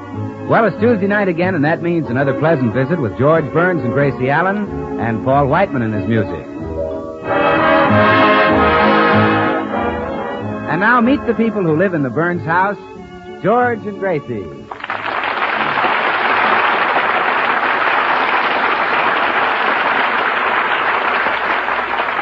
Well, it's Tuesday night again, and that means another pleasant visit with George Burns and Gracie Allen and Paul Whiteman and his music. And now meet the people who live in the Burns house, George and Gracie.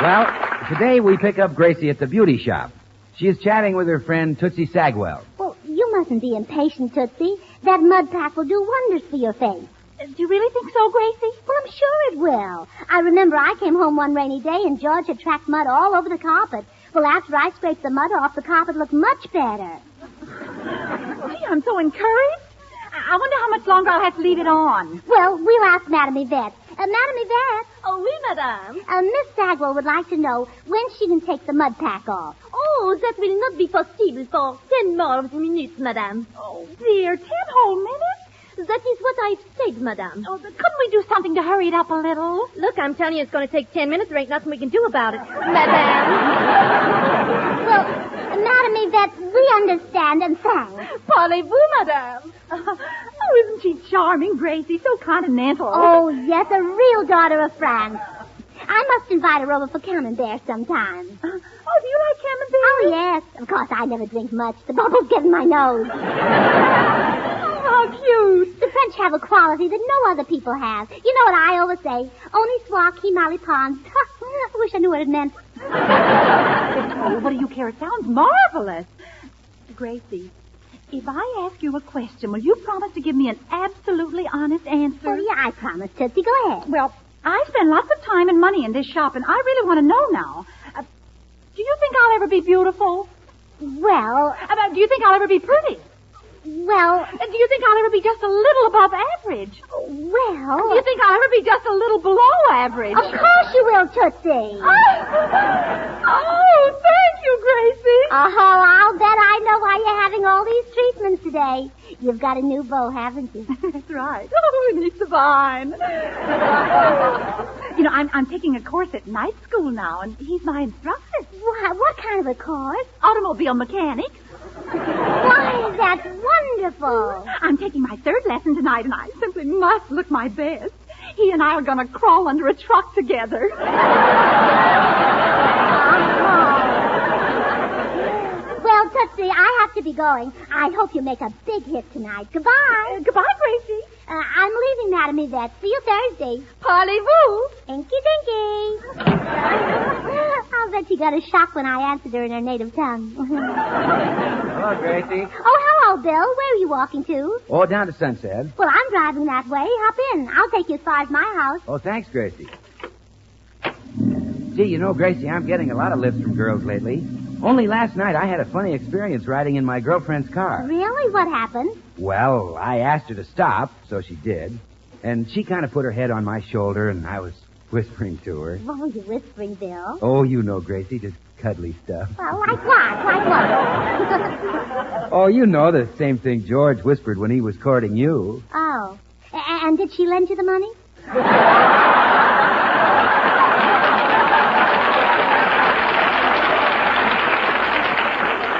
Well, today we pick up Gracie at the beauty shop. She is chatting with her friend Tootsie Sagwell. Well, you mustn't be impatient, Tootsie. That mud pack will do wonders for your face. Do you really think so, Gracie? Well, I'm sure it will. I remember I came home one rainy day and George had tracked mud all over the carpet. Well, after I scraped the mud off, the carpet looked much better. Gee, I'm so encouraged. I wonder how much longer I'll have to leave it on. Well, we'll ask Madame Yvette. Madame Yvette? Oh, oui, madame. Miss Sagwell would like to know when she can take the mud pack off. Oh, that will not be possible for 10 more minutes, madame. Oh, dear, 10 whole minutes? That is what I said, madame. Oh, couldn't we do something to hurry it up a little? Look, I'm telling you, it's going to take 10 minutes. There ain't nothing we can do about it, madame. Well, Madame Yvette, we understand and thanks. Parlez-vous, madame? Oh, isn't she charming, Gracie? So continental. Oh, yes, a real daughter of France. I must invite her over for camembert sometime. Oh, do you like camembert? Oh, yes. Of course, I never drink much. The bubbles get in my nose. How cute. The French have a quality that no other people have. You know what I always say? Only soit qui mal y pense. I wish I knew what it meant. Oh, what do you care? It sounds marvelous. Gracie, if I ask you a question, will you promise to give me an absolutely honest answer? Oh, yeah, I promise, Tootsie. Go ahead. Well, I spend lots of time and money in this shop, and I really want to know now. Do you think I'll ever be beautiful? Well... do you think I'll ever be pretty? Well... Do you think I'll ever be just a little above average? Well... Do you think I'll ever be just a little below average? Of course you will, Tootsie. Oh, thank you, Gracie. I'll bet I know why you're having all these treatments today. You've got a new beau, haven't you? That's right. Oh, he's divine. You know, I'm taking a course at night school now, and he's my instructor. What kind of a course? Automobile mechanics. Why, that's wonderful. I'm taking my third lesson tonight, and I simply must look my best. He and I are going to crawl under a truck together. Well, Tootsie, I have to be going. I hope you make a big hit tonight. Goodbye. Goodbye, Gracie. I'm leaving, Madam Yvette. See you Thursday. Parlez-vous. Inky dinky. I'll bet she got a shock when I answered her in her native tongue. Hello, Gracie. Oh, hello, Bill. Where are you walking to? Oh, down to Sunset. Well, I'm driving that way. Hop in. I'll take you as far as my house. Oh, thanks, Gracie. Gee, you know, Gracie, I'm getting a lot of lifts from girls lately. Only last night I had a funny experience riding in my girlfriend's car. Really? What happened? Well, I asked her to stop, so she did. And she kind of put her head on my shoulder, and I was whispering to her. What were you whispering, Bill? Oh, you know, Gracie, just cuddly stuff. Well, like what? Like what? Oh, you know, the same thing George whispered when he was courting you. Oh. And did she lend you the money?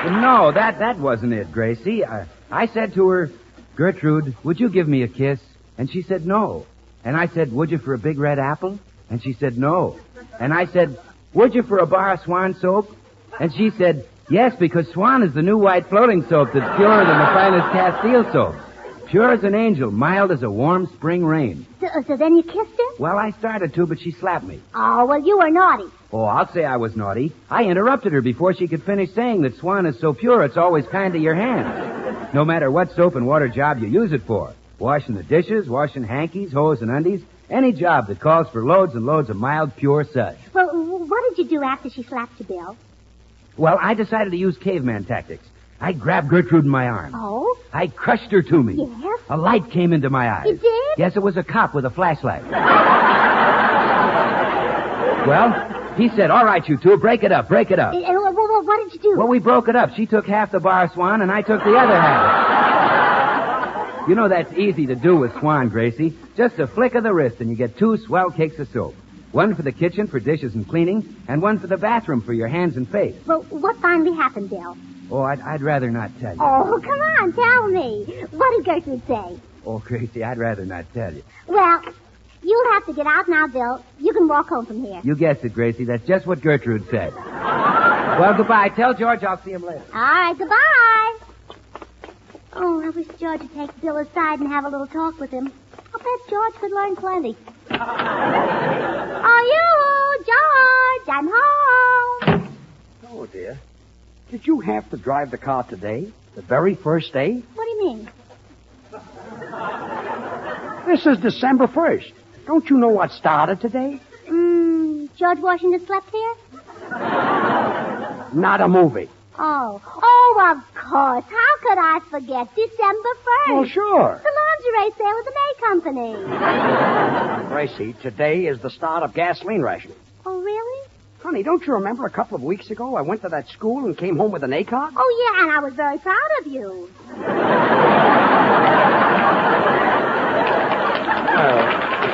No, that wasn't it, Gracie. I said to her, Gertrude, would you give me a kiss? And she said no. And I said, would you for a big red apple? And she said no. And I said, would you for a bar of Swan soap? And she said, yes, because Swan is the new white floating soap that's purer than the finest Castile soap. Pure as an angel, mild as a warm spring rain. So then you kissed her? Well, I started to, but she slapped me. Oh, well, you were naughty. Oh, I'll say I was naughty. I interrupted her before she could finish saying that Swan is so pure it's always kind to your hands. No matter what soap and water job you use it for. Washing the dishes, washing hankies, hose, and undies. Any job that calls for loads and loads of mild, pure suds. Well, what did you do after she slapped you, Bill? Well, I decided to use caveman tactics. I grabbed Gertrude in my arms. Oh? I crushed her to me. Yes? A light came into my eyes. You did? Yes, it was a cop with a flashlight. Well, he said, all right, you two, break it up, break it up. What did you do? Well, we broke it up. She took half the bar of Swan, and I took the other half. You know that's easy to do with Swan, Gracie. Just a flick of the wrist, and you get 2 swell cakes of soap. One for the kitchen for dishes and cleaning, and one for the bathroom for your hands and face. Well, what finally happened, Bill? Oh, I'd rather not tell you. Oh, come on, tell me. What did Gertrude say? Oh, Gracie, I'd rather not tell you. Well, you'll have to get out now, Bill. You can walk home from here. You guessed it, Gracie. That's just what Gertrude said. Well, goodbye. Tell George I'll see him later. All right, goodbye. Oh, I wish George would take Bill aside and have a little talk with him. I bet George could learn plenty. Oh, you, George, I'm home. Oh, dear. Did you have to drive the car today? The very first day? What do you mean? This is December 1st. Don't you know what started today? George Washington slept here? Not a movie. Oh, of course. How could I forget? December 1st. Oh, sure. The lingerie sale at the May Company. Gracie, today is the start of gasoline rationing. Oh, really? Honey, don't you remember a couple of weeks ago I went to that school and came home with an A card? Oh, yeah, and I was very proud of you.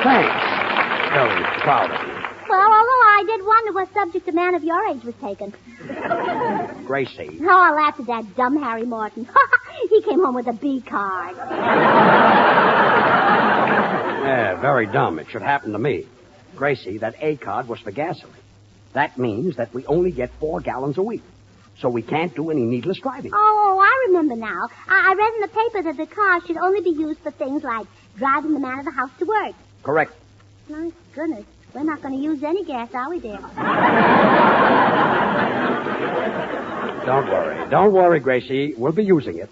Thanks. Very proud of you. Well, although I did wonder what subject a man of your age was taking. Gracie. Oh, I laughed at that dumb Harry Morton. He came home with a B card. Yeah, very dumb. It should happen to me. Gracie, that A card was for gasoline. That means that we only get 4 gallons a week. So we can't do any needless driving. Oh, I remember now. I read in the paper that the car should only be used for things like driving the man of the house to work. Correct. My goodness. We're not going to use any gas, are we, dear? Don't worry. Don't worry, Gracie. We'll be using it.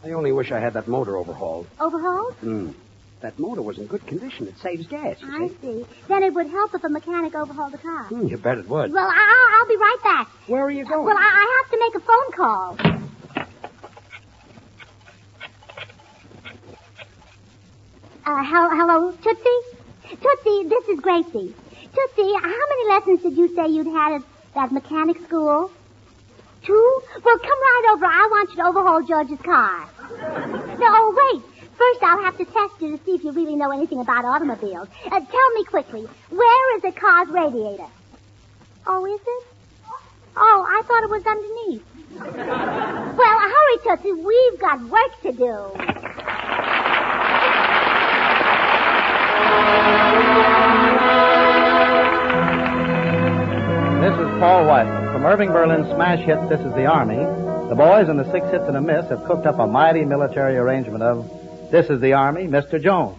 I only wish I had that motor overhauled. Overhauled? That motor was in good condition. It saves gas, you I see. Then it would help if a mechanic overhauled the car. You bet it would. Well, I'll be right back. Where are you going? Well, I have to make a phone call. Hello, Tootsie? Tootsie, this is Gracie. Tootsie, how many lessons did you say you'd had at that mechanic school? 2? Well, come right over. I want you to overhaul George's car. No, wait. First, I'll have to test you to see if you really know anything about automobiles. Tell me quickly, where is a car's radiator? Oh, is it? Oh, I thought it was underneath. Well, hurry, Tootsie. We've got work to do. This is Paul White. From Irving Berlin's smash hit, This Is the Army, the boys in the 6 Hits and a Miss have cooked up a mighty military arrangement of This Is the Army, Mr. Jones.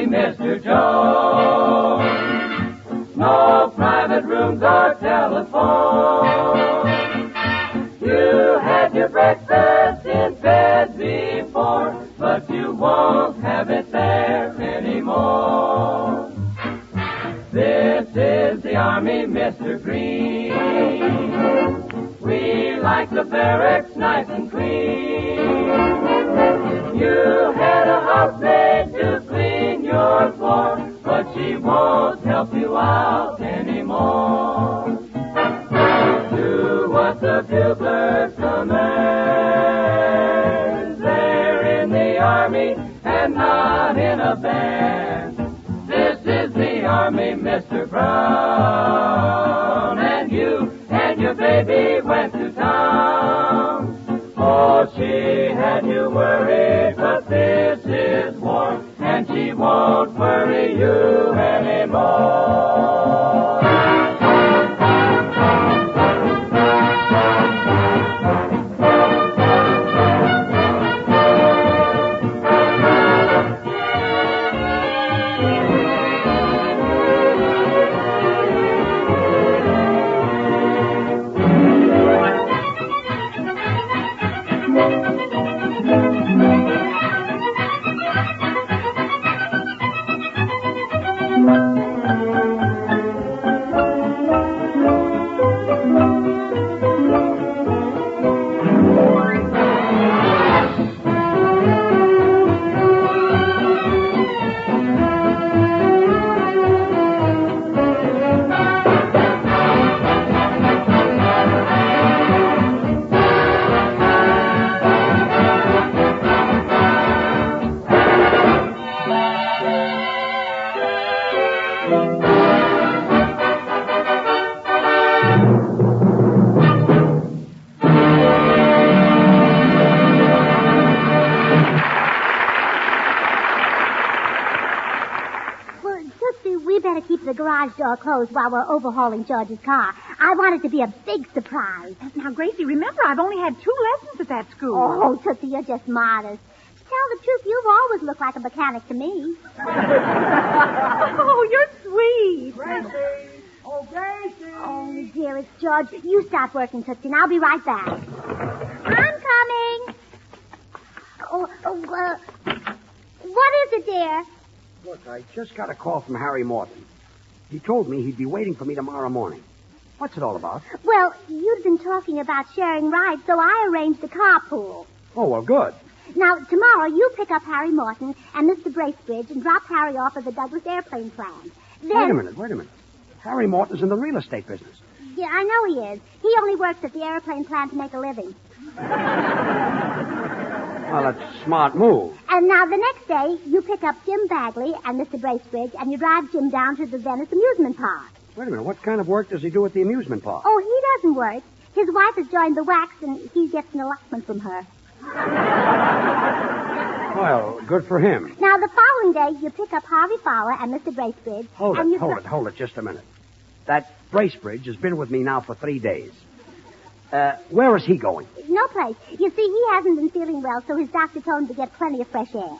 Mr. Jones. No private rooms or telephone. You had your breakfast in bed before, but you won't have it there anymore. This is the Army, Mr. Green. We like the barracks nice and clean. You had a housemaid to clean your floor, but she won't help you out anymore. Do what the bugler commands. They're in the Army and not in a band. This is the Army, Mr. Brown. And you and your baby went to town. Oh, she had you worried, but this is war, and she won't worry you anymore. The garage door closed while we're overhauling George's car. I want it to be a big surprise. Now, Gracie, remember, I've only had 2 lessons at that school. Oh, Tootsie, you're just modest. To tell the truth, you've always looked like a mechanic to me. Oh, you're sweet. Gracie! Oh, Gracie! Oh, dearest George, you stop working, Tootsie, and I'll be right back. I'm coming. What is it, dear? Look, I just got a call from Harry Morton. He told me he'd be waiting for me tomorrow morning. What's it all about? Well, you'd been talking about sharing rides, so I arranged a carpool. Oh, well, good. Now, tomorrow you pick up Harry Morton and Mr. Bracebridge and drop Harry off at the Douglas airplane plant. Then... Wait a minute. Harry Morton's in the real estate business. Yeah, I know he is. He only works at the airplane plant to make a living. Well, that's a smart move. And now the next day, you pick up Jim Bagley and Mr. Bracebridge, and you drive Jim down to the Venice Amusement Park. Wait a minute. What kind of work does he do at the amusement park? Oh, he doesn't work. His wife has joined the wax, and he gets an allotment from her. Well, good for him. Now, the following day, you pick up Harvey Fowler and Mr. Bracebridge. Hold it just a minute. That Bracebridge has been with me now for 3 days. Where is he going? No place. You see, he hasn't been feeling well, so his doctor told him to get plenty of fresh air.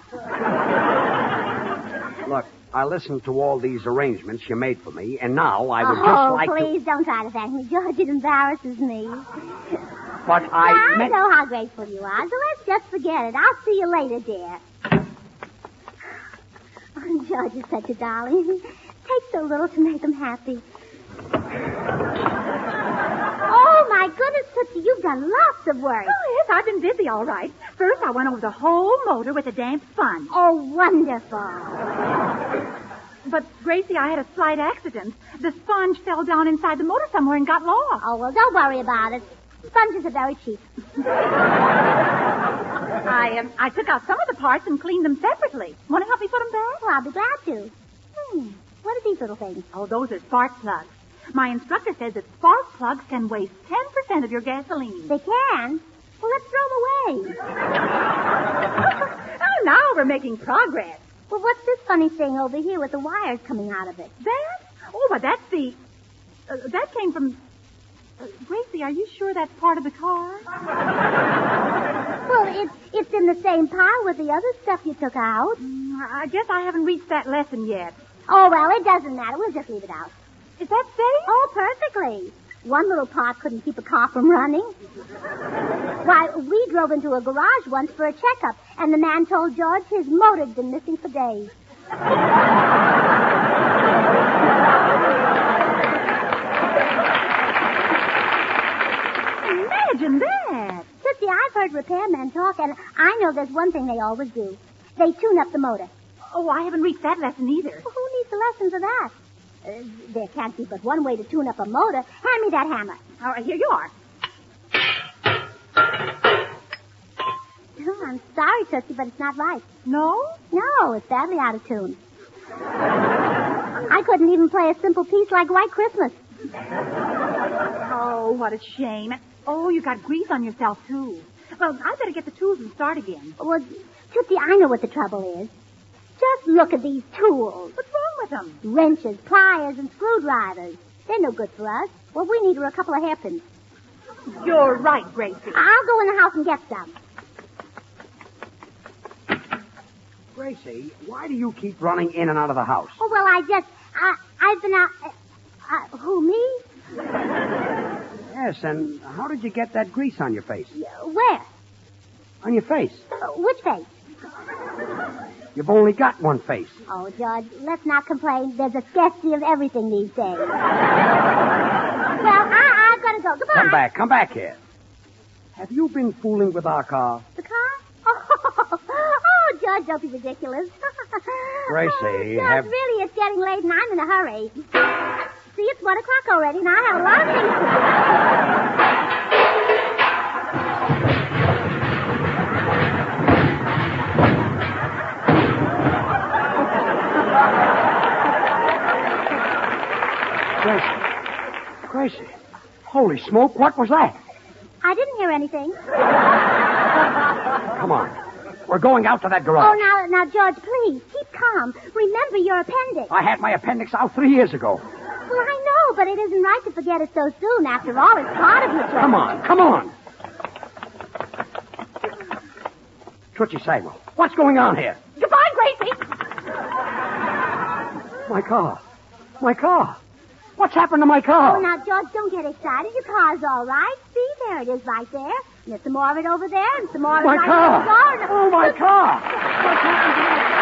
Look, I listened to all these arrangements you made for me, and now I would just like please don't try to thank me, George. It embarrasses me. But I I know how grateful you are, so let's just forget it. I'll see you later, dear. Oh, George is such a darling. He takes so little to make him happy. Oh, my goodness, Tootsie, you've done lots of work. Oh, yes, I've been busy, all right. First, I went over the whole motor with a damp sponge. Oh, wonderful. But, Gracie, I had a slight accident. The sponge fell down inside the motor somewhere and got lost. Oh, well, don't worry about it. Sponges are very cheap. I took out some of the parts and cleaned them separately. Want to help me put them back? Well, I'll be glad to. What are these little things? Oh, those are spark plugs. My instructor says that spark plugs can waste 10% of your gasoline. They can? Well, let's throw them away. Oh, now we're making progress. Well, what's this funny thing over here with the wires coming out of it? That? Oh, but that's the... that came from... Gracie, are you sure that's part of the car? Well, it's in the same pile with the other stuff you took out. I guess I haven't reached that lesson yet. Oh, well, it doesn't matter. We'll just leave it out. Is that safe? Oh, perfectly. One little part couldn't keep a car from running. Why, we drove into a garage once for a checkup, and the man told George his motor'd been missing for days. Imagine that. Tootsie, I've heard repairmen talk, and I know there's one thing they always do. They tune up the motor. Oh, I haven't reached that lesson either. Well, who needs the lesson for that? There can't be but one way to tune up a motor. Hand me that hammer. All right, here you are. Oh, I'm sorry, Tootsie, but it's not right. No? No, it's badly out of tune. I couldn't even play a simple piece like White Christmas. Oh, what a shame. Oh, you got grease on yourself, too. Well, I better get the tools and start again. Well, Tootsie, I know what the trouble is. Just look at these tools. What's wrong with them? Wrenches, pliers, and screwdrivers. They're no good for us. What we need are a couple of hairpins. You're right, Gracie. I'll go in the house and get some. Gracie, why do you keep running in and out of the house? Oh, well, I've been out... who, me? Yes, and how did you get that grease on your face? Where? On your face. Which face? You've only got one face. Oh, George, let's not complain. There's a scarcity of everything these days. Well, I've got to go. Goodbye. Come back here. Have you been fooling with our car? The car? Oh, George, don't be ridiculous. Gracie, George, really, it's getting late and I'm in a hurry. See, it's 1 o'clock already, and I have a lot of things Gracie. Holy smoke, what was that? I didn't hear anything. Come on. We're going out to that garage. Oh, now, George, please, keep calm. Remember your appendix. I had my appendix out 3 years ago. Well, I know, but it isn't right to forget it so soon. After all, it's part of your job. Come on. Tootsie Sagwell, what's going on here? Goodbye, Gracie. My car. What's happened to my car? Oh, now, George, don't get excited. Your car's all right. See, there it is right there. And there's some more of it over there and some more of it right there. Oh, my car. What's happened to my car?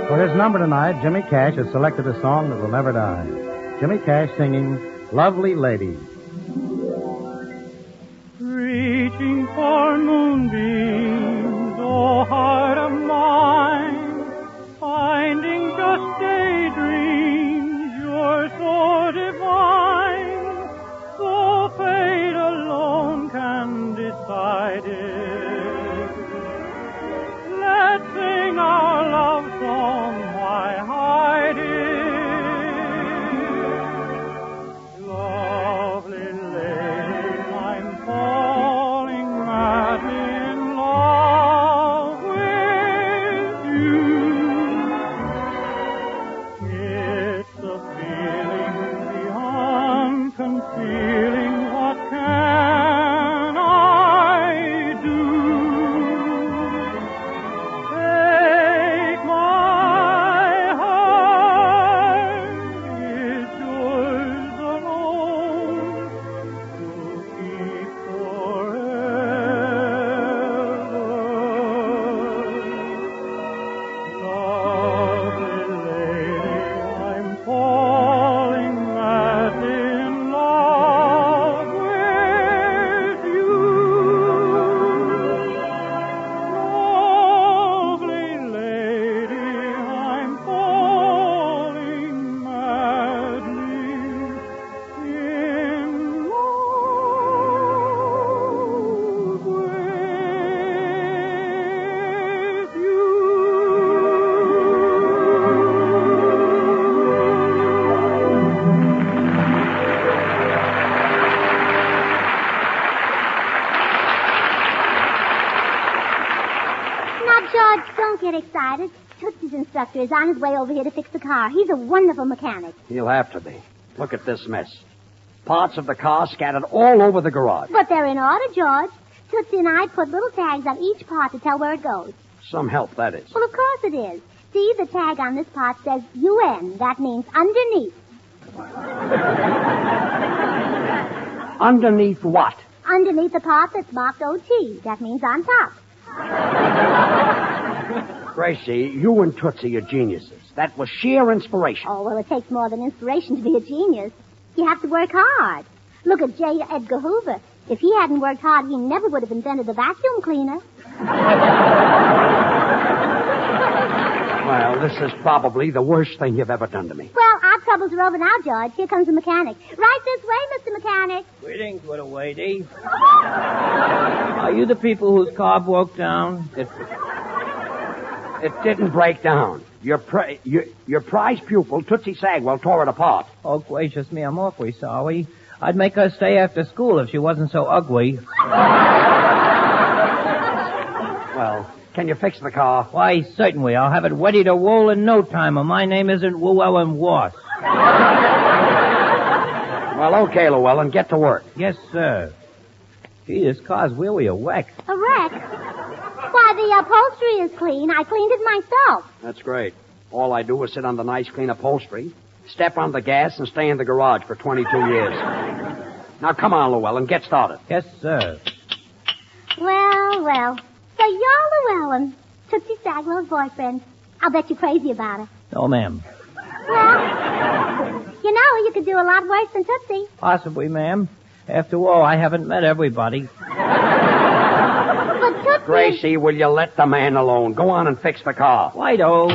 For his number tonight, Jimmy Cash has selected a song that will never die. Jimmy Cash singing Lovely Lady. Reaching for moonbeams, oh heart of mine, finding just daydreams, you're so divine, so fate alone can decide it. Let's sing our love song, why hide it? Lovely lady, I'm falling madly in love with you. It's a get excited. Tootsie's instructor is on his way over here to fix the car. He's a wonderful mechanic. He'll have to be. Look at this mess. Parts of the car scattered all over the garage. But they're in order, George. Tootsie and I put little tags on each part to tell where it goes. Some help, that is. Well, of course it is. See, the tag on this part says UN. That means underneath. Underneath what? Underneath the part that's marked OT. That means on top. Gracie, you and Tootsie are geniuses. That was sheer inspiration. Oh, well, it takes more than inspiration to be a genius. You have to work hard. Look at J. Edgar Hoover. If he hadn't worked hard, he never would have invented the vacuum cleaner. Well, this is probably the worst thing you've ever done to me. Well, our troubles are over now, George. Here comes the mechanic. Right this way, Mr. Mechanic. Greetings, little lady. Are you the people whose car broke down? It didn't break down. Your prize pupil, Tootsie Sagwell, tore it apart. Oh, gracious me, I'm awfully sorry. I'd make her stay after school if she wasn't so ugly. Well, can you fix the car? Why, certainly. I'll have it ready to roll in no time, and my name isn't Llewellyn Ross. Well, okay, Llewellyn, get to work. Yes, sir. Gee, this car's really a wreck. A wreck? Why, the upholstery is clean. I cleaned it myself. That's great. All I do is sit on the nice, clean upholstery, step on the gas, and stay in the garage for 22 years. Now, come on, Llewellyn, get started. Yes, sir. Well. So you're Llewellyn, Tootsie Sagwell's boyfriend. I'll bet you're crazy about it. No, ma'am. Well, you could do a lot worse than Tootsie. Possibly, ma'am. After all, I haven't met everybody. But Tootsie... Gracie, will you let the man alone? Go on and fix the car. Righto.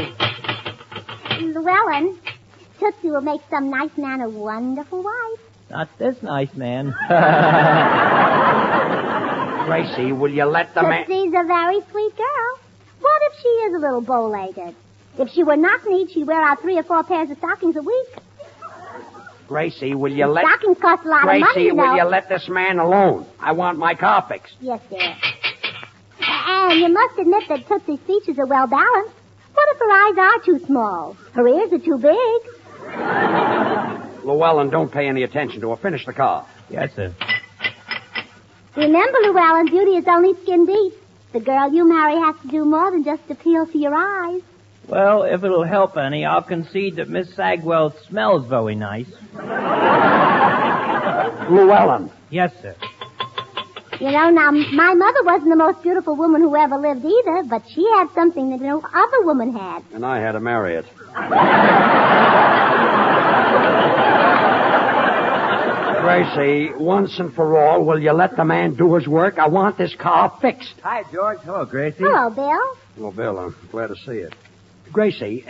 Llewellyn, Tootsie will make some nice man a wonderful wife. Not this nice man. Gracie, will you let the man... Tootsie's a very sweet girl. What if she is a little bow-legged? If she were not neat, she'd wear out 3 or 4 pairs of stockings a week. Gracie, will you let... Stockings cost a lot of money, Gracie, will you let this man alone? I want my car fixed. Yes, dear. And you must admit that Tootsie's features are well balanced. What if her eyes are too small? Her ears are too big? Llewellyn, don't pay any attention to her. Finish the car. Yes, sir. Remember, Llewellyn, beauty is only skin deep. The girl you marry has to do more than just appeal to your eyes. Well, if it'll help any, I'll concede that Miss Sagwell smells very nice. Llewellyn. Yes, sir. Now, my mother wasn't the most beautiful woman who ever lived either, but she had something that no other woman had. And I had to marry it. Gracie, once and for all, will you let the man do his work? I want this car fixed. Hi, George. Hello, Gracie. Hello, Bill. Well, Bill, I'm glad to see you. Gracie,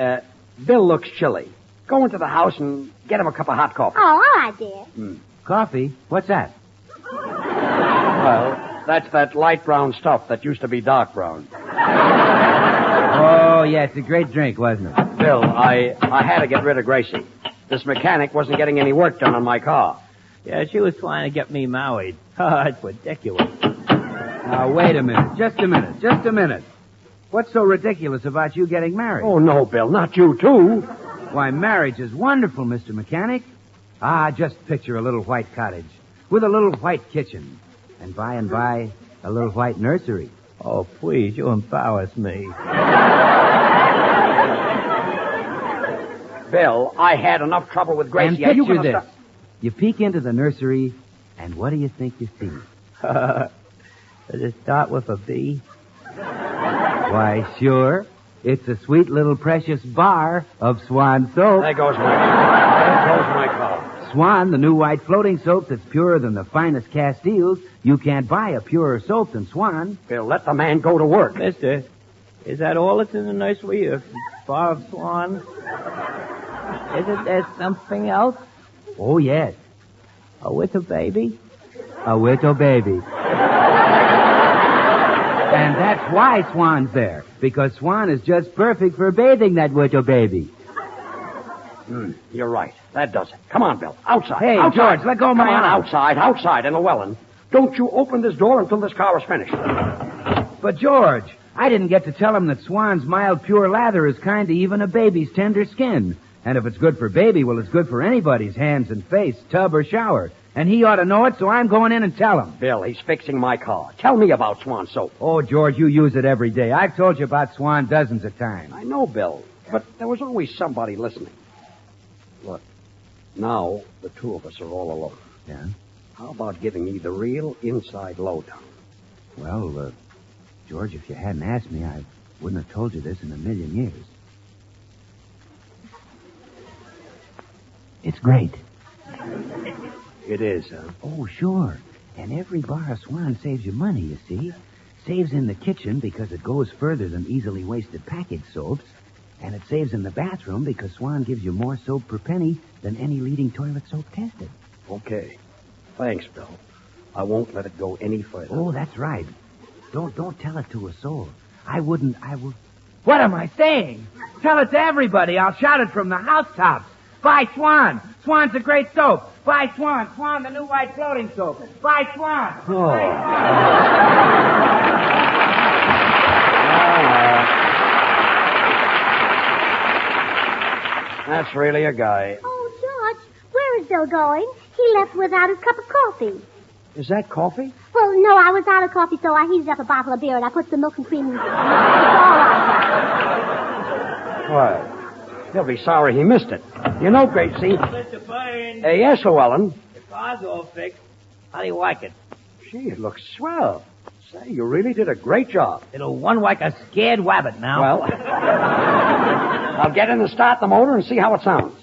Bill looks chilly. Go into the house and get him a cup of hot coffee. Oh, all right, dear. Coffee? What's that? Well, that's that light brown stuff that used to be dark brown. Oh, yeah, it's a great drink, wasn't it? Bill, I had to get rid of Gracie. This mechanic wasn't getting any work done on my car. Yeah, she was trying to get me married. It's ridiculous. Now, wait a minute. Just a minute. What's so ridiculous about you getting married? Oh, no, Bill, not you, too. Why, marriage is wonderful, Mr. Mechanic. Just picture a little white cottage with a little white kitchen. And by and by, a little white nursery. Oh, please, you embarrass me. Bill, I had enough trouble with Gracie. And picture this. You peek into the nursery, and what do you think you see? Does it start with a B? Why, sure. It's a sweet little precious bar of Swan soap. There goes my car. Swan, the new white floating soap that's purer than the finest Castiles. You can't buy a purer soap than Swan. Bill, let the man go to work. Mister, is that all that's in the nursery? A bar of Swan? Isn't there something else? Oh, yes. A little baby? A little baby. And that's why Swan's there. Because Swan is just perfect for bathing that little baby. You're right. That does it. Come on, Bill. Outside. Hey, outside. George, let go of my Come on, arm. outside. And Llewellyn, don't you open this door until this car is finished. But, George, I didn't get to tell him that Swan's mild, pure lather is kind to even a baby's tender skin. And if it's good for baby, well, it's good for anybody's hands and face, tub or shower. And he ought to know it, so I'm going in and tell him. Bill, he's fixing my car. Tell me about Swan soap. Oh, George, you use it every day. I've told you about Swan dozens of times. I know, Bill, but there was always somebody listening. Look, now the two of us are all alone. Yeah? How about giving me the real inside lowdown? Well, George, if you hadn't asked me, I wouldn't have told you this in a million years. It's great. It is, huh? Oh, sure. And every bar of Swan saves you money, you see. Saves in the kitchen because it goes further than easily wasted packaged soaps. And it saves in the bathroom because Swan gives you more soap per penny than any leading toilet soap tested. Okay. Thanks, Bill. I won't let it go any further. Oh, that's right. Don't tell it to a soul. I will... What am I saying? Tell it to everybody. I'll shout it from the housetops. Buy Swan. Swan's a great soap. Buy Swan. Swan, the new white floating soap. Buy Swan. Oh. That's really a guy. Oh, George, where is Bill going? He left without his cup of coffee. Is that coffee? Well, no, I was out of coffee, so I heated up a bottle of beer and I put some milk and cream in it. It's all right. Well, he'll be sorry he missed it. You know, Gracie. Mr. Burns. Yes, Llewellyn. The car's all fixed. How do you like it? Gee, it looks swell. Say, you really did a great job. It'll run like a scared rabbit now. Well, I'll get in and start the motor and see how it sounds.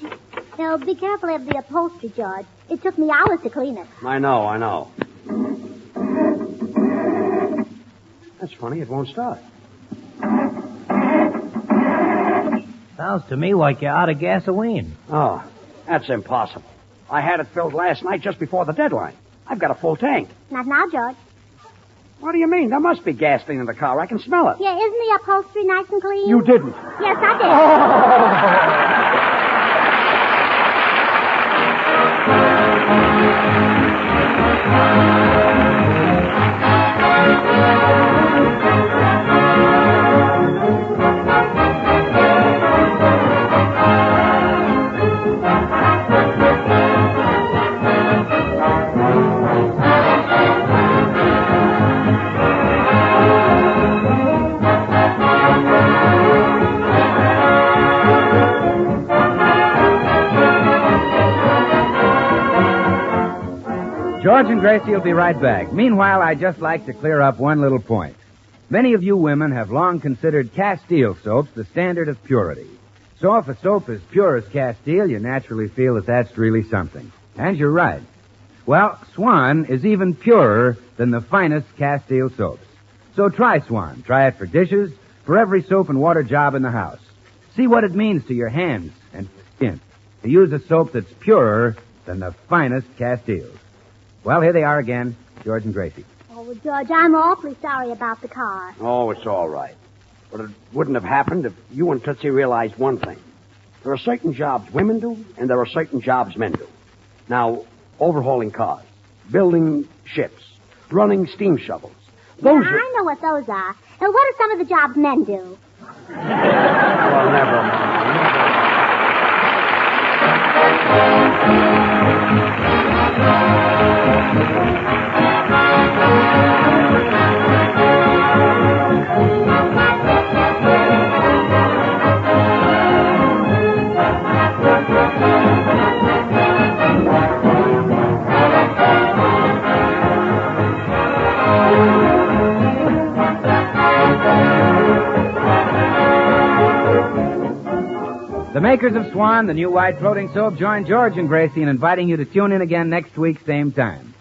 Now, be careful of the upholstery, George. It took me hours to clean it. I know. That's funny. It won't start. Sounds to me like you're out of gasoline. Oh, that's impossible. I had it filled last night just before the deadline. I've got a full tank. Not now, George. What do you mean? There must be gasoline in the car. I can smell it. Yeah, isn't the upholstery nice and clean? You didn't. Yes, I did. George and Gracie will be right back. Meanwhile, I'd just like to clear up one little point. Many of you women have long considered Castile soaps the standard of purity. So if a soap is pure as Castile, you naturally feel that that's really something. And you're right. Well, Swan is even purer than the finest Castile soaps. So try Swan. Try it for dishes, for every soap and water job in the house. See what it means to your hands and skin to use a soap that's purer than the finest Castiles. Well, here they are again, George and Gracie. Oh, well, George, I'm awfully sorry about the car. Oh, it's all right. But it wouldn't have happened if you and Tootsie realized one thing. There are certain jobs women do, and there are certain jobs men do. Now, overhauling cars, building ships, running steam shovels. Those I know what those are. And what are some of the jobs men do? Well, never mind. The makers of Swan, the new white floating soap, join George and Gracie in inviting you to tune in again next week, same time.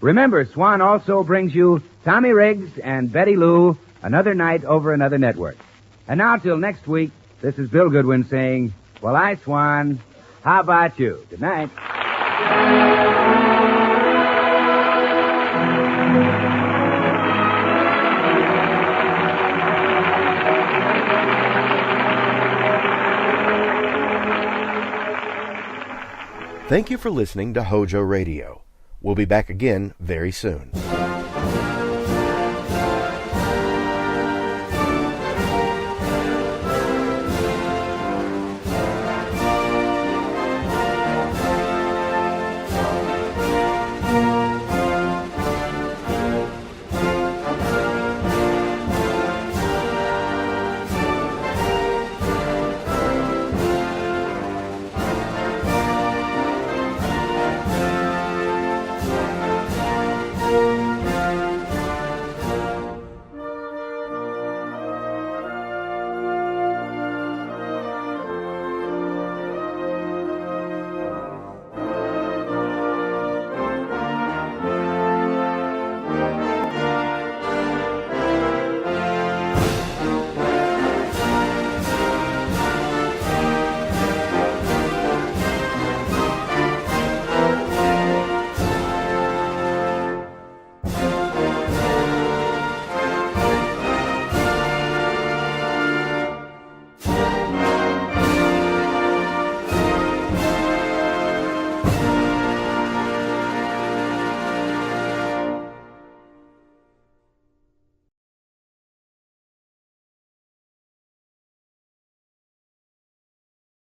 Remember, Swan also brings you Tommy Riggs and Betty Lou, Another Night Over Another Network. And now, till next week, this is Bill Goodwin saying, well, I, Swan, how about you? Good night. Thank you for listening to HOJO Radio. We'll be back again very soon.